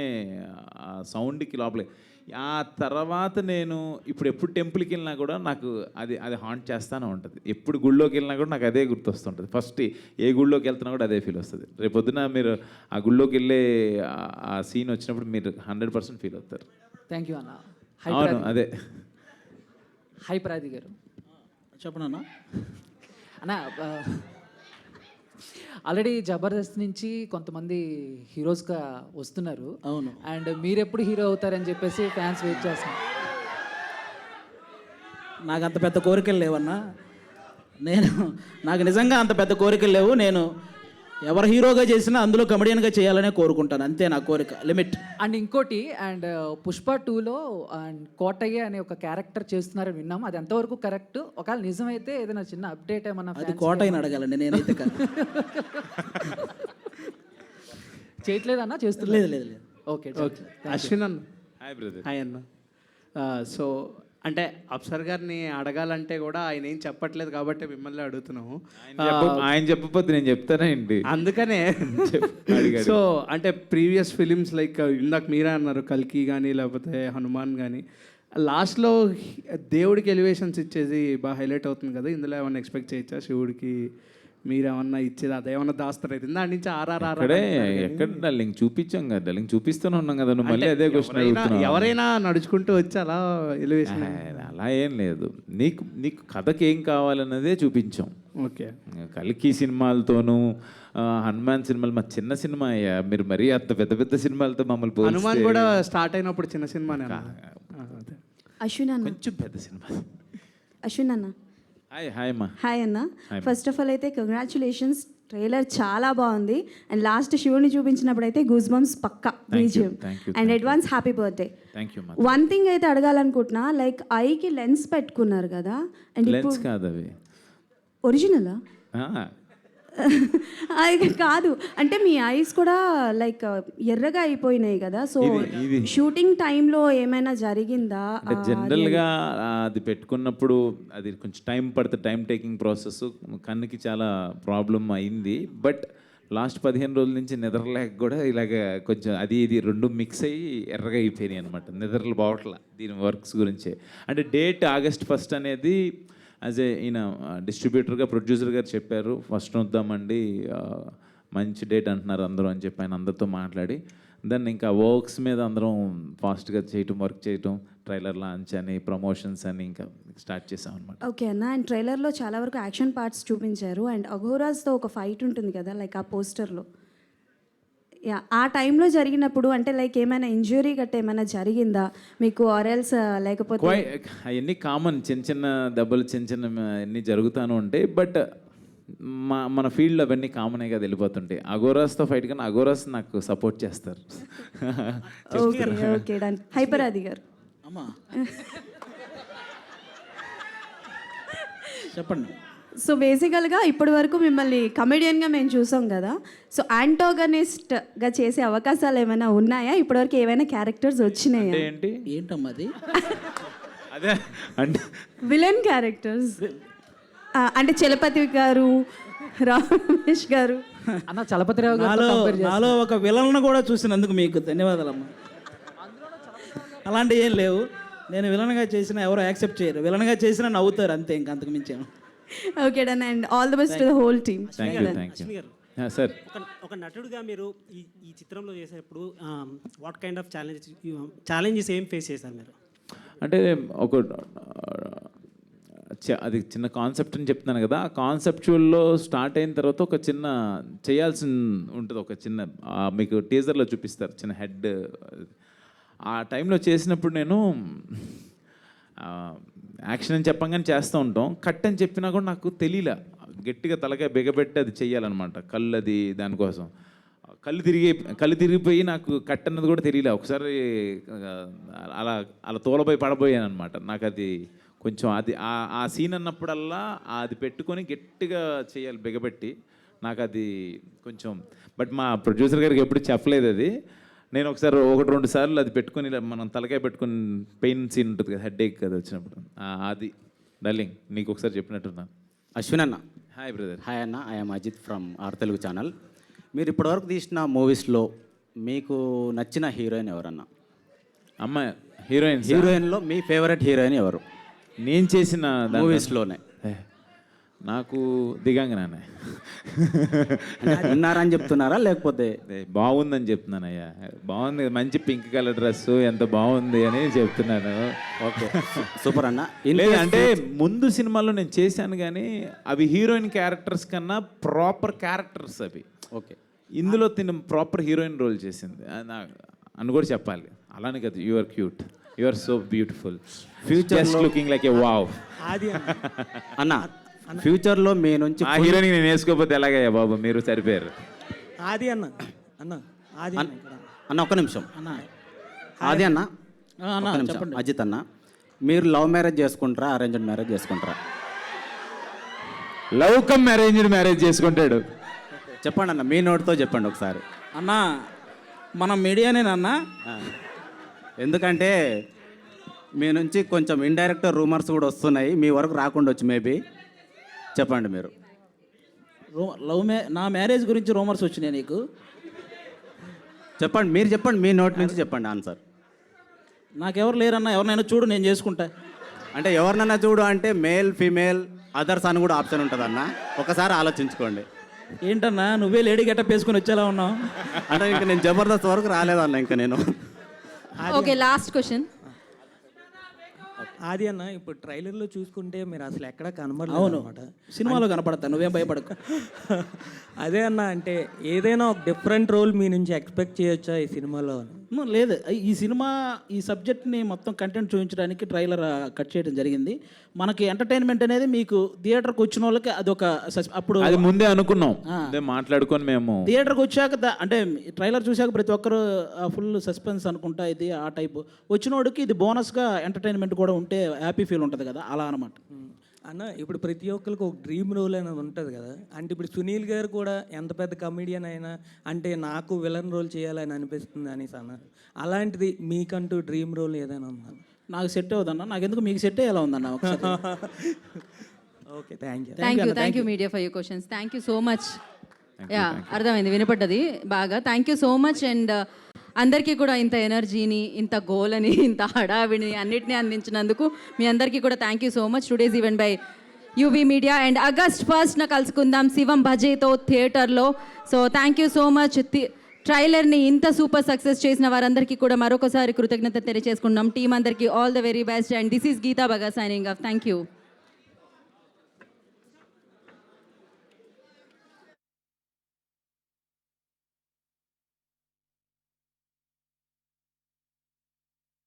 ఆ సౌండ్కి లోపలే. ఆ తర్వాత నేను ఎప్పుడు టెంపుల్కి వెళ్ళినా కూడా నాకు అది హాంట్ చేస్తూనే ఉంటుంది. ఎప్పుడు గుళ్ళోకి వెళ్ళినా కూడా నాకు అదే గుర్తొస్తుంటుంది. ఫస్ట్ ఏ గుళ్ళోకి వెళ్తున్నా కూడా అదే ఫీల్ వస్తుంది. రేపు పొద్దున మీరు ఆ గుళ్ళోకి వెళ్ళే ఆ సీన్ వచ్చినప్పుడు మీరు 100% ఫీల్ అవుతారు. థ్యాంక్ యూ అన్న. అవును, అదే. హై ప్రాది గారు, చెప్పనన్నా అన్న, ఆల్రెడీ జబర్దస్త్ నుంచి కొంతమంది హీరోస్గా వస్తున్నారు. అవును. అండ్ మీరు ఎప్పుడు హీరో అవుతారని చెప్పేసి ఫ్యాన్స్ వెయిట్ చేస్తున్నారు. నాకు అంత పెద్ద కోరికలు లేవన్నా. నాకు నిజంగా అంత పెద్ద కోరికలు లేవు. నేను ఎవరు హీరోగా చేసినా అందులో కమెడియన్గా చేయాలనే కోరుకుంటాను, అంతే నా కోరిక, లిమిట్. అండ్ ఇంకోటి, అండ్ పుష్ప 2లో అండ్ కోటయ్య అనే ఒక క్యారెక్టర్ చేస్తున్నారని విన్నాము. అది ఎంతవరకు కరెక్ట్? ఒకవేళ నిజమైతే ఏదైనా చిన్న అప్డేట్ ఏమన్నా? అది కోటయ్యని అడగాలండి, నేనైతే కాదు. చేయట్లేదన్నా? చేస్తున్నారు? లేదు లేదు లేదు. Okay okay. అశ్విన్ అన్న, హాయ్ బ్రదర్. హాయ్ అన్న. సో అంటే అప్సర్ గారిని అడగాలంటే కూడా ఆయన ఏం చెప్పట్లేదు కాబట్టి మిమ్మల్ని అడుగుతున్నాము. ఆయన చెప్పకపోతే నేను చెప్తానా ఏంటి? అందుకనే సో అంటే ప్రీవియస్ ఫిలిమ్స్ లైక్ ఇందాక మీరే అన్నారు కల్కి కానీ లేకపోతే హనుమాన్ కానీ, లాస్ట్లో దేవుడికి ఎలివేషన్స్ ఇచ్చేది బాగా హైలైట్ అవుతుంది కదా. ఇందులో ఏమన్నా ఎక్స్పెక్ట్ చేయొచ్చా? శివుడికి మీరేమన్నా ఇచ్చేది అదేమన్నా దాస్తారైతే దాని నుంచి ఎక్కడ డల్లింగ్ చూపించాం కదా, డల్లింగ్ చూపిస్తూనే ఉన్నాం కదా. నువ్వు మళ్ళీ అదే క్వశ్చన్. ఎవరైనా నడుచుకుంటూ వచ్చి అలా ఎలివేషన్? అలా ఏం లేదు. నీకు కథకి ఏం కావాలన్నదే చూపించాం. ఓకే. కల్కి సినిమాలతోనూ హనుమాన్ సినిమాలు మా చిన్న సినిమా అయ్యా. మీరు మరీ అంత పెద్ద పెద్ద సినిమాలతో మమ్మల్ని హనుమాన్ కూడా స్టార్ట్ అయినప్పుడు చిన్న సినిమానే. అశ్విన్ అన్న, కొంచెం పెద్ద సినిమా. అశ్విన్ అన్న, హాయ్ అమ్మా. హాయ్ అన్న. ఫస్ట్ ఆఫ్ ఆల్ అయితే కంగ్రాచులేషన్స్, ట్రైలర్ చాలా బాగుంది. అండ్ లాస్ట్ శివుని చూపించినప్పుడు అయితే గూస్ బంప్స్ పక్కా BGM. And advance happy birthday. One thing అయితే అడగాలనుకుంటున్నా, లైక్ ఐకి లెన్స్ పెట్టుకున్నారు కదా, అండ్ లెన్స్ కాదు అవి ఒరిజినలా? అది కాదు, అంటే మీ ఐస్ కూడా లైక్ ఎర్రగా అయిపోయినాయి కదా. సో షూటింగ్ టైంలో ఏమైనా జరిగిందా? జనరల్గా అది పెట్టుకున్నప్పుడు అది కొంచెం టైం పడుతుంది, టైం టేకింగ్ ప్రాసెస్. కన్నుకి చాలా ప్రాబ్లం అయింది. బట్ లాస్ట్ 15 రోజుల నుంచి నిద్రలేక కూడా ఇలాగ కొంచెం అది ఇది రెండు మిక్స్ అయ్యి ఎర్రగా అయిపోయినాయి అనమాట. నిద్రలు పోవట్ల దీని వర్క్స్ గురించే. అంటే డేట్ August 1 అనేది యాజ్ ఈయన డిస్ట్రిబ్యూటర్గా ప్రొడ్యూసర్ గారు చెప్పారు, ఫస్ట్ వద్దామండి, మంచి డేట్ అంటున్నారు అందరూ అని చెప్పి ఆయన అందరితో మాట్లాడి దాన్ని ఇంకా వర్క్స్ మీద అందరం ఫాస్ట్గా వర్క్ చేయటం, ట్రైలర్ లాంచ్ అని, ప్రమోషన్స్ అని ఇంకా స్టార్ట్ చేసాం అనమాట. ఓకే అన్న. అండ్ ట్రైలర్లో చాలా వరకు యాక్షన్ పార్ట్స్ చూపించారు. అండ్ అఘోరాస్తో ఒక ఫైట్ ఉంటుంది కదా, లైక్ ఆ పోస్టర్లో. ఆ టైంలో జరిగినప్పుడు అంటే లైక్ ఏమైనా ఇంజురీ గట్ట ఏమైనా జరిగిందా మీకు? ఆర్ఎల్స్ లేకపోతే అవన్నీ కామన్, చిన్న చిన్న దెబ్బలు చిన్న చిన్న అన్నీ జరుగుతూనే ఉంటాయి. బట్ మన ఫీల్డ్లో అవన్నీ కామన్గా వెళ్ళిపోతుంటాయి. అఘోరాస్తో ఫైట్ కానీ అఘోరాస్ నాకు సపోర్ట్ చేస్తారు. Okay okay done. హైపర్ ఆది గారు అమ్మా చెప్పండి. సో బేసికల్గా ఇప్పటి వరకు మిమ్మల్ని కమెడియన్గా మేము చూసాం కదా, సో యాంటోగనిస్ట్గా చేసే అవకాశాలు ఏమైనా ఉన్నాయా? ఇప్పటివరకు ఏమైనా క్యారెక్టర్స్ వచ్చినాయా? ఏంటి ఏంటమ్మా అది? అదే అంటే విలన్ క్యారెక్టర్స్ అంటే చలపతి గారు, రమేష్ గారు. అన్న చలపతిరావు గారు నాలో ఒక విలన్ను కూడా చూసినందుకు మీకు ధన్యవాదాలమ్మా. అలాంటివి ఏం లేవు. నేను విలన్గా చేసినా ఎవరో యాక్సెప్ట్ చేయరు, విలన్గా చేసినా నవ్వుతారు అంతే, ఇంకా అంతకు మించాను. Okay done and all the best to the whole team. Thank you sir. ఒక నటుడుగా మీరు ఈ చిత్రంలో చేసేటప్పుడు వాట్ కైండ్ ఆఫ్ ఛాలెంజెస్ ఏం ఫేస్ చేశారు మీరు? అంటే ఒక అది చిన్న కాన్సెప్ట్ అని చెప్తున్నాను కదా, ఆ కాన్సెప్చువల్లో స్టార్ట్ అయిన తర్వాత ఒక చిన్న చేయాల్సి ఉంటుంది. ఒక చిన్న మీకు టీజర్లో చూపిస్తారు చిన్న హెడ్. ఆ టైంలో చేసినప్పుడు నేను యాక్షన్ అని చెప్పంగానే చేస్తూ ఉంటాం, కట్ అని చెప్పినా కూడా నాకు తెలియలే, గట్టిగా తలకాయ బిగబెట్టి అది చెయ్యాలన్నమాట. కళ్ళు అది దానికోసం కళ్ళు తిరిగిపోయి నాకు కట్ అన్నది కూడా తెలియలే. ఒకసారి అలా అలా తోలపోయి పడబోయాను అనమాట. నాకు అది కొంచెం అది ఆ సీన్ అన్నప్పుడల్లా అది పెట్టుకొని గట్టిగా చేయాలి బిగబెట్టి, నాకు అది కొంచెం. బట్ మా ప్రొడ్యూసర్ గారికి ఎప్పుడు చెప్పలేదు అది. నేను ఒకసారి 1-2 సార్లు అది పెట్టుకొని మనం తలకాయ పెట్టుకొని పెయిన్ సీన్ ఉంటుంది కదా, హెడ్ ఏక్ కదా వచ్చినప్పుడు, అది డార్లింగ్ నీకు ఒకసారి చెప్పినట్టున్నాను. అశ్విన్ అన్న. Hi brother. హాయ్ అన్న, I'm Ajith from R Telugu channel. మీరు ఇప్పటివరకు తీసిన మూవీస్లో మీకు నచ్చిన హీరోయిన్ ఎవరన్నా? అమ్మాయి హీరోయిన్లో మీ ఫేవరెట్ హీరోయిన్ ఎవరు నేను చేసిన మూవీస్లోనే? నాకు దిగాంగనే. విన్నారని చెప్తున్నారా లేకపోతే? బాగుందని చెప్తున్నానయ్యా. బాగుంది, మంచి పింక్ కలర్ డ్రెస్, ఎంత బాగుంది అని చెప్తున్నాను. ఓకే సూపర్ అన్న. అంటే ముందు సినిమాలో నేను చేశాను కానీ అవి హీరోయిన్ క్యారెక్టర్స్ కన్నా ప్రాపర్ క్యారెక్టర్స్ అవి. ఓకే, ఇందులో తిన ప్రాపర్ హీరోయిన్ రోల్ చేసింది అని కూడా చెప్పాలి. అలానే కదా, you are cute, you are so beautiful, future looking like a wow. అన్న ఫ్యూచర్లో మీ నుంచి ఆ హీరోయిన్ నేను వేసుకోకపోతే ఎలాగయ్యా బాబు, మీరు సరిపోయారు. ఆది అన్న ఆది అన్న ఒక్క నిమిషం. ఆది అన్న ఒక్క నిమిషం. అజిత్ అన్న, మీరు లవ్ మ్యారేజ్ చేసుకుంటారా అరేంజ్డ్ మ్యారేజ్ చేసుకుంటారా? లవ్ కమ్ అరేంజ్డ్ మ్యారేజ్ చేసుకుంటాడు. చెప్పండి అన్న, మీ నోటితో చెప్పండి ఒకసారి. అన్న మన మీడియానేనన్నా, ఎందుకంటే మీ నుంచి కొంచెం ఇండైరెక్ట్ రూమర్స్ కూడా వస్తున్నాయి, మీ వరకు రాకుండా వచ్చి మేబీ చెప్పండి మీరు. నా మ్యారేజ్ గురించి రూమర్స్ వచ్చినాయి నీకు? చెప్పండి, మీరు చెప్పండి, మీ నోటి నుంచి చెప్పండి ఆన్సర్. నాకెవరు లేరన్నా, ఎవరినైనా చూడు నేను చేసుకుంటా. అంటే ఎవరినైనా చూడు అంటే మేల్ ఫీమేల్ అదర్స్ అని కూడా ఆప్షన్ ఉంటుంది అన్న, ఒకసారి ఆలోచించుకోండి. ఏంటన్నా నువ్వే లేడీ గెటప్ వేసుకుని వచ్చేలా ఉన్నావు? అంటే ఇంకా నేను జబర్దస్త్ వరకు రాలేదన్న ఇంకా నేను. Okay last question. ఆది అన్న, ఇప్పుడు ట్రైలర్లో చూసుకుంటే మీరు అసలు ఎక్కడ కనబడలేదు. అవును, సినిమాలో కనపడతా, నువ్వేం భయపడకు. అదే అన్న, అంటే ఏదైనా ఒక డిఫరెంట్ రోల్ మీ నుంచి ఎక్స్పెక్ట్ చేయొచ్చా ఈ సినిమాలో? లేదు, ఈ సినిమా ఈ సబ్జెక్ట్ని మొత్తం కంటెంట్ చూపించడానికి ట్రైలర్ కట్ చేయడం జరిగింది. మనకి ఎంటర్టైన్మెంట్ అనేది మీకు థియేటర్కి వచ్చిన వాళ్ళకి అదొక అప్పుడు అది ముందే అనుకున్నాం, మాట్లాడుకొని మేము థియేటర్కి వచ్చాక అంటే ట్రైలర్ చూశాక ప్రతి ఒక్కరు ఫుల్ సస్పెన్స్ అనుకుంటా ఇది ఆ టైపు వచ్చినోడికి ఇది బోనస్గా ఎంటర్టైన్మెంట్ కూడా ఉంటే హ్యాపీ ఫీల్ ఉంటుంది కదా, అలా అనమాట. అన్న ఇప్పుడు ప్రతి ఒక్కరికి ఒక డ్రీమ్ రోల్ అనేది ఉంటుంది కదా, అంటే ఇప్పుడు సునీల్ గారు కూడా ఎంత పెద్ద కమెడియన్ అయినా అంటే నాకు విలన్ రోల్ చేయాలని అనిపిస్తుంది అనేసి అన్నారు. అలాంటిది మీకంటూ డ్రీమ్ రోల్ ఏదైనా ఉందా? నాకు సెట్ అవుదన్నా, నాకెందుకు మీకు సెట్ అయ్యేలా ఉందన్న. Okay, thank you media for your questions. Thank you so much. Ya అర్థమైంది, వినపడ్డది బాగా. Thank you so much. And అందరికీ కూడా ఇంత ఎనర్జీని, ఇంత గోలని, ఇంత హడావిడిని అన్నిటినీ అందించినందుకు మీ అందరికీ కూడా thank you so much. Today's event by UV media. And August 1st కలుసుకుందాం శివం భజేతో థియేటర్లో. So thank you so much. ట్రైలర్ని ఇంత సూపర్ సక్సెస్ చేసిన వారందరికీ కూడా మరొకసారి కృతజ్ఞత తెలియజేసుకుంటున్నాం. టీం అందరికీ all the very best. And this is Geetha బగా సైనింగ్ ఆఫ్. Thank you.